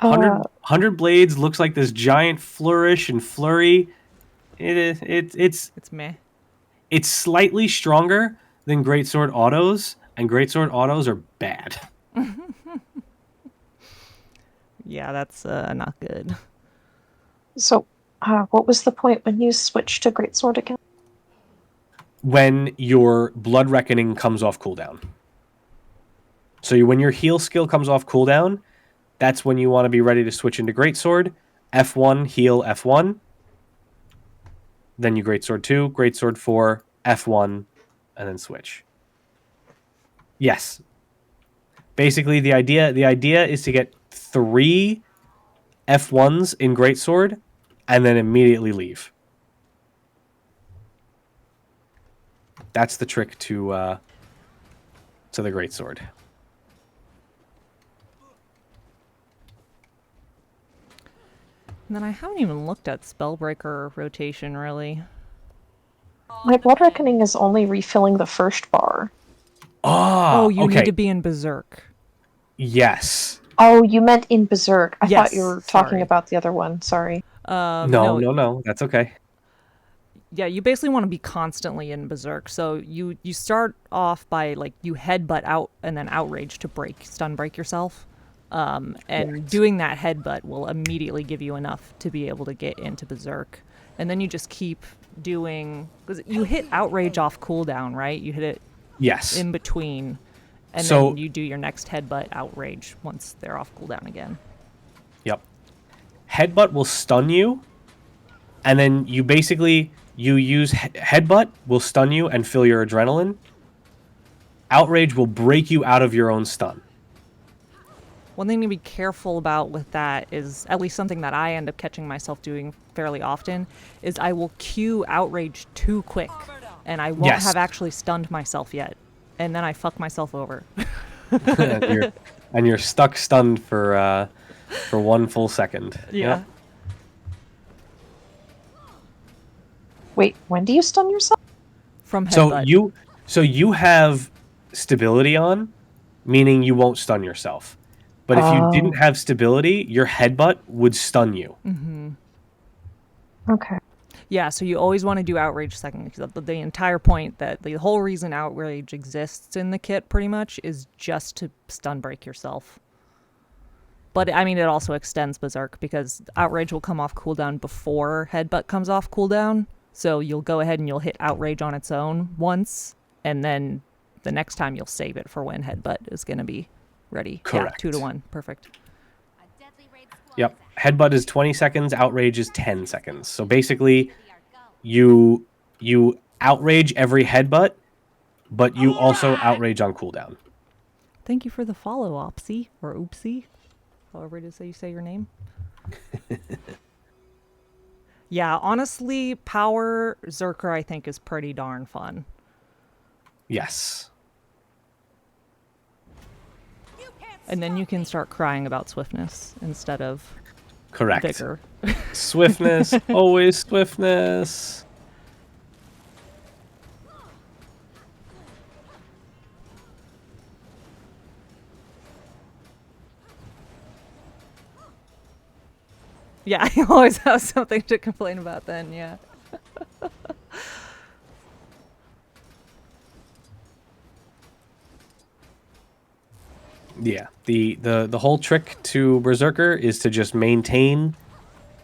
Speaker 2: 100 blades looks like this giant flourish and flurry. It's
Speaker 1: meh.
Speaker 2: It's slightly stronger than Greatsword autos, and Greatsword autos are bad.
Speaker 1: Yeah, that's not good.
Speaker 4: So, what was the point when you switched to Greatsword again?
Speaker 2: When your Blood Reckoning comes off cooldown. So when your heal skill comes off cooldown, that's when you want to be ready to switch into Greatsword. F1, heal F1. Then you Greatsword 2, Greatsword 4, F1, and then switch. Yes. Basically, the idea is to get 3 F1s in Greatsword and then immediately leave. That's the trick to the Greatsword.
Speaker 1: And then I haven't even looked at Spellbreaker rotation, really.
Speaker 4: My Blood Reckoning is only refilling the first bar.
Speaker 1: Oh, you
Speaker 2: okay.
Speaker 1: need to be in Berserk.
Speaker 2: Yes.
Speaker 4: Oh, you meant in Berserk. I thought you
Speaker 1: Yes,
Speaker 4: were talking
Speaker 1: sorry.
Speaker 4: about the other one. Sorry.
Speaker 2: No. That's okay.
Speaker 1: Yeah, you basically want to be constantly in Berserk. So you start off by, like, you headbutt out and then outrage to stun break yourself. And doing that headbutt will immediately give you enough to be able to get into Berserk. And then you just keep doing... Because you hit outrage off cooldown, right? You hit it
Speaker 2: Yes.
Speaker 1: in between. And
Speaker 2: So-
Speaker 1: then you do your next headbutt outrage once they're off cooldown again.
Speaker 2: Yep. Headbutt will stun you, and then you basically... You use Headbutt will stun you and fill your adrenaline. Outrage will break you out of your own stun.
Speaker 1: One thing to be careful about with that is, at least something that I end up catching myself doing fairly often, is I will cue Outrage too quick, and I won't
Speaker 2: Yes.
Speaker 1: have actually stunned myself yet, and then I fuck myself over.
Speaker 2: and you're stuck stunned for 1 full second.
Speaker 1: Yeah.
Speaker 2: Yep.
Speaker 4: Wait, when do you stun yourself?
Speaker 1: From headbutt.
Speaker 2: So you have stability on, meaning you won't stun yourself. But if you didn't have stability, your headbutt would stun you.
Speaker 1: Mm-hmm.
Speaker 4: Okay.
Speaker 1: Yeah, so you always want to do Outrage second, because the entire point, that the whole reason Outrage exists in the kit pretty much is just to stun break yourself. But I mean, it also extends Berserk, because Outrage will come off cooldown before Headbutt comes off cooldown. So you'll go ahead and you'll hit Outrage on its own once, and then the next time you'll save it for when Headbutt is going to be ready.
Speaker 2: Correct.
Speaker 1: Yeah, 2 to 1. Perfect.
Speaker 2: Yep. Headbutt is 20 seconds, outrage is 10 seconds. So basically you outrage every headbutt, but you also outrage on cooldown.
Speaker 1: Thank you for the follow, Opsy, or Oopsie, however it is that you say your name. Yeah, honestly, Power Zerker, I think, is pretty darn fun.
Speaker 2: Yes.
Speaker 1: And then you can start crying about swiftness instead of
Speaker 2: Correct.
Speaker 1: vigor.
Speaker 2: Swiftness, always swiftness.
Speaker 1: Yeah, you always have something to complain about then, yeah.
Speaker 2: Yeah. The whole trick to Berserker is to just maintain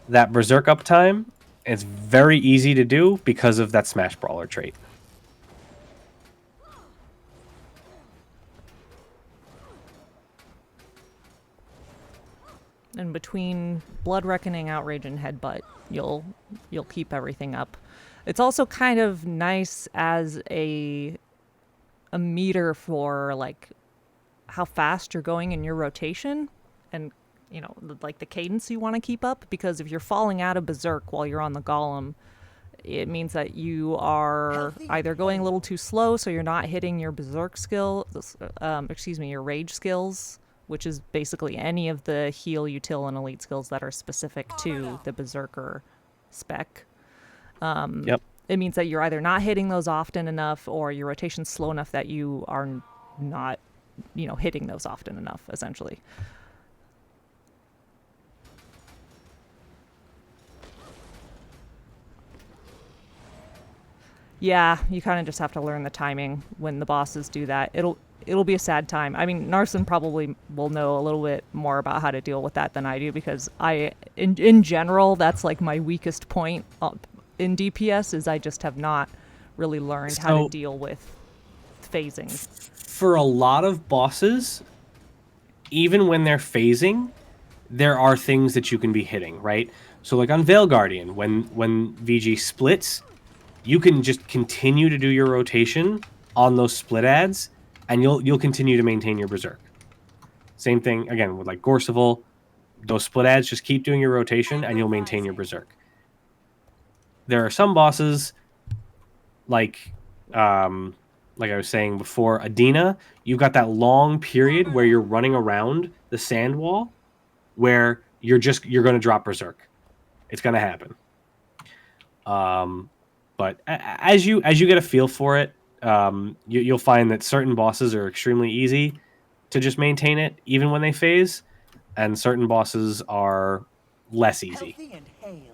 Speaker 2: that Berserk uptime. It's very easy to do because of that Smash Brawler trait.
Speaker 1: And between Blood Reckoning, Outrage, and Headbutt, you'll keep everything up. It's also kind of nice as a meter for, like, how fast you're going in your rotation, and, you know, like the cadence you want to keep up, because if you're falling out of Berserk while you're on the Golem, it means that you are either going a little too slow, so you're not hitting your Berserk skill, your Rage skills, which is basically any of the heal, util, and elite skills that are specific to the Berserker spec.
Speaker 2: Yep.
Speaker 1: It means that you're either not hitting those often enough, or your rotation's slow enough that you are not, you know, hitting those often enough, essentially. Yeah, you kind of just have to learn the timing when the bosses do that. It'll be a sad time. I mean, Narcin probably will know a little bit more about how to deal with that than I do, because in general, that's like my weakest point in DPS, is I just have not really learned how to deal with phasing.
Speaker 2: For a lot of bosses, even when they're phasing, there are things that you can be hitting, right? So like on Veil Guardian, when VG splits, you can just continue to do your rotation on those split ads, and you'll continue to maintain your Berserk. Same thing again with like Gorseval. Those split ads, just keep doing your rotation, and you'll maintain your Berserk. There are some bosses like I was saying before, Adina, you've got that long period where you're running around the sand wall where you're going to drop Berserk. It's going to happen. But as you get a feel for it, you'll find that certain bosses are extremely easy to just maintain it even when they phase, and certain bosses are less easy.
Speaker 5: Healthy and hale.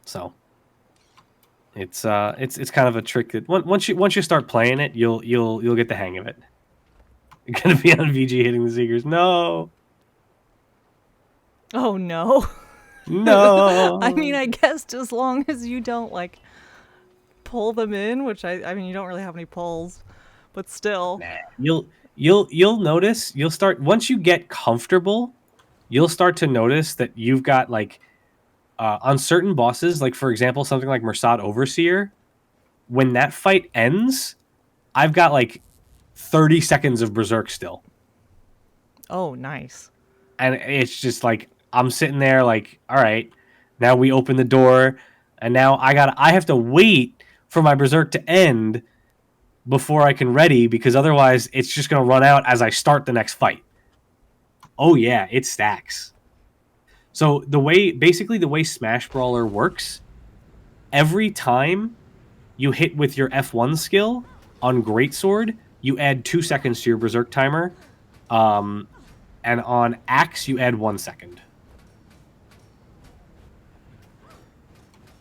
Speaker 2: So it's kind of a trick that once you start playing it, you'll get the hang of it. You're gonna be on VG hitting the Seekers. No.
Speaker 1: Oh no.
Speaker 2: No.
Speaker 1: I mean, I guess as long as you don't like pull them in, which I mean you don't really have any pulls, but still.
Speaker 2: Nah. You'll notice, you'll start once you get comfortable, you'll start to notice that you've got like on certain bosses, like for example, something like Mersad Overseer, when that fight ends, I've got like 30 seconds of Berserk still.
Speaker 1: Oh, nice.
Speaker 2: And it's just like I'm sitting there like, all right, now we open the door, and now I have to wait for my Berserk to end before I can ready, because otherwise it's just gonna run out as I start the next fight. Oh yeah, it stacks. So the way Smash Brawler works, every time you hit with your F1 skill on Greatsword, you add 2 seconds to your Berserk timer. And on Axe, you add 1 second.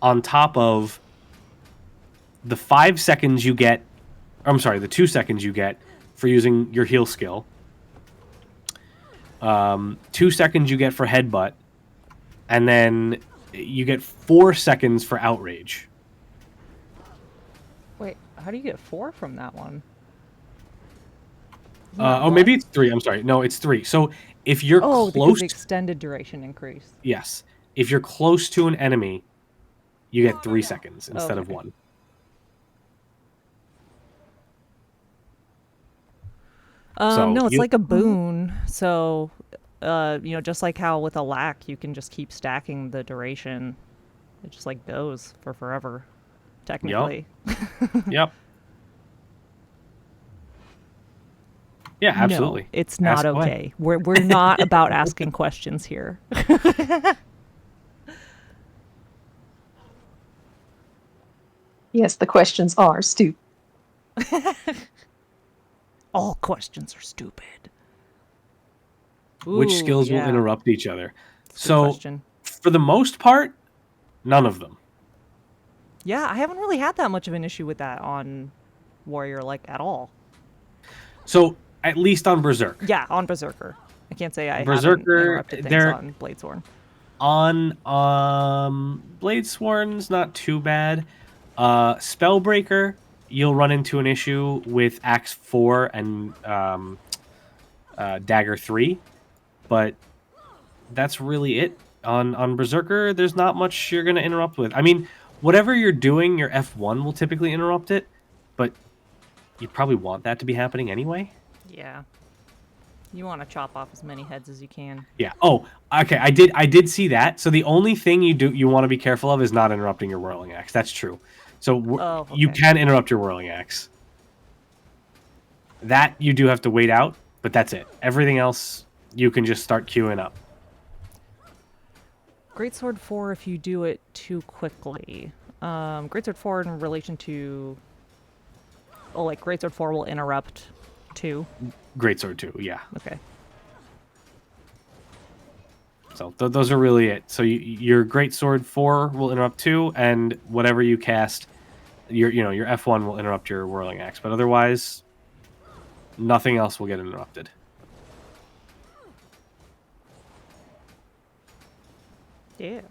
Speaker 2: On top of the 5 seconds you get, the 2 seconds you get for using your heal skill. 2 seconds you get for Headbutt. And then you get 4 seconds for Outrage.
Speaker 1: Wait, how do you get 4 from that one?
Speaker 2: Maybe it's 3. I'm sorry. No, it's 3. So if you're
Speaker 1: because
Speaker 2: close,
Speaker 1: the extended duration increase.
Speaker 2: yes, if you're close to an enemy, you get 3 seconds instead of 1.
Speaker 1: No, it's like a boon. So, just like how with a lack you can just keep stacking the duration. It just like goes for forever, technically.
Speaker 2: Yep. Yeah, absolutely.
Speaker 1: No, it's not
Speaker 2: Ask away.
Speaker 1: okay. We're not about asking questions here.
Speaker 4: Yes, the questions are stupid.
Speaker 1: All questions are stupid.
Speaker 2: Which
Speaker 1: Ooh,
Speaker 2: skills will
Speaker 1: yeah.
Speaker 2: interrupt each other?
Speaker 1: That's a good
Speaker 2: So,
Speaker 1: question.
Speaker 2: for the most part, none of them.
Speaker 1: Yeah, I haven't really had that much of an issue with that on Warrior, like, at all.
Speaker 2: So, at least on Berserk.
Speaker 1: Yeah, on Berserker. I can't say I
Speaker 2: Berserker,
Speaker 1: haven't interrupted things
Speaker 2: they're-
Speaker 1: on Bladesworn.
Speaker 2: On Bladesworn's not too bad. Spellbreaker, you'll run into an issue with Axe 4 and Dagger 3, but that's really it. On Berserker, there's not much you're going to interrupt with. I mean, whatever you're doing, your F1 will typically interrupt it, but you probably want that to be happening anyway.
Speaker 1: Yeah. You want to chop off as many heads as you can.
Speaker 2: Yeah. Oh, okay. I did see that. So the only thing you want to be careful of is not interrupting your Whirling Axe. That's true. So you can interrupt your Whirling Axe. That you do have to wait out, but that's it. Everything else you can just start queuing up.
Speaker 1: Greatsword 4 if you do it too quickly. Greatsword 4 in relation to... Oh, like Greatsword 4 will interrupt 2?
Speaker 2: Greatsword 2, yeah.
Speaker 1: Okay.
Speaker 2: So those are really it. So your Greatsword 4 will interrupt 2, and whatever you cast, your F1 will interrupt your Whirling Axe. But otherwise, nothing else will get interrupted.
Speaker 1: Yeah.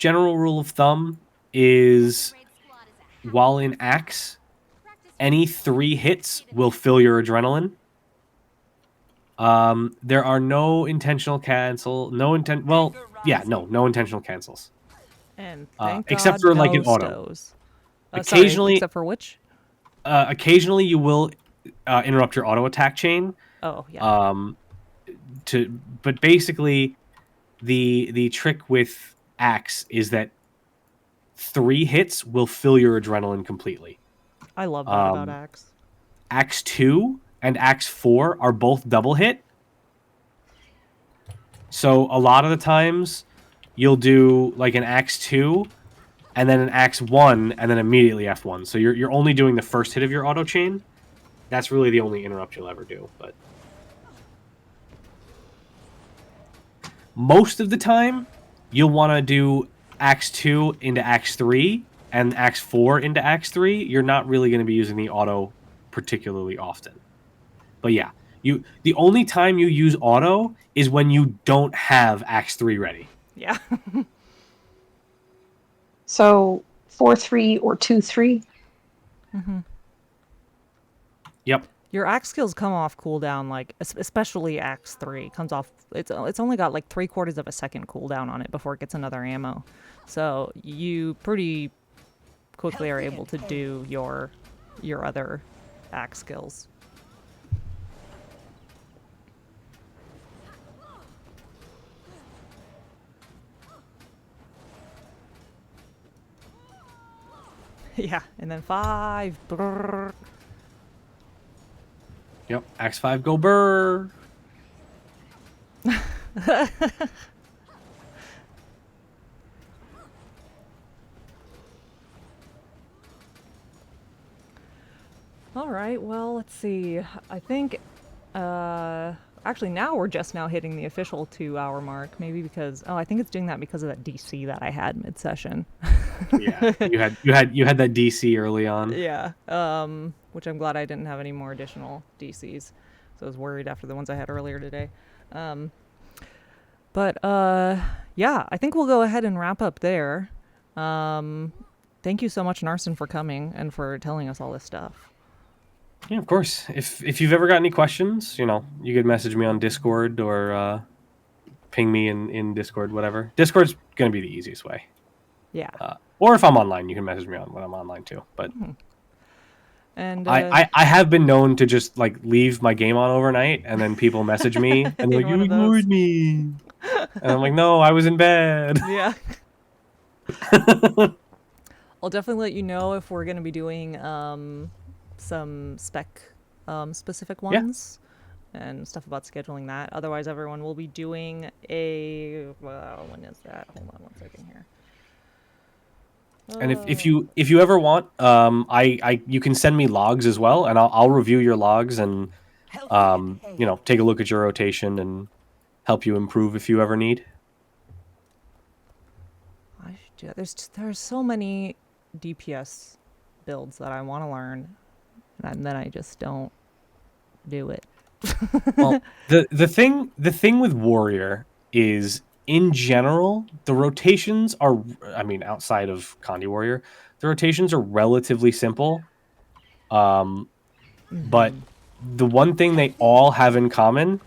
Speaker 2: general rule of thumb is while in Axe, any 3 hits will fill your adrenaline. There are no intentional no intentional cancels.
Speaker 1: And thank
Speaker 2: except
Speaker 1: God,
Speaker 2: for
Speaker 1: no
Speaker 2: like an auto.
Speaker 1: stows.
Speaker 2: Occasionally,
Speaker 1: sorry, except for which?
Speaker 2: Occasionally you will interrupt your auto attack chain.
Speaker 1: Oh yeah.
Speaker 2: But basically, the trick with Axe is that 3 hits will fill your adrenaline completely.
Speaker 1: I love that about Axe.
Speaker 2: Axe 2 and Axe 4 are both double hit. So a lot of the times you'll do like an Axe 2 and then an Axe 1 and then immediately F1. So you're only doing the first hit of your auto chain. That's really the only interrupt you'll ever do, but most of the time you'll want to do Axe 2 into Axe 3 and Axe 4 into Axe 3. You're not really going to be using the auto particularly often. But yeah, the only time you use auto is when you don't have Axe 3 ready.
Speaker 1: Yeah.
Speaker 4: So 4-3 or 2-3.
Speaker 1: Mm-hmm.
Speaker 2: Yep.
Speaker 1: Your axe skills come off cooldown, like especially axe 3 comes off. It's only got like 3/4 of a second cooldown on it before it gets another ammo, so you pretty quickly are able to do your other axe skills. Yeah, and then 5. Brrr.
Speaker 2: Yep. Axe 5 go burr.
Speaker 1: All right, well, let's see. I think, actually now we're just now hitting the official 2-hour mark, maybe because, I think it's doing that because of that DC that I had mid-session.
Speaker 2: Yeah, you had that DC early on.
Speaker 1: Yeah, which I'm glad I didn't have any more additional DCs. So I was worried after the ones I had earlier today. But yeah, I think we'll go ahead and wrap up there. Thank you so much, Narcin, for coming and for telling us all this stuff.
Speaker 2: Yeah, of course. If you've ever got any questions, you could message me on Discord or ping me in Discord, whatever. Discord's going to be the easiest way.
Speaker 1: Yeah.
Speaker 2: Or if I'm online, you can message me when I'm online too. But
Speaker 1: and
Speaker 2: I have been known to just like leave my game on overnight, and then people message me and they're like, "You ignored me," and I'm like, "No, I was in bed."
Speaker 1: Yeah. I'll definitely let you know if we're going to be doing some spec specific ones and stuff about scheduling that. Otherwise, everyone will be doing when is that? Hold on 1 second here.
Speaker 2: And if you ever want, you can send me logs as well, and I'll review your logs and take a look at your rotation and help you improve if you ever need.
Speaker 1: I should do that. There's so many DPS builds that I want to learn, and then I just don't do it.
Speaker 2: Well, the thing with Warrior is, in general, the rotations are, outside of Condi Warrior, the rotations are relatively simple. But the one thing they all have in common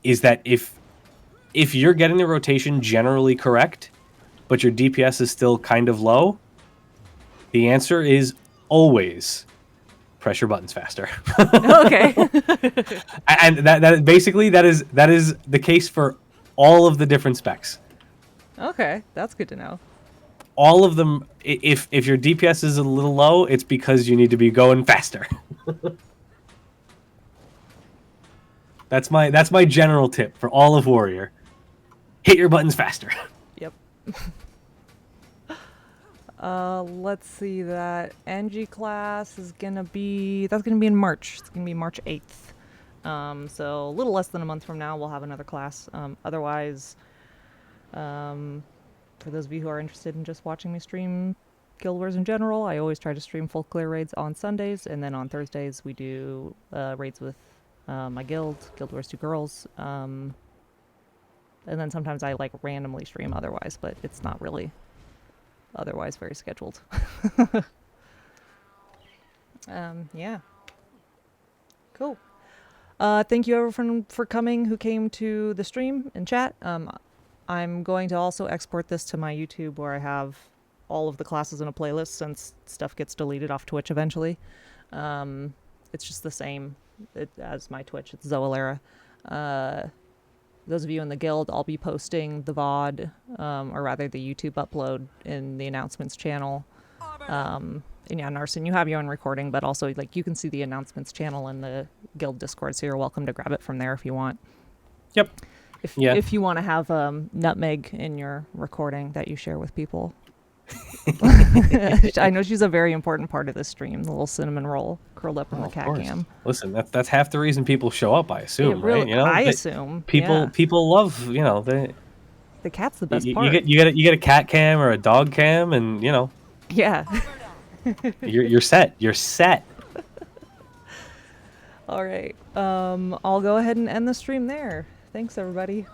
Speaker 2: is that if you're getting the rotation generally correct, but your DPS is still kind of low, the answer is always press your buttons faster.
Speaker 1: Okay.
Speaker 2: And that basically that is the case for all of the different specs.
Speaker 1: Okay, that's good to know.
Speaker 2: All of them, if your DPS is a little low, it's because you need to be going faster. That's my general tip for all of Warrior. Hit your buttons faster.
Speaker 1: Yep. Let's see, that NG class is gonna be in March. It's gonna be March 8th. So a little less than a month from now, we'll have another class. Otherwise, for those of you who are interested in just watching me stream Guild Wars in general, I always try to stream full clear raids on Sundays, and then on Thursdays we do raids with my Guild Wars 2 Girls. And then sometimes I like randomly stream otherwise, but it's not really otherwise very scheduled. Yeah. Cool. Thank you everyone for coming who came to the stream and chat. I'm going to also export this to my YouTube where I have all of the classes in a playlist since stuff gets deleted off Twitch eventually. It's just the same as my Twitch. It's Zoalera. Those of you in the guild, I'll be posting the VOD, or rather the YouTube upload in the announcements channel. And yeah, Narcin, you have your own recording, but also like you can see the announcements channel in the guild Discord, so you're welcome to grab it from there if you want.
Speaker 2: Yep.
Speaker 1: If you want to have Nutmeg in your recording that you share with people. I know she's a very important part of this stream, the little cinnamon roll curled up in the cat cam.
Speaker 2: Listen, that's half the reason people show up, I assume, right? You know,
Speaker 1: I assume
Speaker 2: people love, you know, the
Speaker 1: cat's the best part.
Speaker 2: You get a cat cam or a dog cam, and you know,
Speaker 1: yeah,
Speaker 2: you're set. You're set.
Speaker 1: All right, I'll go ahead and end the stream there. Thanks, everybody.